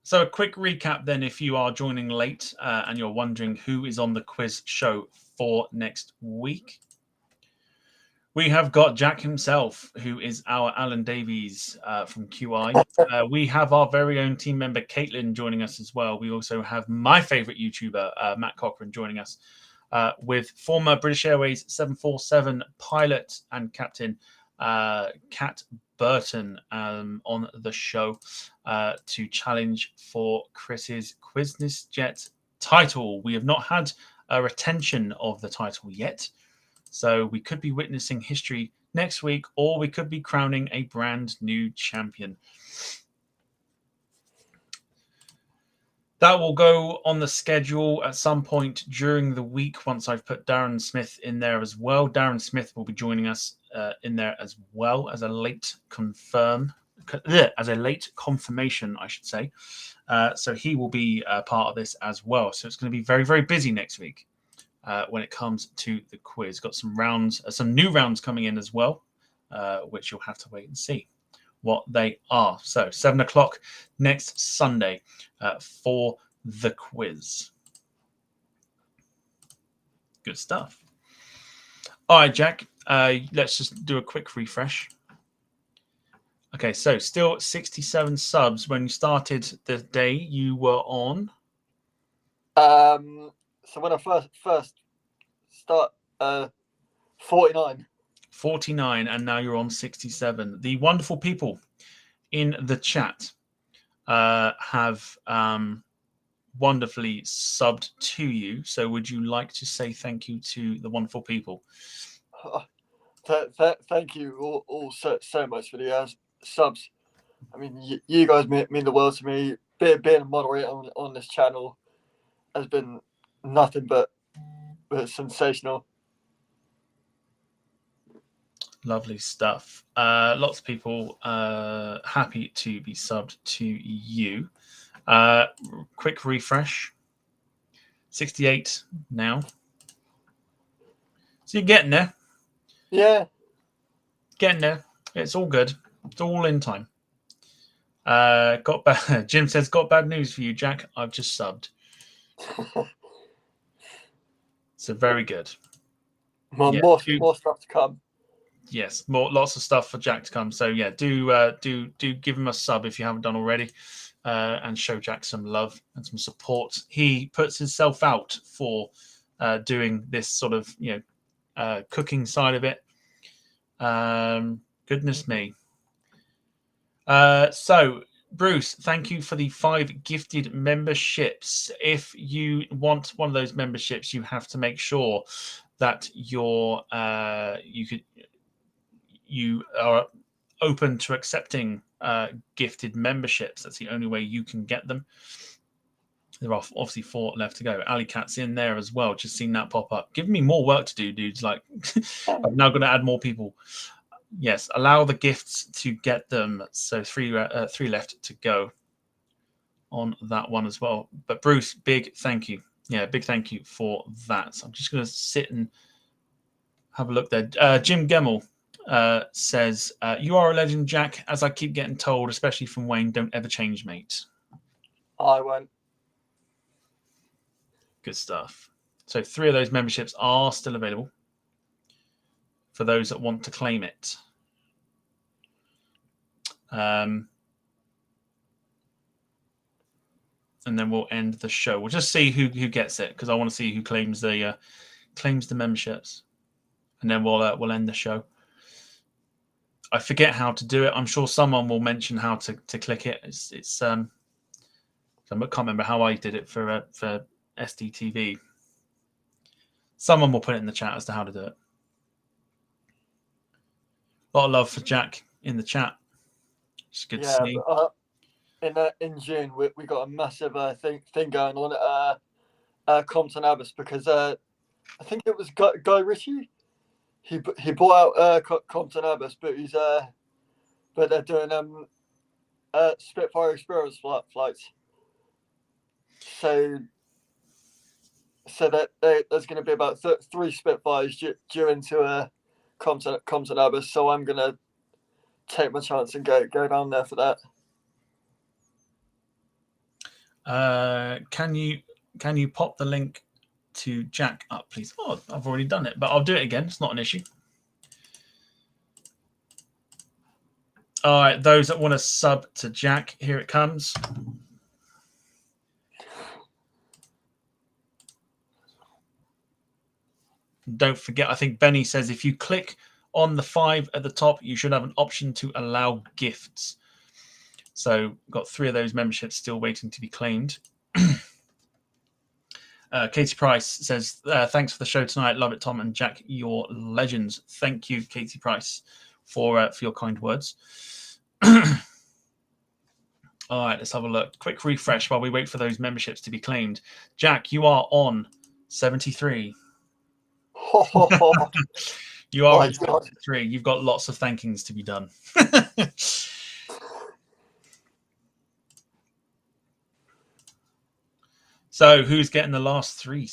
S2: So a quick recap then, if you are joining late and you're wondering who is on the quiz show for next week. We have got Jack himself, who is our Alan Davies from QI. We have our very own team member, Caitlin, joining us as well. We also have my favorite YouTuber, Matt Cochran, joining us with former British Airways 747 pilot and captain, Kat Burton, on the show to challenge for Chris's Quizness Jet title. We have not had a retention of the title yet, so we could be witnessing history next week, or we could be crowning a brand new champion. That will go on the schedule at some point during the week once I've put Darren Smith in there as well. Darren Smith will be joining us in there as well as a late confirmation, I should say. So he will be part of this as well. So it's going to be very, very busy next week when it comes to the quiz. Got some rounds, some new rounds coming in as well, which you'll have to wait and see what they are. So 7 o'clock next Sunday for the quiz. Good stuff. All right, Jack, let's just do a quick refresh. Okay, so still 67 subs. When you started the day, you were on?
S3: So when I first start, 49.
S2: 49, and now you're on 67. The wonderful people in the chat have wonderfully subbed to you. So would you like to say thank you to the wonderful people?
S3: Thank you all so much for the subs. I mean, you guys mean the world to me. Being a moderator on this channel has been nothing but sensational.
S2: Lovely stuff. Lots of people happy to be subbed to you. Quick refresh. 68 now. So you're getting there.
S3: Yeah.
S2: Getting there. It's all good. It's all in time. Jim says, got bad news for you, Jack. I've just subbed. So very good.
S3: More stuff to come.
S2: Yes, lots of stuff for Jack to come. So yeah, do give him a sub if you haven't done already, and show Jack some love and some support. He puts himself out for doing this sort of cooking side of it. Goodness me. So Bruce, thank you for the 5 gifted memberships. If you want one of those memberships, you have to make sure that you are open to accepting gifted memberships. That's the only way you can get them. There are obviously 4 left to go. Ali Cat's in there as well. Just seen that pop up. Giving me more work to do, dudes. Like, I'm now going to add more people. Yes, allow the gifts to get them. So 3 left to go on that one as well. But Bruce, big thank you. Yeah, big thank you for that. So I'm just going to sit and have a look there. Jim Gemmell says, you are a legend, Jack, as I keep getting told, especially from Wayne, don't ever change, mate.
S3: I won't.
S2: Good stuff. So 3 of those memberships are still available for those that want to claim it. And then we'll end the show. We'll just see who gets it, because I want to see who claims the memberships, and then we'll end the show. I forget how to do it. I'm sure someone will mention how to click it. It's I can't remember how I did it for SDTV. Someone will put it in the chat as to how to do it. A lot of love for Jack in the chat. It's good to see.
S3: In June, we got a massive thing going on at Compton Abbas, because I think it was Guy Ritchie. He bought out Compton Abbas, but they're doing Spitfire Experience flights. So that there's going to be about 3 Spitfires due into Compton Abbas. So I'm going to take my chance and go down there for that.
S2: Can you pop the link to Jack up, please? Oh, I've already done it, but I'll do it again. It's not an issue. All right, those that want to sub to Jack, here it comes. Don't forget, I think Benny says if you click on the 5 at the top, you should have an option to allow gifts. So got 3 of those memberships still waiting to be claimed. Katie Price says, thanks for the show tonight. Love it, Tom and Jack. You're legends. Thank you, Katie Price, for your kind words. All right, let's have a look. Quick refresh while we wait for those memberships to be claimed. Jack, you are on 73. You are
S3: My
S2: on
S3: God.
S2: 73. You've got lots of thankings to be done. So, who's getting the last 3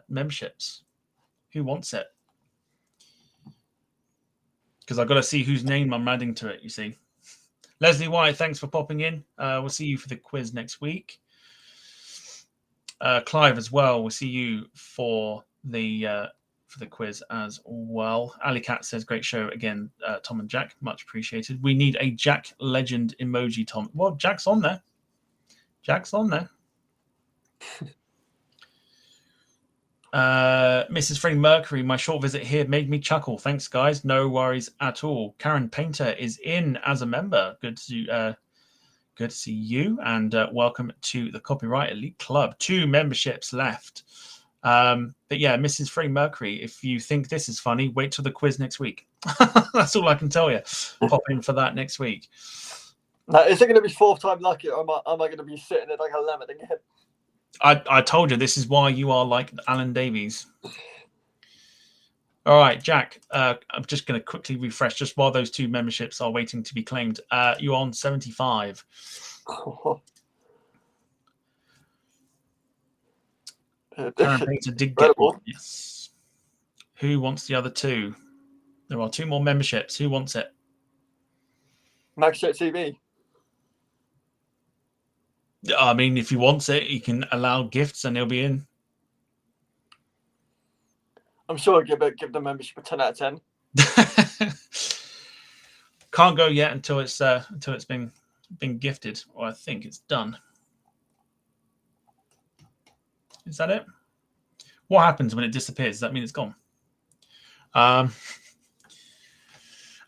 S2: memberships? Who wants it? Because I've got to see whose name I'm adding to it, you see. Leslie White, thanks for popping in. We'll see you for the quiz next week. Clive as well. We'll see you for the quiz as well. Ali Cat says, great show again, Tom and Jack. Much appreciated. We need a Jack legend emoji, Tom. Well, Jack's on there. Jack's on there. Mrs. Freddie Mercury, my short visit here made me chuckle. Thanks, guys. No worries at all. Karen Painter is in as a member. Good to see you, and welcome to the Copyright Elite Club. 2 memberships left. But yeah, Mrs. Freddie Mercury, if you think this is funny, wait till the quiz next week. That's all I can tell you. Pop in for that next week.
S3: Now, is it going to be 4th time lucky, or am I going to be sitting there like a lemon again?
S2: I told you this is why you are like Alan Davies. All right, Jack, I'm just going to quickly refresh just while those 2 memberships are waiting to be claimed. You're on 75. Karen Painter did get one. Yes. Who wants the other 2? There are 2 more memberships. Who wants it?
S3: Max TV.
S2: I mean, if he wants it, he can allow gifts and he'll be in.
S3: I'm sure I'll give the membership a 10 out of 10.
S2: Can't go yet until it's been gifted, or I think it's done. Is that it? What happens when it disappears? Does that mean it's gone? Wayne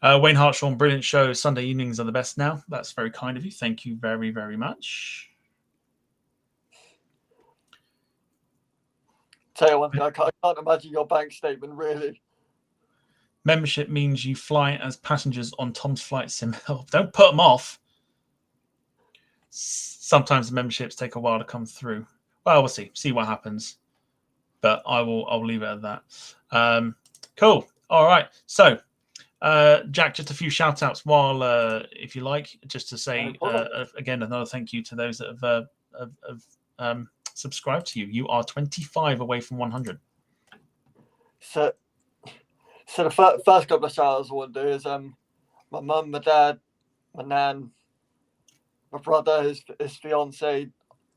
S2: Hartshaw, brilliant show. Sunday evenings are the best now. That's very kind of you. Thank you very, very much.
S3: Tell you one thing, I can't imagine your bank statement, really.
S2: Membership means you fly as passengers on Tom's Flight Sim Help. Don't put them off. Sometimes the memberships take a while to come through. Well, we'll see what happens. But I'll leave it at that. Cool. All right. So, Jack, just a few shout outs while, if you like, just to say, again, another thank you to those that have subscribed to you. You are 25 away from 100.
S3: So the first couple of shout outs I want to do is my mum, my dad, my nan, my brother, his fiance.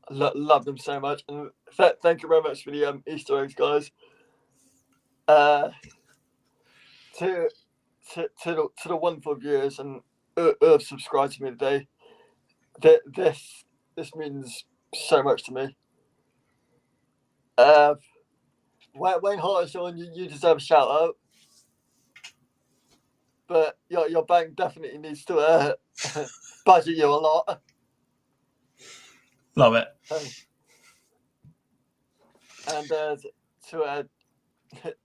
S3: Love them so much, and thank you very much for the Easter eggs, guys. To the wonderful viewers and who have subscribed to me today. This means so much to me. Wayne Hartshaw, you deserve a shout out, but your bank definitely needs to budget you a lot.
S2: Love it.
S3: And to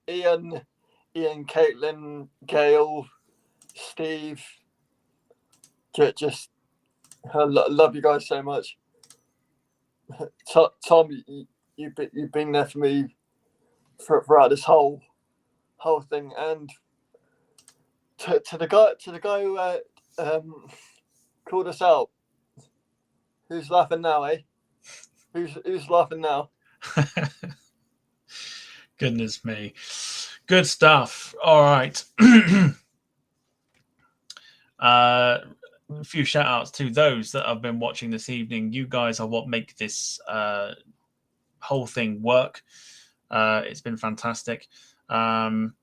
S3: Ian, Caitlin, Gail, Steve, just love you guys so much. Tom, you've been there for me throughout this whole thing, and to the guy who called us out. Who's laughing now, eh? Who's laughing now?
S2: Goodness me. Good stuff. All right. A few shout outs to those that have been watching this evening. You guys are what make this whole thing work. It's been fantastic. To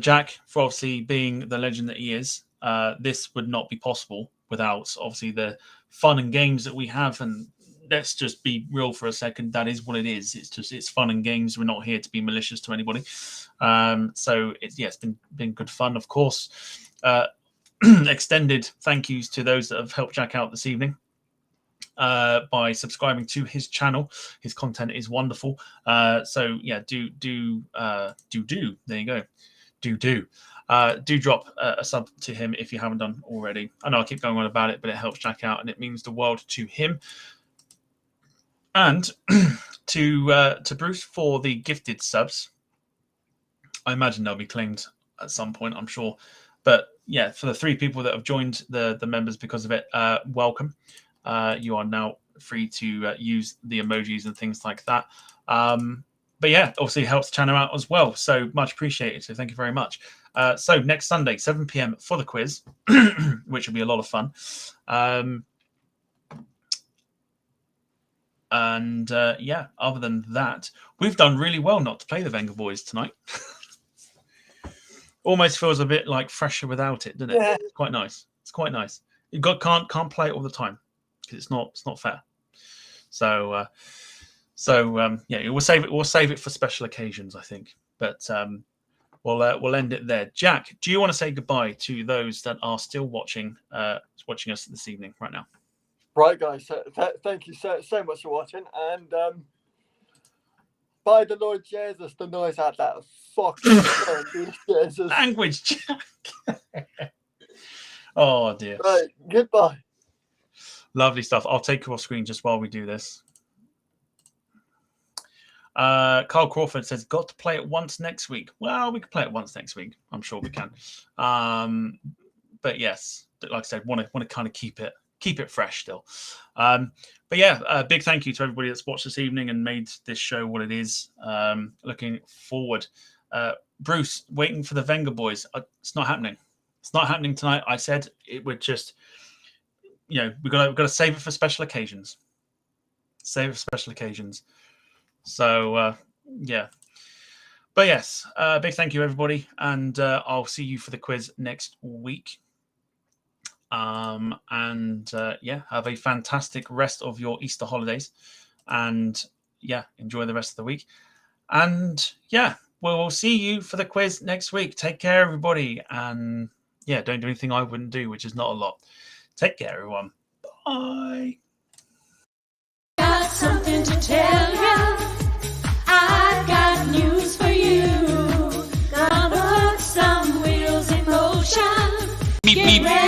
S2: Jack for obviously being the legend that he is. This would not be possible without obviously the fun and games that we have. And let's just be real for a second. That is what it is. It's fun and games. We're not here to be malicious to anybody. So it's been good fun, of course. Extended thank yous to those that have helped Jack out this evening by subscribing to his channel. His content is wonderful. So yeah, do there you go. Do do drop a sub to him if you haven't done already. I know I keep going on about it, but it helps Jack out and it means the world to him. And to Bruce for the gifted subs. I imagine they'll be claimed at some point, I'm sure. But yeah, for the 3 people that have joined the members because of it, welcome. You are now free to use the emojis and things like that. But yeah, obviously it helps the channel out as well. So much appreciated. So thank you very much. So next Sunday, 7 p.m. for the quiz, which will be a lot of fun. Yeah, other than that, we've done really well not to play the Venga Boys tonight. Almost feels a bit like fresher without it, doesn't it?
S3: Yeah.
S2: It's quite nice. It's quite nice. You can't play it all the time because it's not fair. So yeah, we'll save it for special occasions, I think. But we'll end it there. Jack, do you want to say goodbye to those that are still watching us this evening right now?
S3: Right, guys. Thank you so much for watching, and by the Lord Jesus, the noise out that fucking Jesus.
S2: Language, Jack. Oh dear.
S3: Right, goodbye.
S2: Lovely stuff. I'll take you off screen just while we do this. Carl Crawford says, got to play it once next week. Well, we can play it once next week. I'm sure we can. But yes, like I said, want to kind of keep it fresh still. But yeah, a big thank you to everybody that's watched this evening and made this show what it is. Looking forward. Bruce, waiting for the Venga Boys. It's not happening. It's not happening tonight. I said it would just, we've got to save it for special occasions. Save it for special occasions. So, yeah. But yes, big thank you, everybody. And I'll see you for the quiz next week. Yeah, have a fantastic rest of your Easter holidays. And yeah, enjoy the rest of the week. And yeah, we'll see you for the quiz next week. Take care, everybody. And yeah, don't do anything I wouldn't do, which is not a lot. Take care, everyone. Bye.
S4: Got something to tell you. I've got news for you. Gonna put some wheels in motion. Get ready.